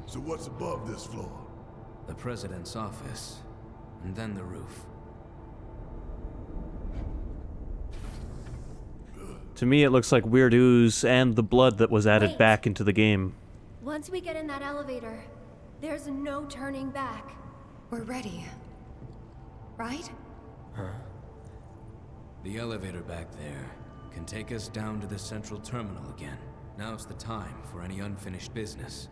So what's above this floor? The president's office, and then the roof. To me, it looks like weird ooze and the blood that was added Wait. back into the game. Once we get in that elevator, there's no turning back. We're ready. Right? Huh? The elevator back there can take us down to the central terminal again. Now's the time for any unfinished business.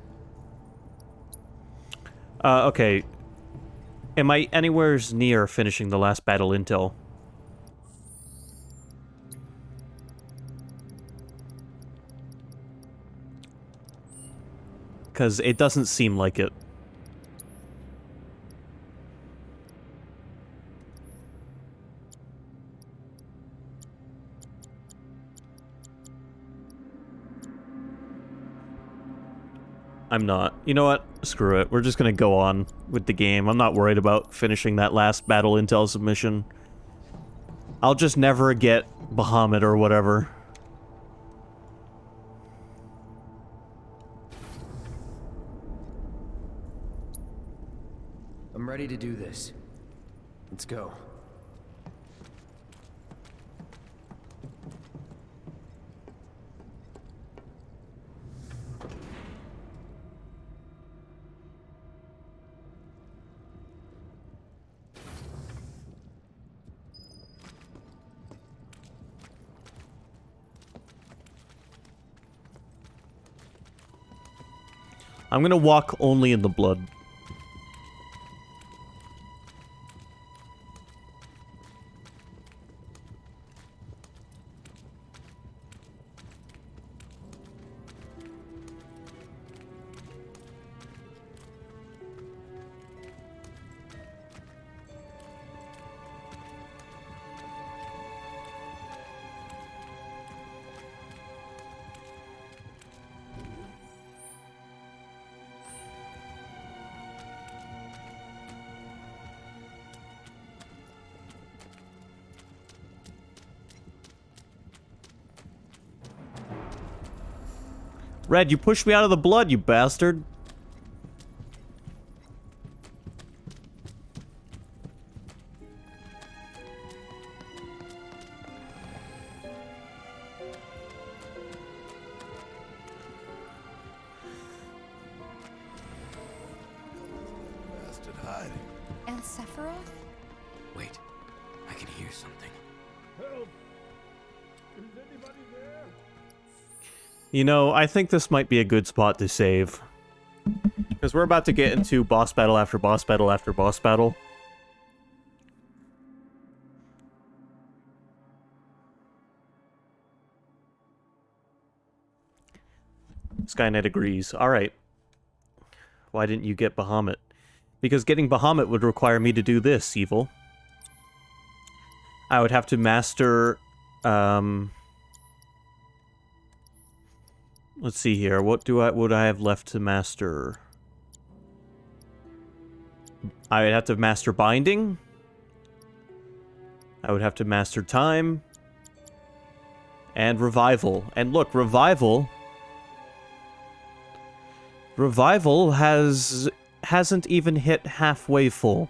Okay. Am I anywhere near finishing the last battle intel? Because it doesn't seem like it. I'm not. You know what? Screw it. We're just gonna go on with the game. I'm not worried about finishing that last battle intel submission. I'll just never get Bahamut or whatever. I'm ready to do this. Let's go. I'm gonna walk only in the blood. Red, you pushed me out of the blood, you bastard. Bastard hiding. And Sephiroth? Wait, I can hear something. Help! Is anybody there? You know, I think this might be a good spot to save. Because we're about to get into boss battle after boss battle after boss battle. Skynet agrees. Alright. Why didn't you get Bahamut? Because getting Bahamut would require me to do this, Evil. I would have to master... Let's see here. What would I have left to master? I would have to master binding. I would have to master time. And revival. And look, revival hasn't even hit halfway full.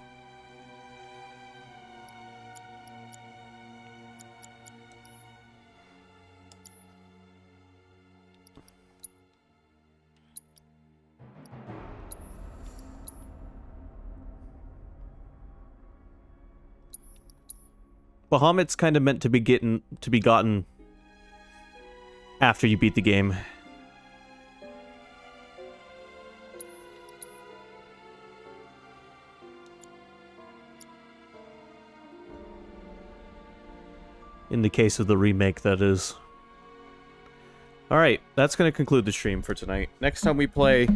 Bahamut's kind of meant to be gotten after you beat the game. In the case of the remake, that is. Alright, that's going to conclude the stream for tonight. Next time we play,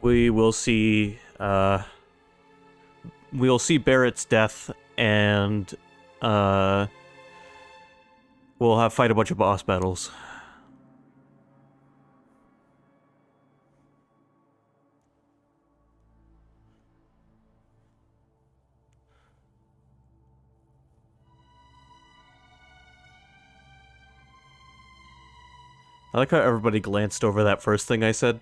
we will see Barrett's death, and we'll fight a bunch of boss battles. I like how everybody glanced over that first thing I said.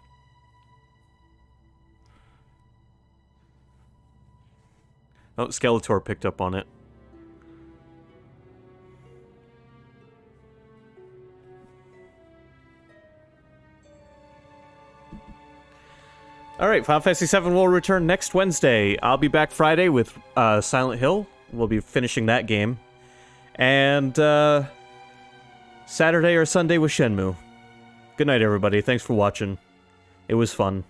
Oh, Skeletor picked up on it. Alright, Final Fantasy VII will return next Wednesday. I'll be back Friday with Silent Hill. We'll be finishing that game. And Saturday or Sunday with Shenmue. Good night, everybody. Thanks for watching. It was fun.